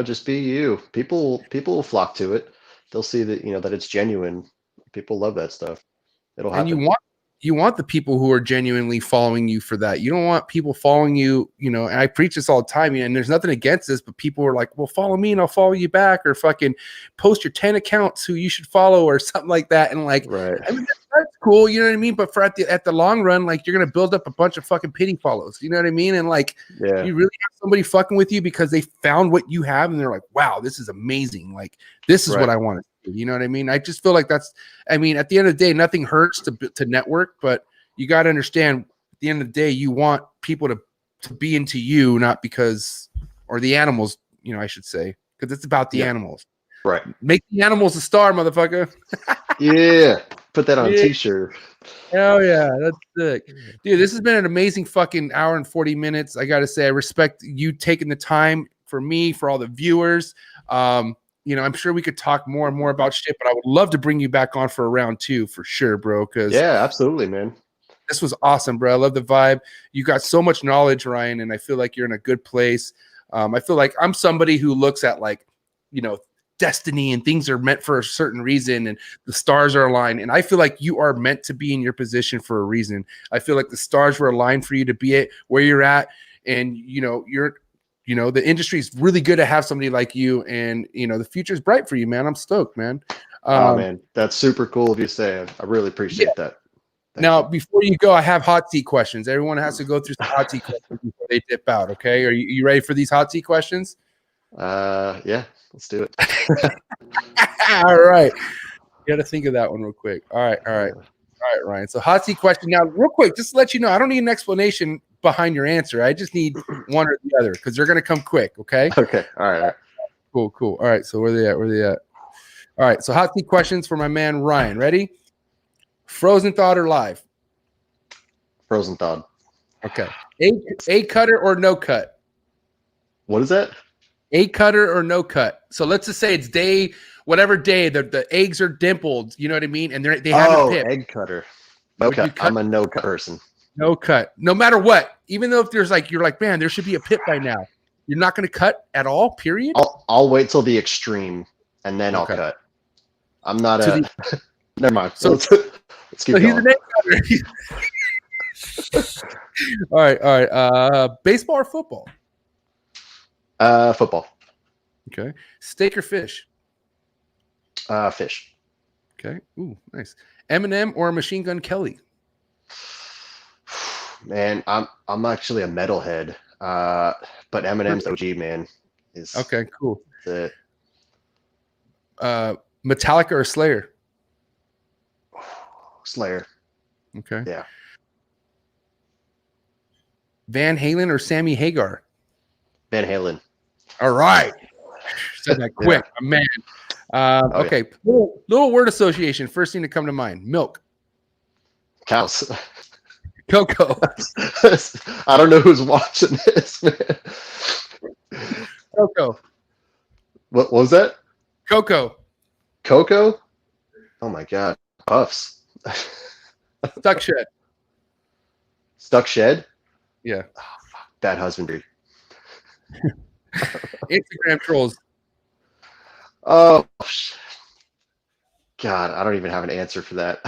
[SPEAKER 3] Just be you. People will flock to it. They'll see that, that it's genuine. People love that stuff. It'll happen.
[SPEAKER 2] And you want the people who are genuinely following you for that. You don't want people following you, and I preach this all the time, and there's nothing against this, but people are like, well, follow me and I'll follow you back, or fucking post your 10 accounts who you should follow or something like that. And like, I mean, that's cool. You know what I mean? But for at the long run, like you're going to build up a bunch of fucking pity follows. You know what I mean? And like, you really have somebody fucking with you because they found what you have and they're like, wow, this is amazing. Like, this is what I want to. You know what I mean? I just feel like at the end of the day, nothing hurts to network, but you got to understand at the end of the day, you want people to be into you, not because, or the animals, I should say, because it's about the animals.
[SPEAKER 3] Right.
[SPEAKER 2] Make the animals a star, motherfucker.
[SPEAKER 3] Put that on a t-shirt.
[SPEAKER 2] Hell yeah. That's sick. Dude, this has been an amazing fucking hour and 40 minutes. I got to say, I respect you taking the time for me, for all the viewers. I'm sure we could talk more and more about shit, but I would love to bring you back on for a round two for sure, bro.
[SPEAKER 3] Yeah, absolutely, man.
[SPEAKER 2] This was awesome, bro. I love the vibe. You got so much knowledge, Ryan, and I feel like you're in a good place. I feel like I'm somebody who looks at like, destiny and things are meant for a certain reason and the stars are aligned. And I feel like you are meant to be in your position for a reason. I feel like the stars were aligned for you to be at where you're at. And, the industry is really good to have somebody like you. And, the future is bright for you, man. I'm stoked, man.
[SPEAKER 3] Oh man, that's super cool of you to say. I really appreciate that.
[SPEAKER 2] Now, before you go, I have hot seat questions. Everyone has to go through some hot seat questions before they dip out. Okay. Are you ready for these hot seat questions?
[SPEAKER 3] Yeah, let's do it.
[SPEAKER 2] All right. You got to think of that one real quick. All right, Ryan. So hot seat question. Now, real quick, just to let you know, I don't need an explanation behind your answer. I just need one or the other because they're going to come quick. Okay.
[SPEAKER 3] Okay. All right.
[SPEAKER 2] Cool. All right. So where are they at? All right. So hot seat questions for my man, Ryan. Ready? Frozen thawed or live?
[SPEAKER 3] Frozen thawed.
[SPEAKER 2] Okay. A cutter or no cut?
[SPEAKER 3] What is that?
[SPEAKER 2] A cutter or no cut? So let's just say it's whatever day the eggs are dimpled. You know what I mean? And they haven't pipped.
[SPEAKER 3] Egg cutter. No cut. I'm a no cut person.
[SPEAKER 2] No cut. No matter what. Even though if there's you're like, man, there should be a pip by now. You're not going to cut at all. Period.
[SPEAKER 3] I'll wait till the extreme and then I'll cut. I'm not never mind. So let's keep going.
[SPEAKER 2] He's an egg cutter. All right. Baseball or football?
[SPEAKER 3] Football.
[SPEAKER 2] Okay. Steak or fish?
[SPEAKER 3] Fish.
[SPEAKER 2] Okay. Ooh, nice. Eminem or Machine Gun Kelly?
[SPEAKER 3] Man, I'm actually a metalhead. But Eminem's OG, man. Is
[SPEAKER 2] okay, cool.
[SPEAKER 3] The
[SPEAKER 2] Metallica or Slayer?
[SPEAKER 3] Slayer.
[SPEAKER 2] Okay.
[SPEAKER 3] Yeah.
[SPEAKER 2] Van Halen or Sammy Hagar?
[SPEAKER 3] Van Halen.
[SPEAKER 2] All right. Said that quick, man. Okay. Yeah. Little word association. First thing to come to mind. Milk.
[SPEAKER 3] Cows.
[SPEAKER 2] Cocoa.
[SPEAKER 3] I don't know who's watching this, man.
[SPEAKER 2] Cocoa.
[SPEAKER 3] What was that?
[SPEAKER 2] Cocoa.
[SPEAKER 3] Cocoa? Oh my God. Puffs.
[SPEAKER 2] Stuck shed.
[SPEAKER 3] Stuck shed?
[SPEAKER 2] Yeah.
[SPEAKER 3] Oh, fuck. Bad husbandry.
[SPEAKER 2] Instagram trolls.
[SPEAKER 3] Oh, God, I don't even have an answer for that.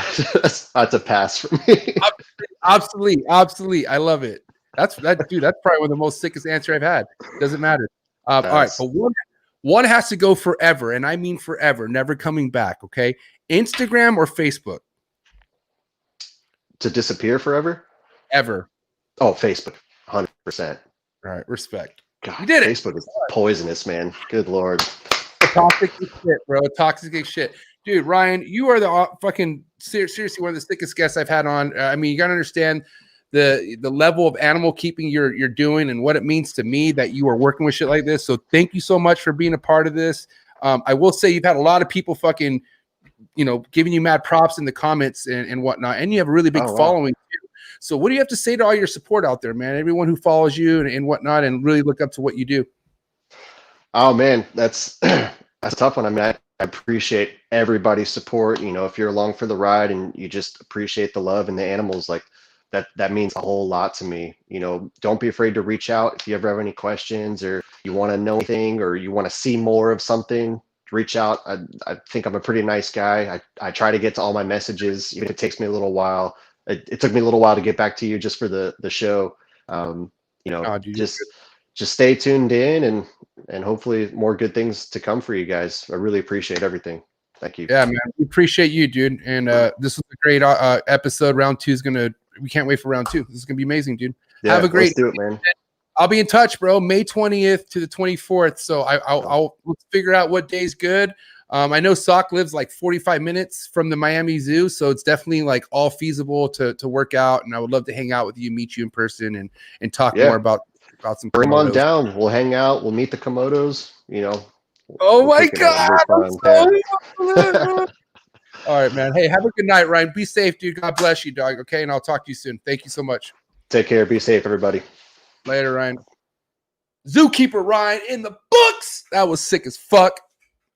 [SPEAKER 3] That's a pass for me.
[SPEAKER 2] Obsolete. I love it. That's probably one of the most sickest answer I've had. Doesn't matter. All right, but one has to go forever, and I mean forever, never coming back. Okay, Instagram or Facebook?
[SPEAKER 3] To disappear forever?
[SPEAKER 2] Ever?
[SPEAKER 3] Oh, Facebook, 100%.
[SPEAKER 2] All right, respect.
[SPEAKER 3] God,
[SPEAKER 2] you did it.
[SPEAKER 3] Facebook is poisonous, man. Good Lord.
[SPEAKER 2] Toxic as shit, bro. Toxic as shit. Dude, Ryan, you are the fucking seriously one of the sickest guests I've had on. I mean, you got to understand the level of animal keeping you're doing and what it means to me that you are working with shit like this. So thank you so much for being a part of this. I will say you've had a lot of people fucking, giving you mad props in the comments and whatnot. And you have a really big following too. So what do you have to say to all your support out there, man? Everyone who follows you and whatnot and really look up to what you do.
[SPEAKER 3] Oh man, that's a tough one. I mean, I appreciate everybody's support. If you're along for the ride and you just appreciate the love and the animals, like that means a whole lot to me. Don't be afraid to reach out if you ever have any questions or you want to know anything or you want to see more of something. Reach out. I think I'm a pretty nice guy. I try to get to all my messages, even if it takes me a little while. It took me a little while to get back to you just for the show. Just stay tuned in and hopefully more good things to come for you guys. I really appreciate everything. Thank you.
[SPEAKER 2] Yeah, man. We appreciate you, dude. And this was a great episode. Round 2 is we can't wait for round 2. This is going to be amazing, dude.
[SPEAKER 3] Yeah,
[SPEAKER 2] have a great
[SPEAKER 3] let's do it, man.
[SPEAKER 2] I'll be in touch, bro. May 20th to the 24th. So I'll let's figure out what day's good. I know Sock lives like 45 minutes from the Miami Zoo, so it's definitely like all feasible to work out. And I would love to hang out with you, meet you in person, and talk more about some.
[SPEAKER 3] Bring them on down. We'll hang out. We'll meet the Komodos.
[SPEAKER 2] Oh my God! All right, man. Hey, have a good night, Ryan. Be safe, dude. God bless you, dog. Okay, and I'll talk to you soon. Thank you so much.
[SPEAKER 3] Take care. Be safe, everybody.
[SPEAKER 2] Later, Ryan. Zookeeper Ryan in the books. That was sick as fuck.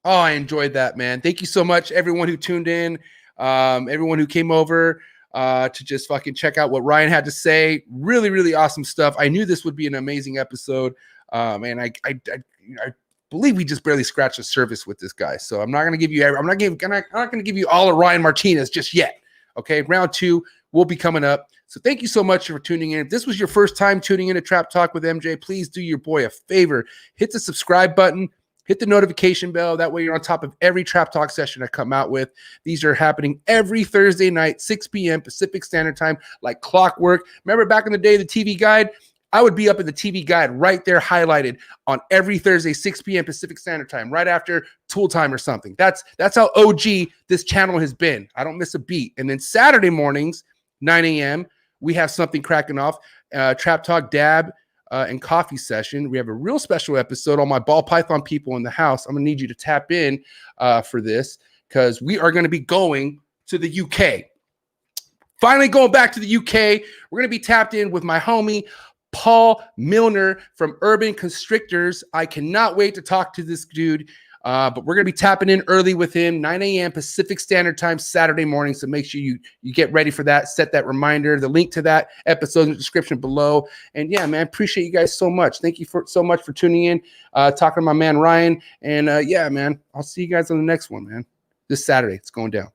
[SPEAKER 2] Oh, I enjoyed that, man. Thank you so much, everyone who tuned in, everyone who came over. to just fucking check out what Ryan had to say. Really, really awesome stuff. I knew this would be an amazing episode. And I believe we just barely scratched the surface with this guy. So I'm not going to give you, I'm not going to give you all of Ryan Martinez just yet. Okay. Round 2 will be coming up. So thank you so much for tuning in. If this was your first time tuning in to Trap Talk with MJ, please do your boy a favor. Hit the subscribe button. Hit the notification bell. That way you're on top of every Trap Talk session I come out with. These are happening every Thursday night, 6 p.m. Pacific Standard Time, like clockwork. Remember back in the day, the TV Guide? I would be up in the TV Guide right there highlighted on every Thursday, 6 p.m. Pacific Standard Time, right after Tool Time or something. That's how OG this channel has been. I don't miss a beat. And then Saturday mornings, 9 a.m., we have something cracking off. Trap Talk Dab and Coffee Session. We have a real special episode. All my ball python people in the house, I'm going to need you to tap in for this because we are going to be going to the UK. Finally going back to the UK. We're going to be tapped in with my homie, Paul Milner from Urban Constrictors. I cannot wait to talk to this dude. But we're going to be tapping in early with him, 9 a.m. Pacific Standard Time, Saturday morning. So make sure you get ready for that. Set that reminder. The link to that episode in the description below. And yeah, man, appreciate you guys so much. Thank you so much for tuning in, talking to my man Ryan. And yeah, man, I'll see you guys on the next one, man. This Saturday, it's going down.